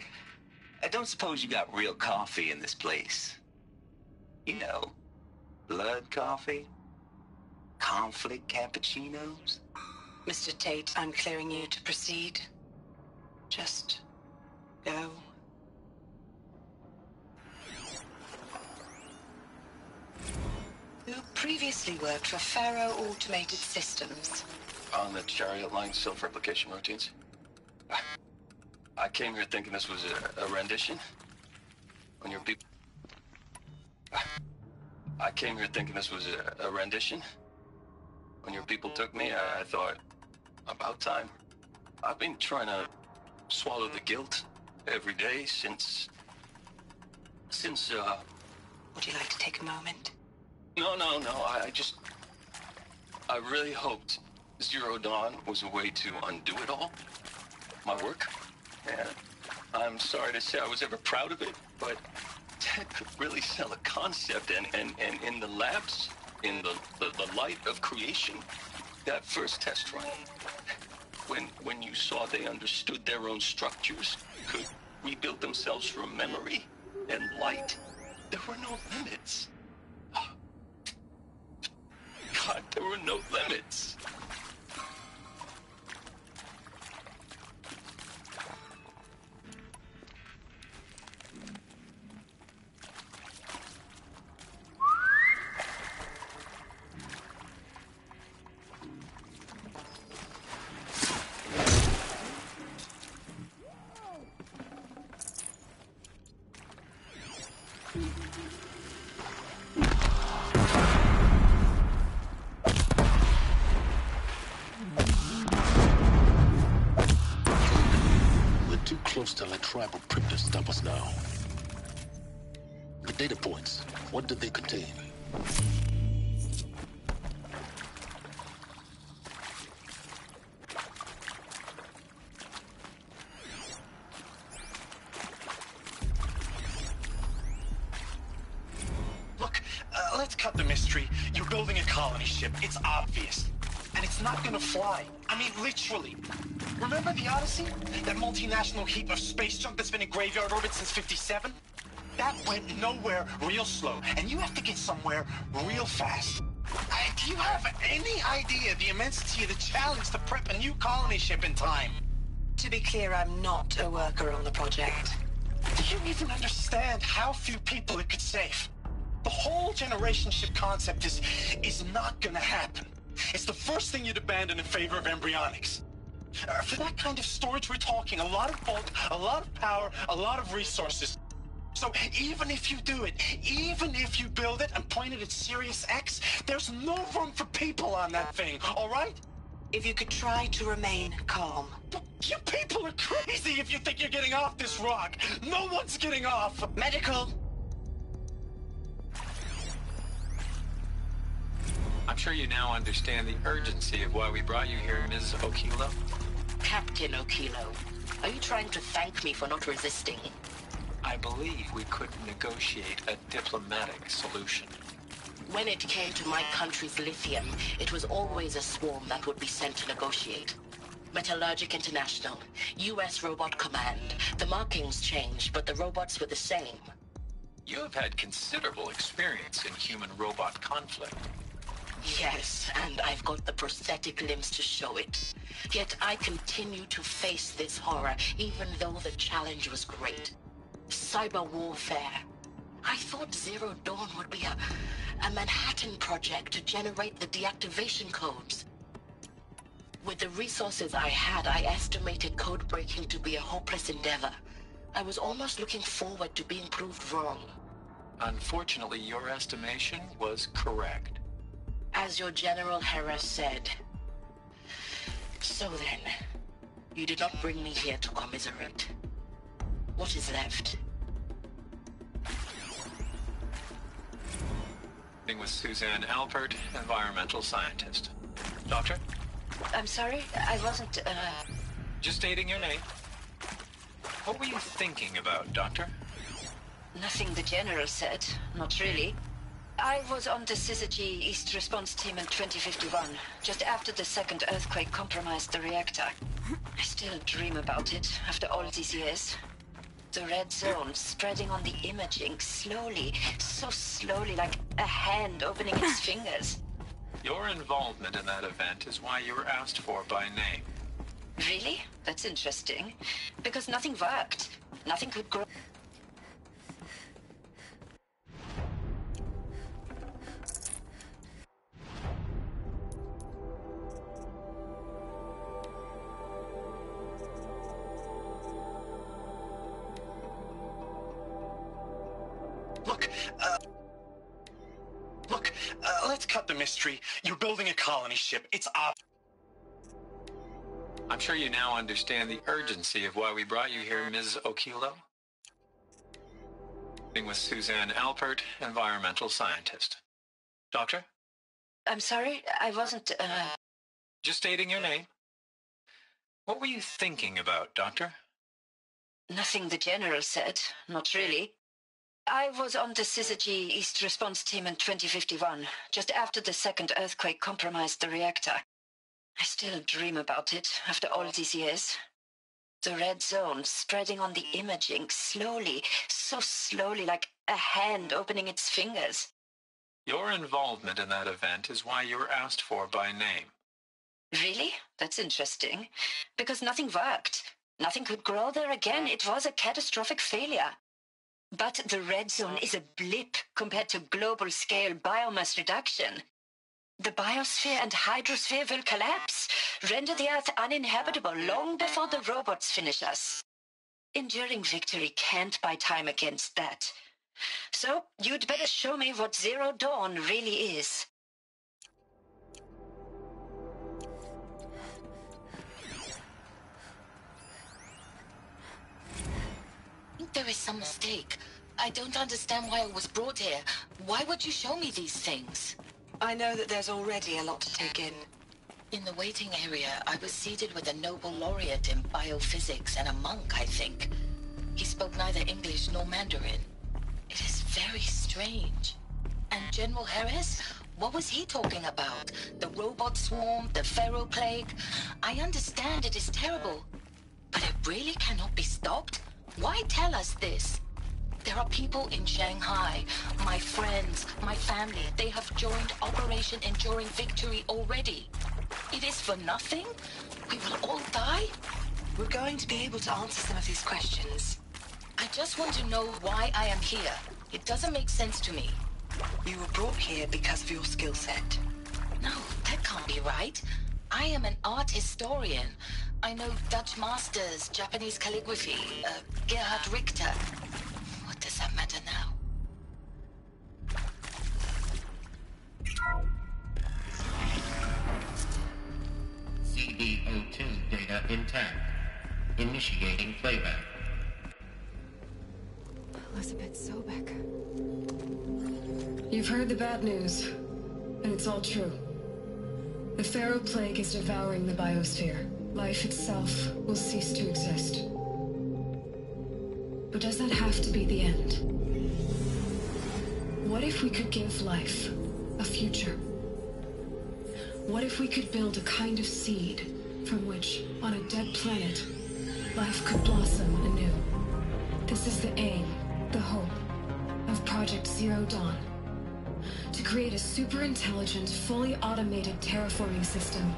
I don't suppose you got real coffee in this place. You know, blood coffee? Conflict cappuccinos? Mr. Tate, I'm clearing you to proceed. Just go. Who previously worked for Faro Automated Systems. On the Chariot Line self-replication routines? I came here thinking this was a rendition. When your people... I came here thinking this was a rendition. When your people took me, I thought, about time. I've been trying to swallow the guilt every day since... Would you like to take a moment? No, I really hoped Zero Dawn was a way to undo it all. My work. And I'm sorry to say I was ever proud of it, but Ted could really sell a concept, and in the labs, in the light of creation, that first test run, when you saw they understood their own structures, could rebuild themselves from memory and light, there were no limits. God, there were no limits. close to that tribal crypt to stop us now. The data points, what did they contain? Look, let's cut the mystery. You're building a colony ship. It's obvious. And it's not gonna fly. I mean, literally. Remember the Odyssey? That multinational heap of space junk that's been in graveyard orbit since '57? That went nowhere real slow, and you have to get somewhere real fast. Do you have any idea the immensity of the challenge to prep a new colony ship in time? To be clear, I'm not a worker on the project. Do you even understand how few people it could save? The whole generation ship concept is not gonna happen. It's the first thing you'd abandon in favor of embryonics. For that kind of storage, we're talking a lot of bulk, a lot of power, a lot of resources. So even if you do it, even if you build it and point it at Sirius X, there's no room for people on that thing, all right? If you could try to remain calm. You people are crazy if you think you're getting off this rock. No one's getting off. Medical. I'm sure you now understand the urgency of why we brought you here, Ms. Okilo. Captain Okilo, are you trying to thank me for not resisting? I believe we could negotiate a diplomatic solution. When it came to my country's lithium, it was always a swarm that would be sent to negotiate. Metallurgic International, U.S. Robot Command. The markings changed, but the robots were the same. You have had considerable experience in human-robot conflict. Yes, and I've got the prosthetic limbs to show it. Yet I continue to face this horror, even though the challenge was great. Cyber warfare. I thought Zero Dawn would be a Manhattan project to generate the deactivation codes. With the resources I had, I estimated code breaking to be a hopeless endeavor. I was almost looking forward to being proved wrong. Unfortunately, your estimation was correct. As your General Hera said. So then, you did not bring me here to commiserate. What is left? With Suzanne Alpert, environmental scientist. Doctor? I'm sorry, I wasn't, Just stating your name. What were you thinking about, Doctor? Nothing the General said. Not really. I was on the Syzygy East Response Team in 2051, just after the second earthquake compromised the reactor. I still dream about it, after all these years. The red zone spreading on the imaging, slowly, so slowly, like a hand opening its fingers. Your involvement in that event is why you were asked for by name. Really? That's interesting. Because nothing worked. Nothing could grow. Let's cut the mystery. You're building a colony ship. It's I'm sure you now understand the urgency of why we brought you here, Ms. Okilo. With Suzanne Alpert, environmental scientist. Doctor? I'm sorry, I wasn't, Just stating your name. What were you thinking about, Doctor? Nothing the General said. Not really. I was on the Syzygy East Response Team in 2051, just after the second earthquake compromised the reactor. I still dream about it, after all these years. The red zone spreading on the imaging, slowly, so slowly, like a hand opening its fingers. Your involvement in that event is why you were asked for by name. Really? That's interesting. Because nothing worked. Nothing could grow there again. It was a catastrophic failure. But the red zone is a blip compared to global-scale biomass reduction. The biosphere and hydrosphere will collapse, render the Earth uninhabitable long before the robots finish us. Enduring victory can't buy time against that. So, you'd better show me what Zero Dawn really is. is some mistake. I don't understand why I was brought here. Why would you show me these things? I know that there's already a lot to take in. In the waiting area, I was seated with a Nobel laureate in biophysics and a monk, I think. He spoke neither English nor Mandarin. It is very strange. And General Harris? What was he talking about? The robot swarm, the Pharaoh plague? I understand it is terrible. But it really cannot be stopped? Why tell us this? There are people in Shanghai, my friends, my family. They have joined Operation Enduring Victory already. It is for nothing? We will all die? We're going to be able to answer some of these questions. I just want to know why I am here. It doesn't make sense to me. You were brought here because of your skill set. No, that can't be right. I am an art historian. I know Dutch masters, Japanese calligraphy, Gerhard Richter. What does that matter now? CD02 data intact. Initiating playback. Elizabeth Sobek. You've heard the bad news, and it's all true. The Pharaoh plague is devouring the biosphere. Life itself will cease to exist. But does that have to be the end? What if we could give life a future? What if we could build a kind of seed from which, on a dead planet, life could blossom anew? This is the aim, the hope, of Project Zero Dawn. To create a super-intelligent, fully automated terraforming system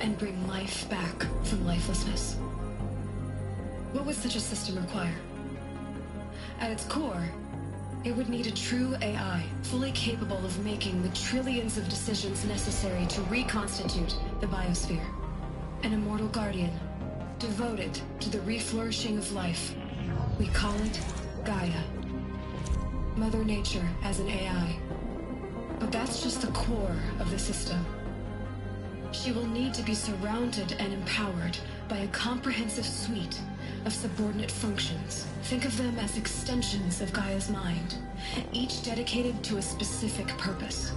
and bring life back from lifelessness. What would such a system require? At its core, it would need a true AI, fully capable of making the trillions of decisions necessary to reconstitute the biosphere. An immortal guardian, devoted to the reflourishing of life. We call it Gaia. Mother Nature as an AI. But that's just the core of the system. She will need to be surrounded and empowered by a comprehensive suite of subordinate functions. Think of them as extensions of Gaia's mind, each dedicated to a specific purpose.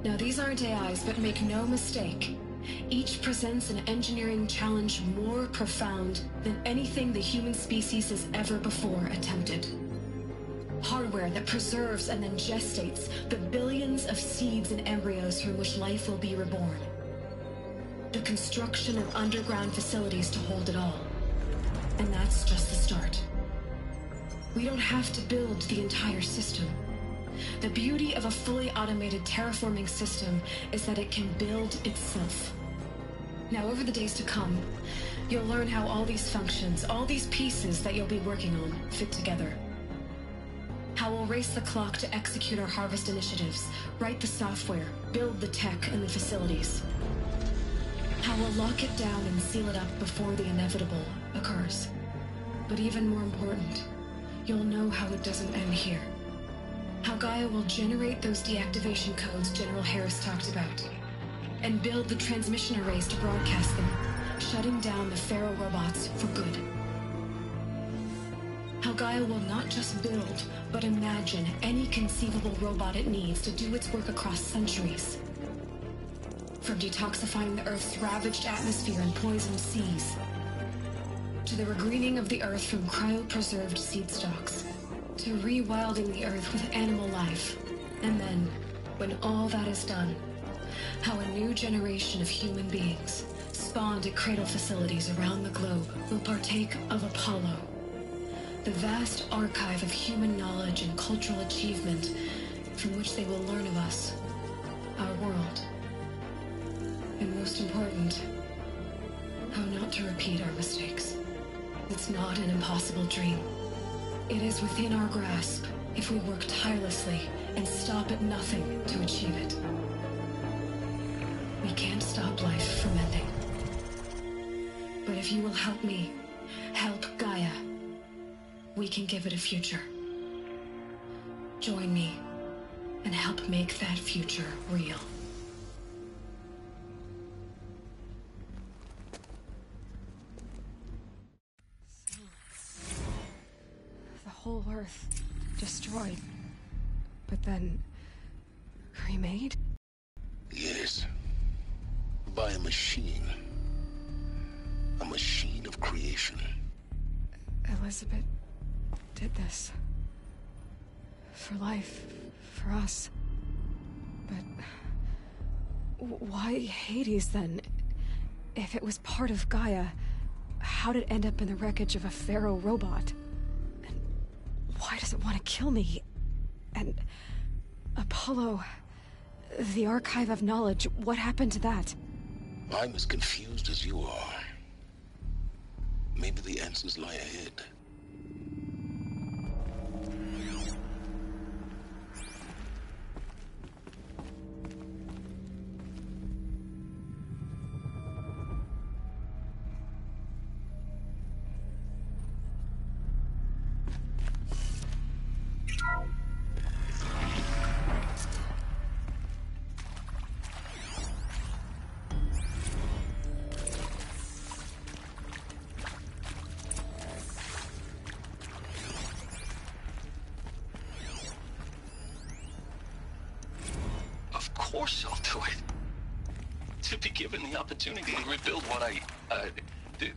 Now, these aren't AIs, but make no mistake, each presents an engineering challenge more profound than anything the human species has ever before attempted. Hardware that preserves and then gestates the billions of seeds and embryos from which life will be reborn. The construction of underground facilities to hold it all. And that's just the start. We don't have to build the entire system. The beauty of a fully automated terraforming system is that it can build itself. Now, over the days to come, you'll learn how all these functions, all these pieces that you'll be working on, fit together. How we'll race the clock to execute our harvest initiatives, write the software, build the tech and the facilities. How we'll lock it down and seal it up before the inevitable occurs. But even more important, you'll know how it doesn't end here. How Gaia will generate those deactivation codes General Harris talked about, and build the transmission arrays to broadcast them, shutting down the Pharaoh robots for good. How Gaia will not just build, but imagine any conceivable robot it needs to do its work across centuries. From detoxifying the Earth's ravaged atmosphere and poisoned seas, to the regreening of the Earth from cryopreserved seed stalks, to rewilding the Earth with animal life. And then, when all that is done, how a new generation of human beings, spawned at cradle facilities around the globe, will partake of Apollo, the vast archive of human knowledge and cultural achievement from which they will learn of us, our world. And most important, how not to repeat our mistakes. It's not an impossible dream. It is within our grasp if we work tirelessly and stop at nothing to achieve it. We can't stop life from ending. But if you will help me, help Gaia, we can give it a future. Join me and help make that future real. whole Earth destroyed, but then remade? Yes. By a machine. A machine of creation. Elizabeth did this. For life. For us. But why Hades, then? If it was part of Gaia, how did it end up in the wreckage of a Pharaoh robot? And why does it want to kill me? And Apollo, the Archive of Knowledge, what happened to that? I'm as confused as you are. Maybe the answers lie ahead. Of course I'll do it. To be given the opportunity to rebuild what the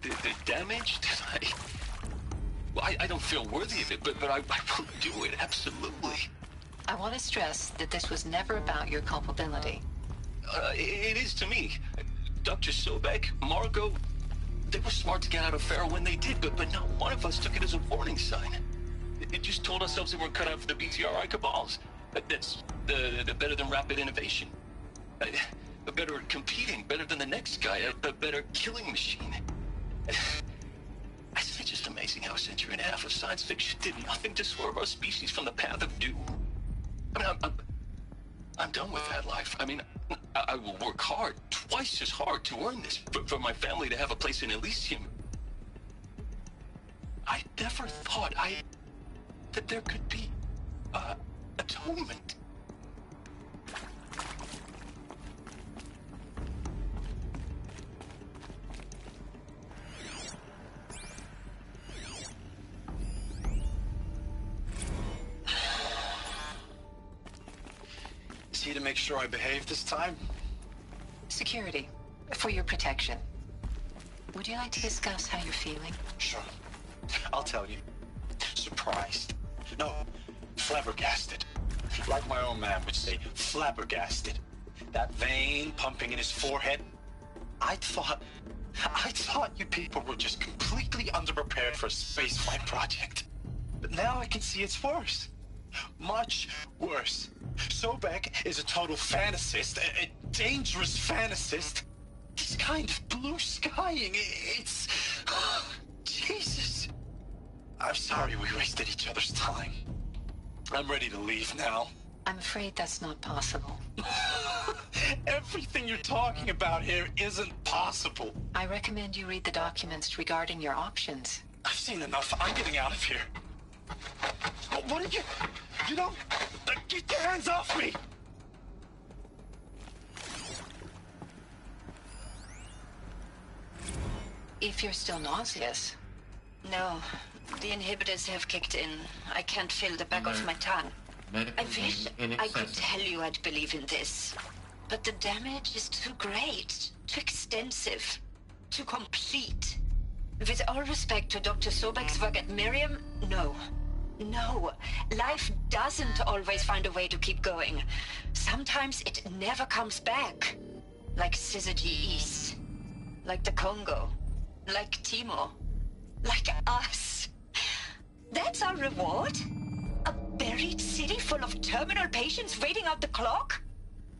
damage that I don't feel worthy of it, but I will do it, absolutely. I want to stress that this was never about your culpability. It is to me. Dr. Sobek, Margot, they were smart to get out of Pharaoh when they did, but not one of us took it as a warning sign. It just told ourselves that we're cut out for the BTRI cabals. That's the better than rapid innovation. Better at competing, better than the next guy, a better killing machine. It's just amazing how a century and a half of science fiction did nothing to swerve our species from the path of doom. I mean, I'm done with that life. I mean, I will work hard, twice as hard to earn this, for my family to have a place in Elysium. I never thought that there could be, atonement. Is he to make sure I behave this time? Security. For your protection. Would you like to discuss how you're feeling? Sure. I'll tell you. Surprised. No, flabbergasted. Like my own man would say, flabbergasted. That vein pumping in his forehead. I thought you people were just completely underprepared for a spaceflight project. But now I can see it's worse. Much worse. Sobek is a total fantasist, a dangerous fantasist. He's kind of blue skying. It's... Jesus. I'm sorry we wasted each other's time. I'm ready to leave now. I'm afraid that's not possible. Everything you're talking about here isn't possible. I recommend you read the documents regarding your options. I've seen enough. I'm getting out of here. What are you... You don't... Get your hands off me! If you're still nauseous. No, the inhibitors have kicked in. I can't feel the back of my tongue. I wish I could tell you I'd believe in this. But the damage is too great, too extensive, too complete. With all respect to Dr. Sobek's work at Miriam, no. No, life doesn't always find a way to keep going. Sometimes it never comes back. Like Syzygy East. Like the Congo. Like Timor. Like us. That's our reward? A buried city full of terminal patients waiting out the clock?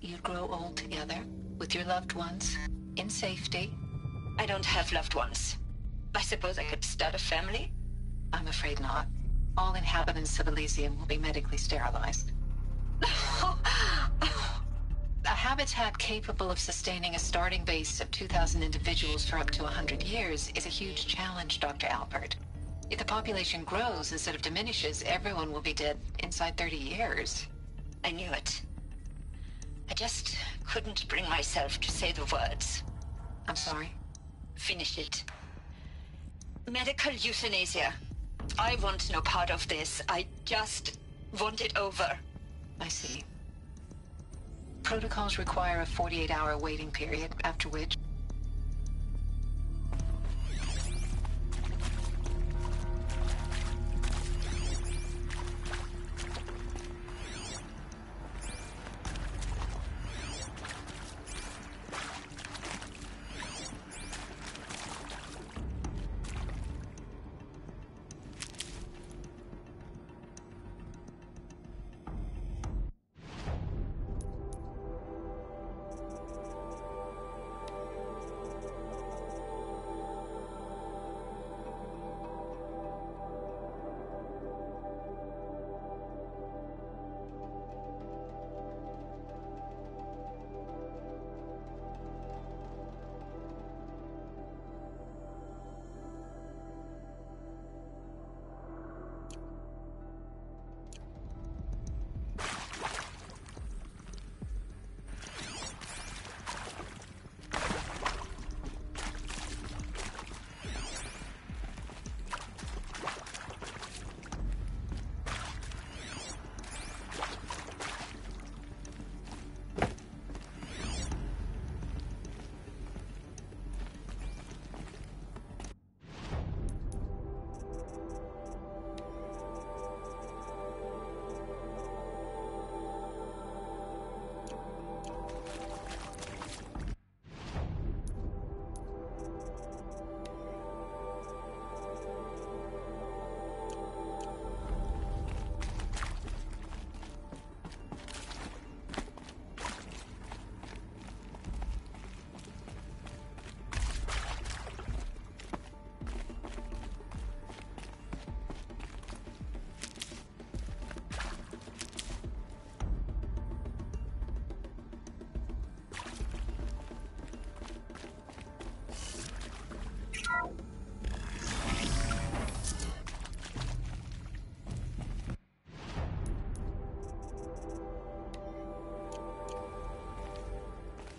You grow old together, with your loved ones, in safety. I don't have loved ones. I suppose I could start a family? I'm afraid not. All inhabitants of Elysium will be medically sterilized. A habitat capable of sustaining a starting base of 2,000 individuals for up to 100 years is a huge challenge, Dr. Albert. If the population grows instead of diminishes, everyone will be dead inside 30 years. I knew it. I just couldn't bring myself to say the words. I'm sorry? Finish it. Medical euthanasia. I want no part of this. I just want it over. I see. Protocols require a 48-hour waiting period, after which...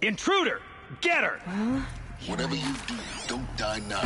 Intruder! Get her! Whatever you do, don't die now.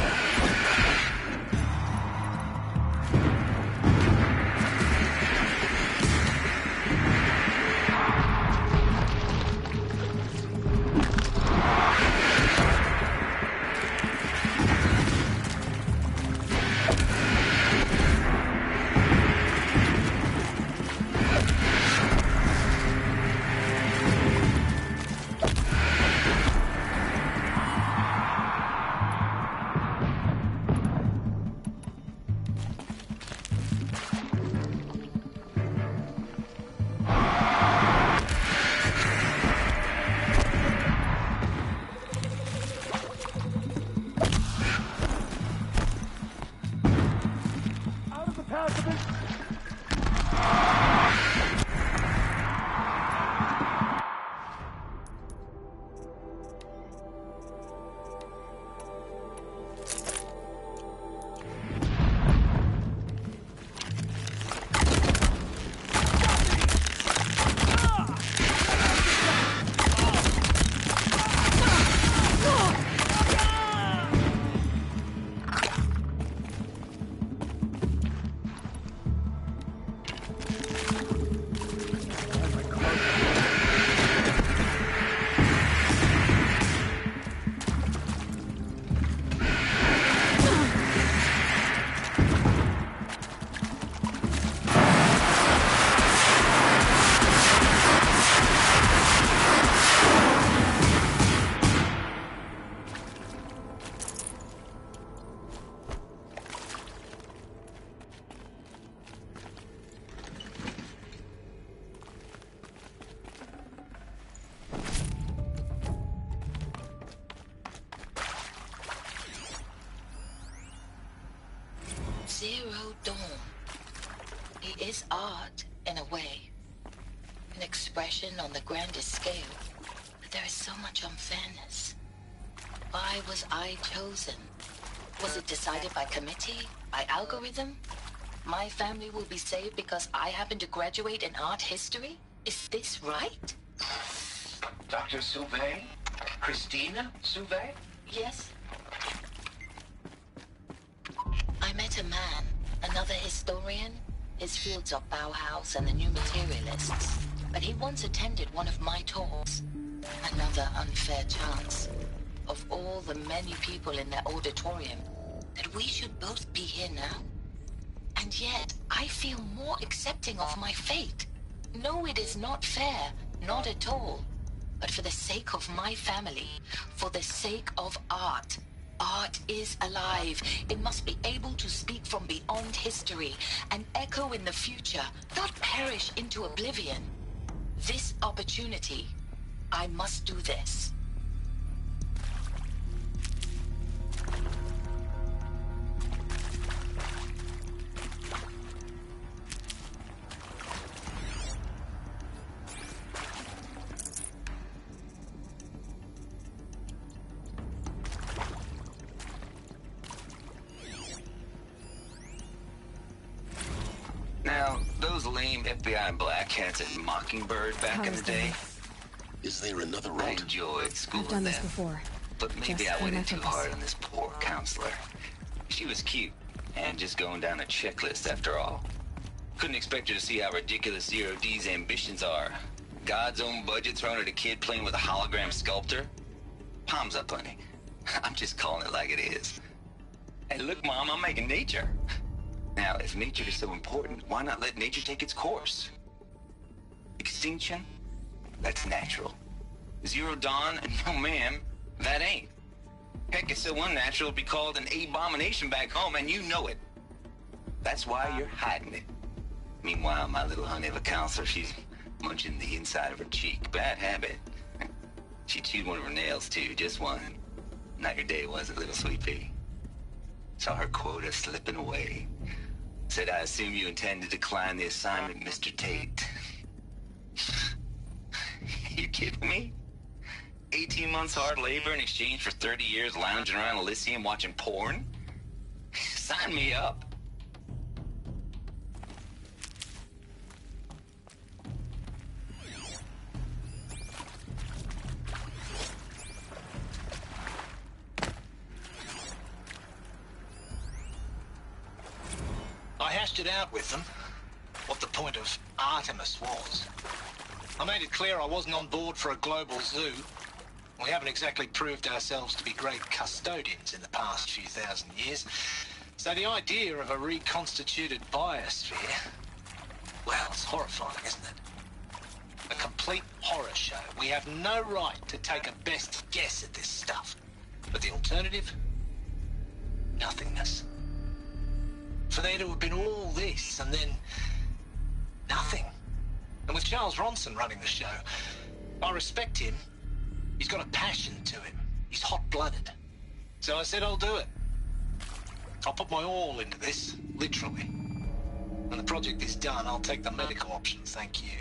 Zero Dawn. He is art, in a way. An expression on the grandest scale. But there is so much unfairness. Why was I chosen? Was it decided by committee? By algorithm? My family will be saved because I happen to graduate in art history? Is this right? Dr. Sauvé? Christina Sauvé? Yes. I met a man, another father historian. His fields are Bauhaus and the New Materialists. But he once attended one of my talks. Another unfair chance. Of all the many people in that auditorium, that we should both be here now. And yet, I feel more accepting of my fate. No, it is not fair. Not at all. But for the sake of my family, for the sake of art. Art is alive. It must be able to speak from beyond history and echo in the future, not perish into oblivion. This opportunity, I must do this. Now, those lame FBI black hats at Mockingbird back in the day. Is there another route? I enjoyed school I've done with this them, before. but maybe Just I went in for too my hard on this poor counselor. She was cute, and just going down a checklist after all. Couldn't expect her to see how ridiculous Zero D's ambitions are. God's own budget thrown at a kid playing with a hologram sculptor? Palms up, honey. I'm just calling it like it is. Hey, look, Mom, I'm making nature. Now, if nature is so important, why not let nature take its course? Extinction? That's natural. Zero Dawn? No, ma'am, that ain't. Heck, it's so unnatural it'd be called an abomination back home, and you know it. That's why you're hiding it. Meanwhile, my little honey of a counselor, she's munching the inside of her cheek. Bad habit. She chewed one of her nails, too, just one. Not your day, was it, little sweet pea? Saw her quota slipping away. Said, I assume you intend to decline the assignment, Mr. Tate. You kidding me? 18 months hard labor in exchange for 30 years lounging around Elysium watching porn? Sign me up. I hashed it out with them, what the point of Artemis was. I made it clear I wasn't on board for a global zoo. We haven't exactly proved ourselves to be great custodians in the past few thousand years. So the idea of a reconstituted biosphere, well, it's horrifying, isn't it? A complete horror show. We have no right to take a best guess at this stuff. But the alternative? Nothingness. For there to have been all this, and then nothing. And with Charles Ronson running the show, I respect him. He's got a passion to him. He's hot-blooded. So I said I'll do it. I'll put my all into this, literally. When the project is done, I'll take the medical option, thank you.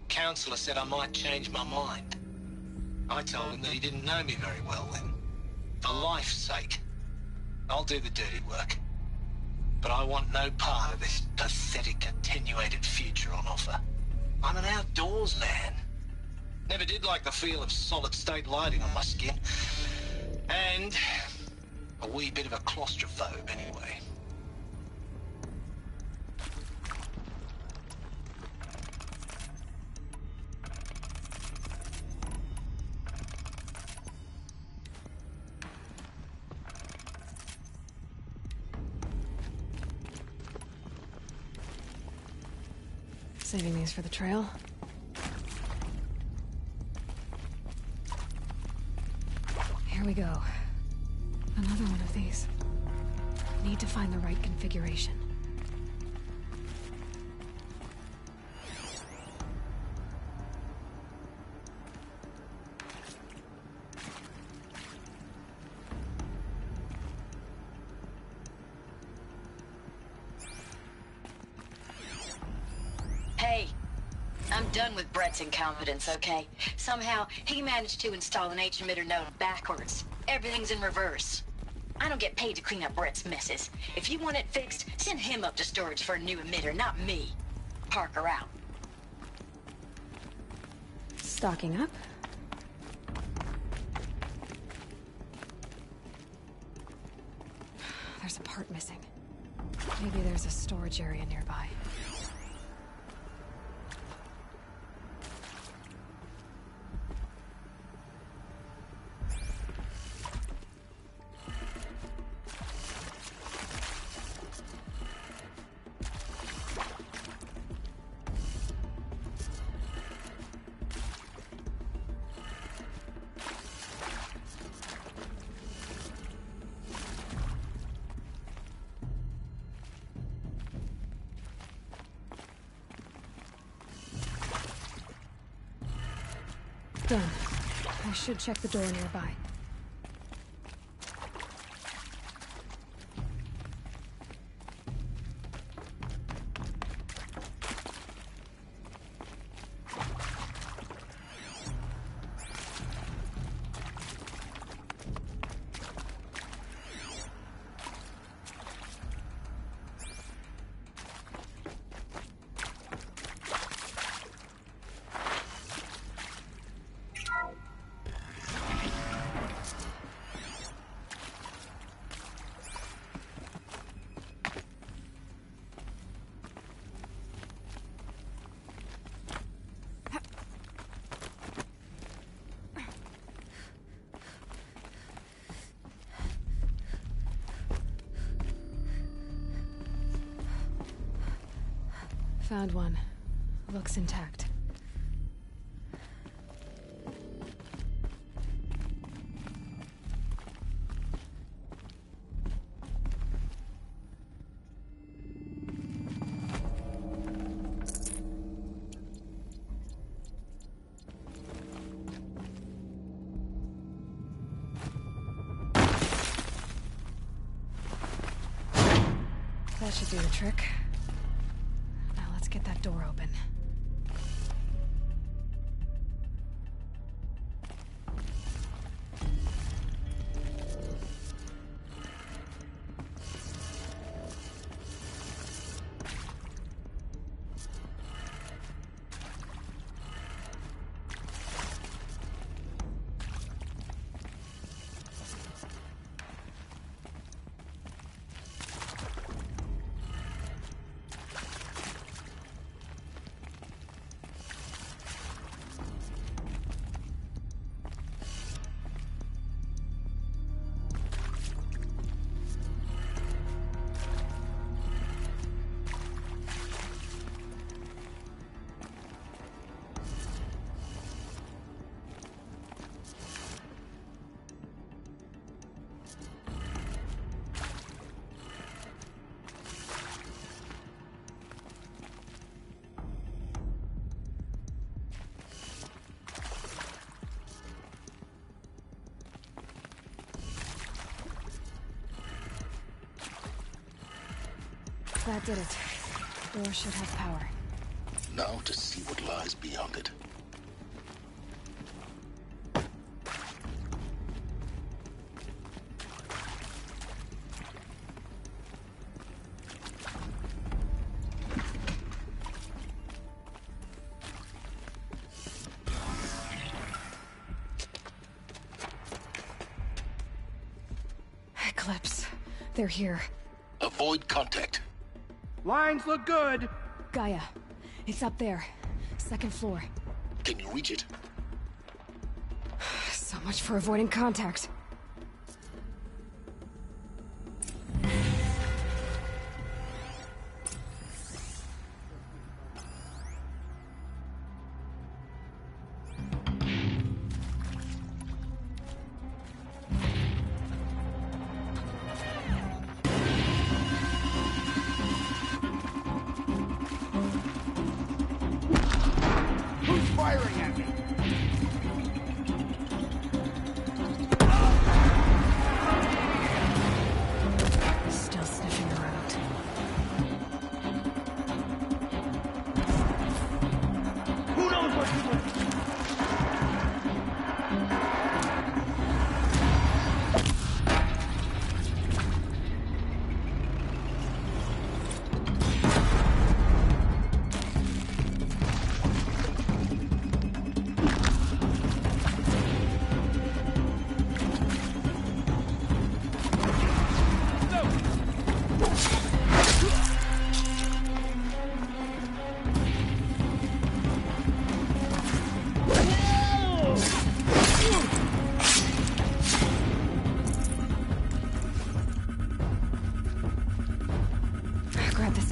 Counselor said I might change my mind. I told him that he didn't know me very well then. For life's sake, I'll do the dirty work. But I want no part of this pathetic, attenuated future on offer. I'm an outdoors man. Never did like the feel of solid-state lighting on my skin. And a wee bit of a claustrophobe, anyway. Saving these for the trail. Here we go. Another one of these. Need to find the right configuration. Hey, I'm done with Brett's incompetence, okay? Somehow, he managed to install an H-emitter node backwards. Everything's in reverse. I don't get paid to clean up Brett's messes. If you want it fixed, send him up to storage for a new emitter, not me. Parker out. Stocking up. There's a part missing. Maybe there's a storage area nearby. Done. I should check the door nearby. Found one. Looks intact. That should do the trick. Get that door open. That did it. Door should have power. Now to see what lies beyond it. Eclipse. They're here. Avoid contact. Lines look good. Gaia. It's up there. Second floor. Can you reach it? So much for avoiding contact. Firing at me.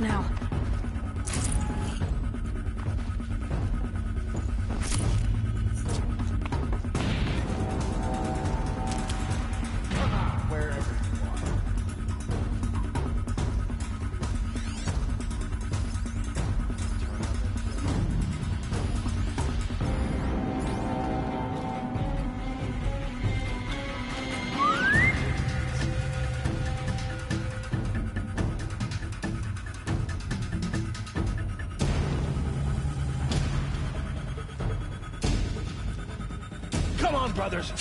now. Come on, brothers.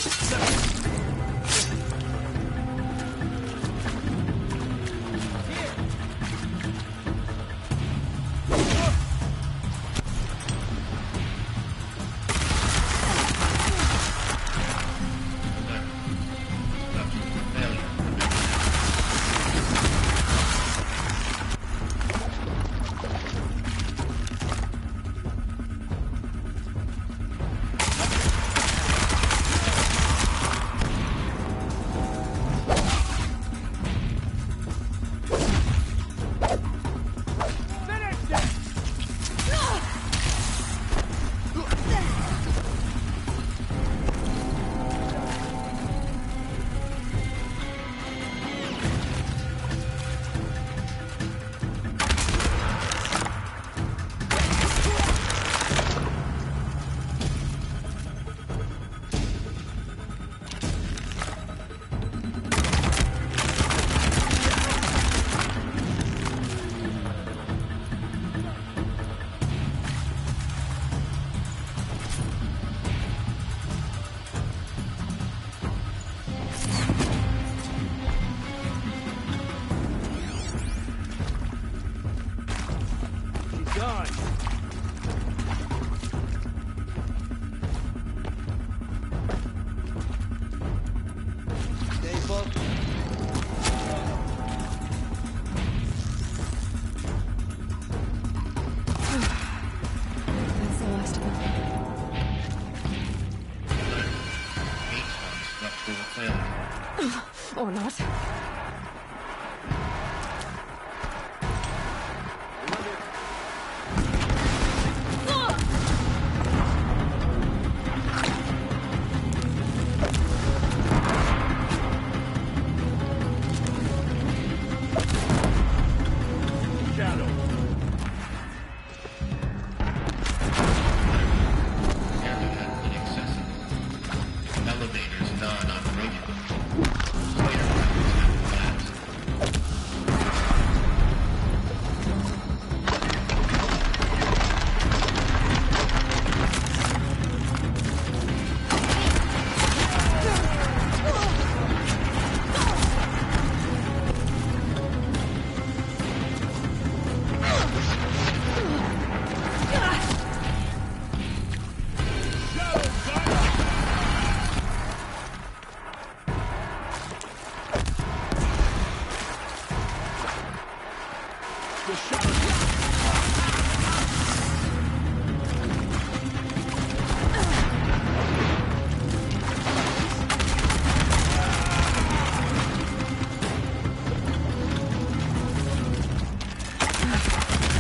Or not.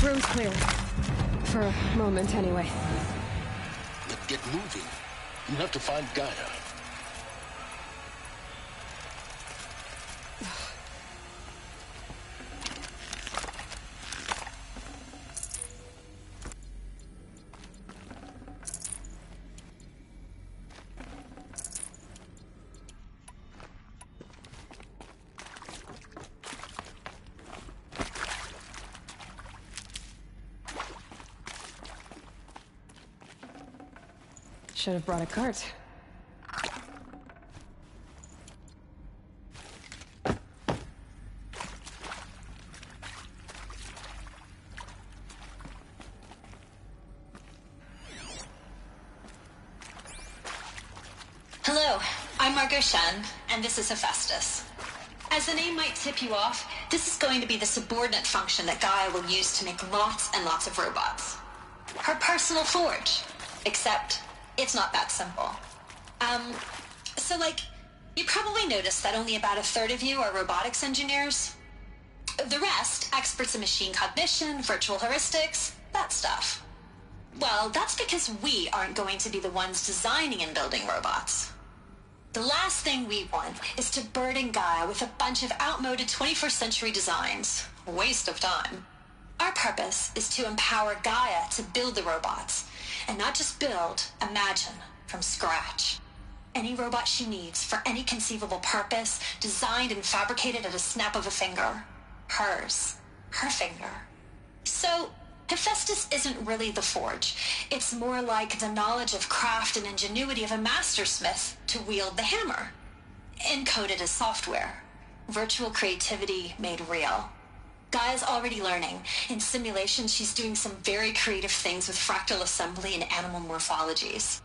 Room's clear. For a moment, anyway. But get moving. You have to find Gaia. Should have brought a cart. Hello, I'm Margot Shen, and this is Hephaestus. As the name might tip you off, this is going to be the subordinate function that Gaia will use to make lots and lots of robots. Her personal forge. Except, it's not that simple. So, you probably noticed that only about a third of you are robotics engineers. The rest, experts in machine cognition, virtual heuristics, that stuff. Well, that's because we aren't going to be the ones designing and building robots. The last thing we want is to burden Gaia with a bunch of outmoded 21st century designs. A waste of time. Our purpose is to empower Gaia to build the robots, and not just build, imagine, from scratch. Any robot she needs for any conceivable purpose, designed and fabricated at a snap of a finger. Hers. Her finger. So, Hephaestus isn't really the forge. It's more like the knowledge of craft and ingenuity of a mastersmith to wield the hammer. Encoded as software. Virtual creativity made real. Gaia's already learning. In simulations, she's doing some very creative things with fractal assembly and animal morphologies.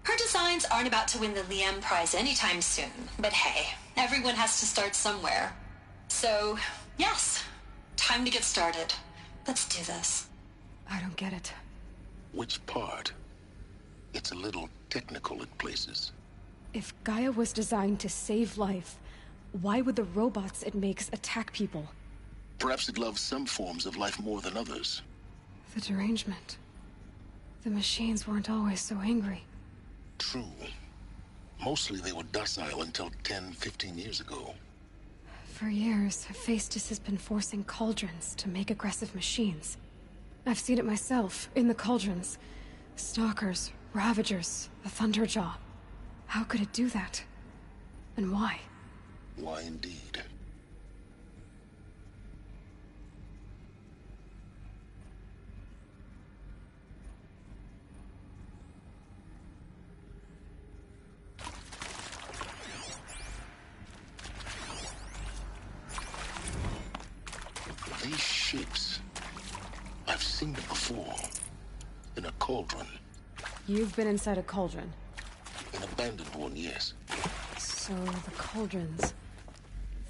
Her designs aren't about to win the Liam Prize anytime soon, but hey, everyone has to start somewhere. So, yes, time to get started. Let's do this. I don't get it. Which part? It's a little technical in places. If Gaia was designed to save life, why would the robots it makes attack people? Perhaps it loves some forms of life more than others. The derangement. The machines weren't always so angry. True. Mostly they were docile until 10, 15 years ago. For years, Hephaestus has been forcing cauldrons to make aggressive machines. I've seen it myself, in the cauldrons. Stalkers, Ravagers, the Thunderjaw. How could it do that? And why? Why indeed? These shapes, I've seen them before. In a cauldron. You've been inside a cauldron? An abandoned one, yes. So the cauldrons,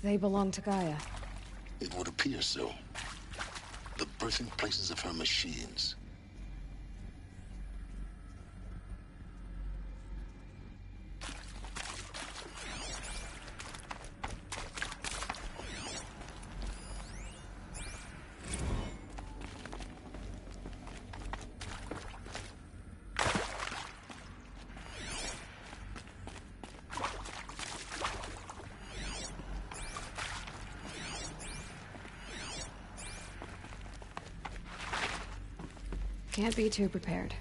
they belong to Gaia? It would appear so. The birthing places of her machines. Can't be too prepared.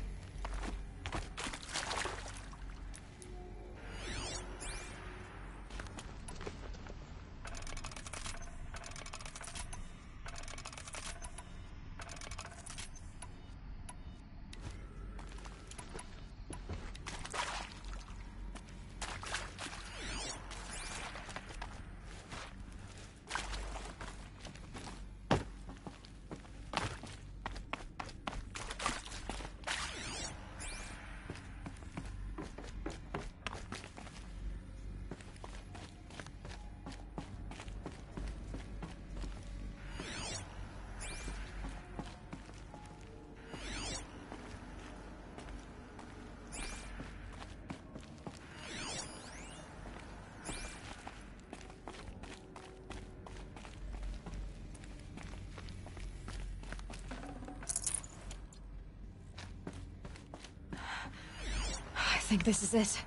I think this is it.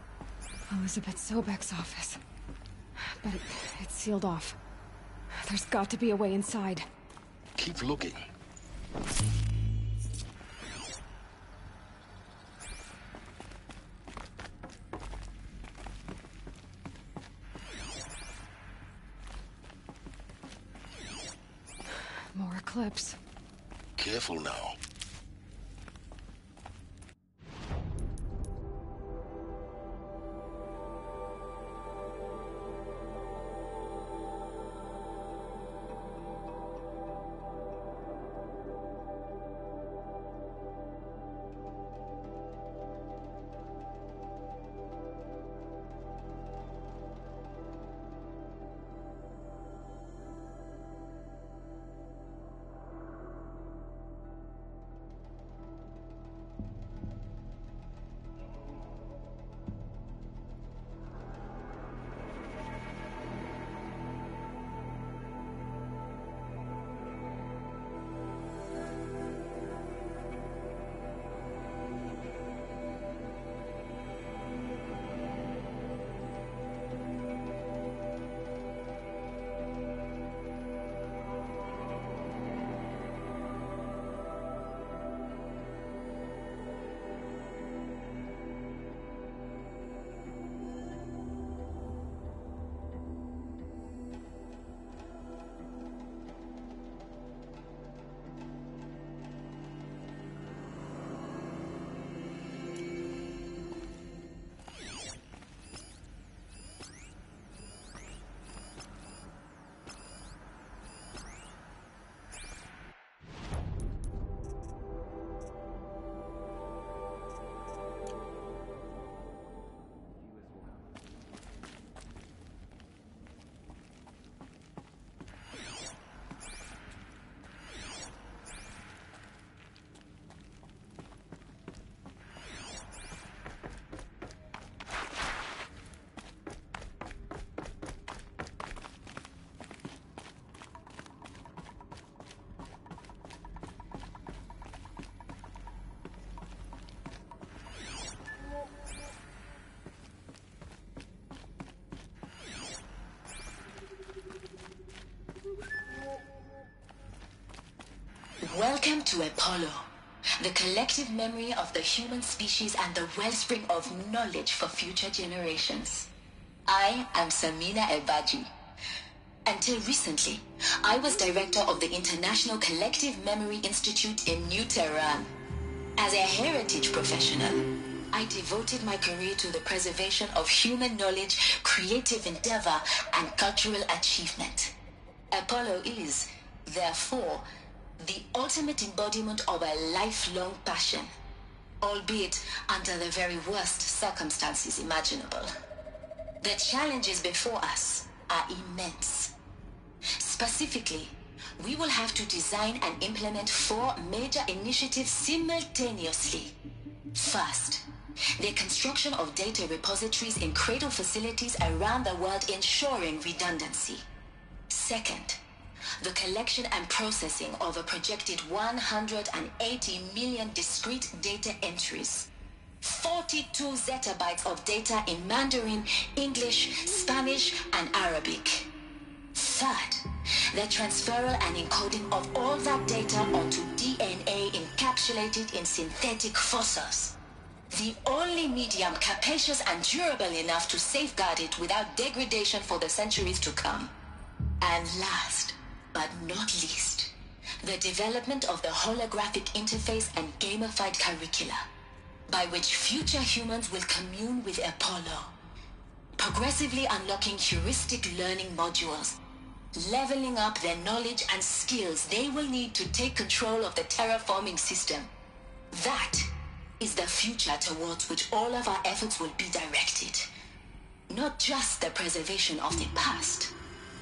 Elizabeth Sobek's office. But it's sealed off. There's got to be a way inside. Keep looking. More eclipse. Careful now. Welcome to Apollo, the collective memory of the human species and the wellspring of knowledge for future generations. I am Samina Ebaji. Until recently, I was director of the International Collective Memory Institute in New Tehran. As a heritage professional, I devoted my career to the preservation of human knowledge, creative endeavor, and cultural achievement. Apollo is, therefore, the ultimate embodiment of a lifelong passion, albeit under the very worst circumstances imaginable. The challenges before us are immense. Specifically, we will have to design and implement 4 major initiatives simultaneously. First, the construction of data repositories in cradle facilities around the world, ensuring redundancy. Second, the collection and processing of a projected 180 million discrete data entries. 42 zettabytes of data in Mandarin, English, Spanish, and Arabic. Third, the transferal and encoding of all that data onto DNA encapsulated in synthetic fossils. The only medium capacious and durable enough to safeguard it without degradation for the centuries to come. And last, but not least, the development of the holographic interface and gamified curricula, by which future humans will commune with Apollo, progressively unlocking heuristic learning modules, leveling up their knowledge and skills they will need to take control of the terraforming system. That is the future towards which all of our efforts will be directed. Not just the preservation of the past,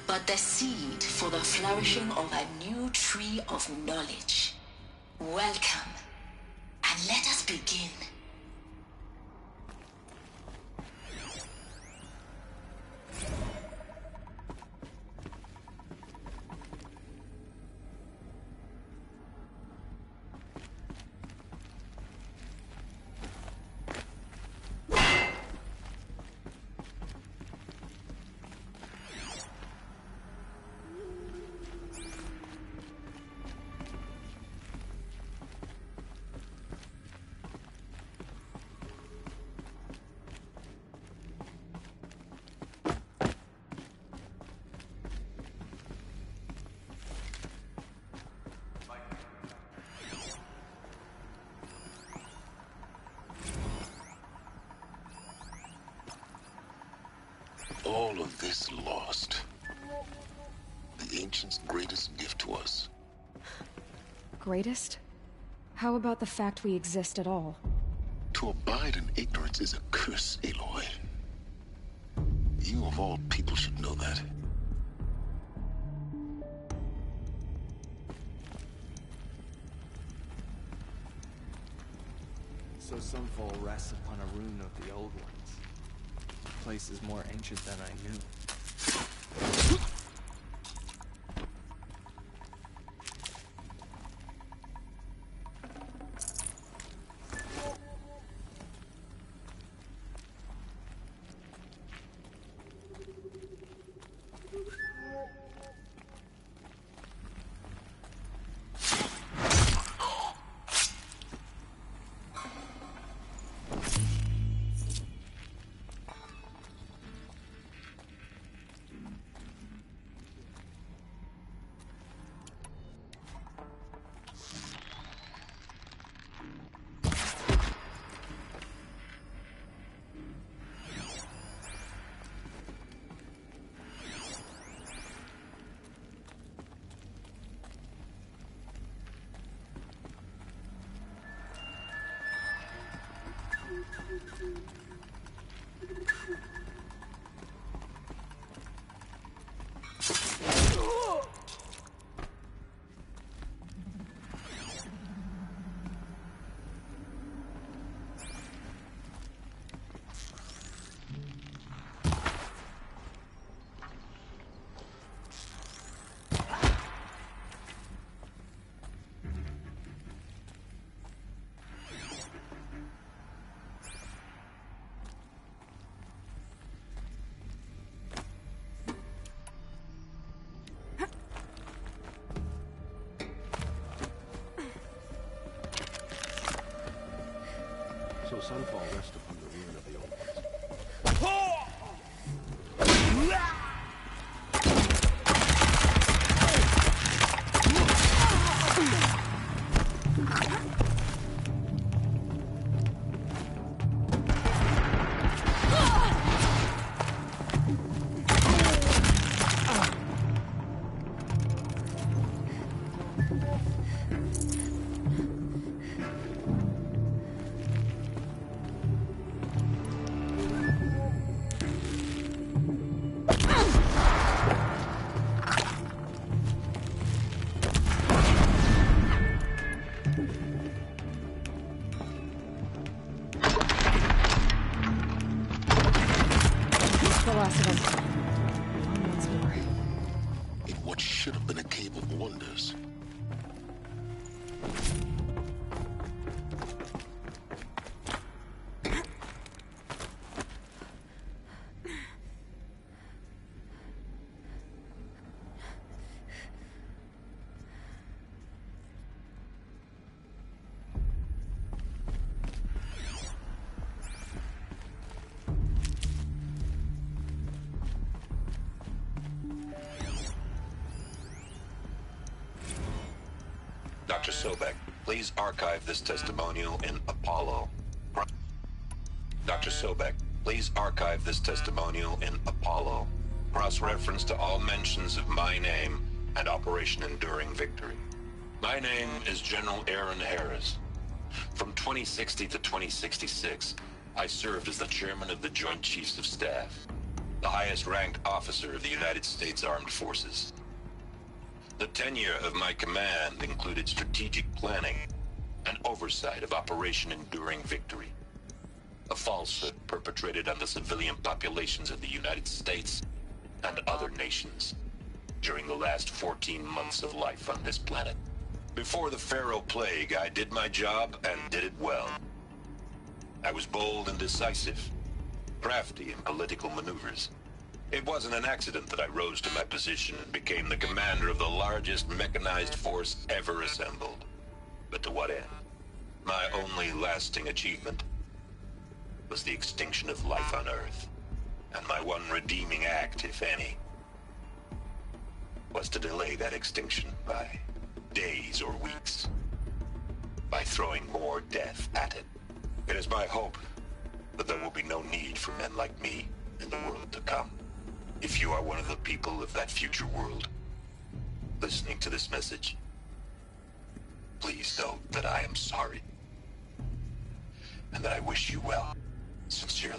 but the seed for the flourishing of a new tree of knowledge. Welcome, and let us begin. All of this lost. The ancients' greatest gift to us. Greatest? How about the fact we exist at all? To abide in ignorance is a curse, Aloy. You of all people should know that. So Sunfall rests upon a rune of the old ones. The place is more ancient than I knew. sunfall rest upon the ruin of the old ones. In what should have been a cave of wonders. Dr. Sobek, please archive this testimonial in Apollo. Dr. Sobek, please archive this testimonial in Apollo. Cross-reference to all mentions of my name and Operation Enduring Victory. My name is General Aaron Harris. From 2060 to 2066, I served as the chairman of the Joint Chiefs of Staff, the highest-ranked officer of the United States Armed Forces. The tenure of my command included strategic planning and oversight of Operation Enduring Victory, a falsehood perpetrated on the civilian populations of the United States and other nations during the last 14 months of life on this planet. Before the Pharaoh Plague, I did my job and did it well. I was bold and decisive, crafty in political maneuvers. It wasn't an accident that I rose to my position and became the commander of the largest mechanized force ever assembled. But to what end? My only lasting achievement was the extinction of life on Earth. And my one redeeming act, if any, was to delay that extinction by days or weeks, by throwing more death at it. It is my hope that there will be no need for men like me in the world to come. If you are one of the people of that future world listening to this message, please know that I am sorry and that I wish you well. Sincerely.